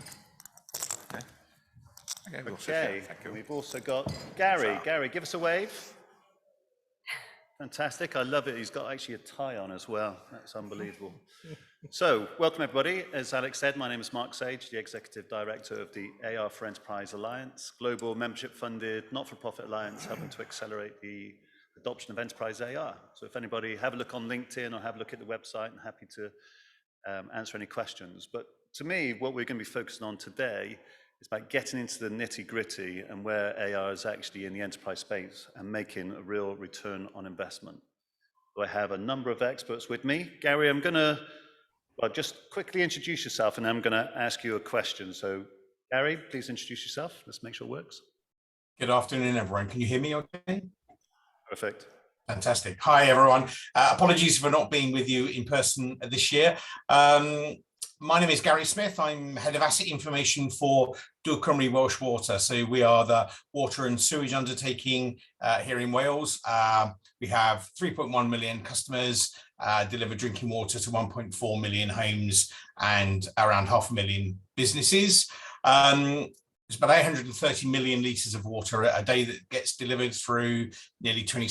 Okay, Okay, we've also got Gary. Gary, give us a wave. Fantastic, I love it. He's got actually a tie on as well. That's unbelievable. So, welcome everybody. As Alex said, my name is Mark Sage, the Executive Director of the AR for Enterprise Alliance, global membership-funded, not-for-profit alliance helping to accelerate the adoption of enterprise AR. So if anybody, have a look on LinkedIn or have a look at the website, I'm happy to answer any questions. But to me, what we're going to be focusing on today It's about getting into the nitty-gritty and where AI is actually in the enterprise space and making a real return on investment. So I have a number of experts with me. Gary, I'm going to just quickly introduce yourself, and I'm going to ask you a question. So Gary, please introduce yourself. Let's make sure it works. Good afternoon, everyone. Can you hear me okay? Perfect. Fantastic. Hi, everyone. Apologies for not being with you in person this year. My name is Gary Smith. I'm Head of Asset Information for Dŵr Cymru Welsh Water. So we are the water and sewage undertaking here in Wales. We have 3.1 million customers, deliver drinking water to 1.4 million homes and around 500,000 businesses. There's about 830 million litres of water a day that gets delivered through nearly 27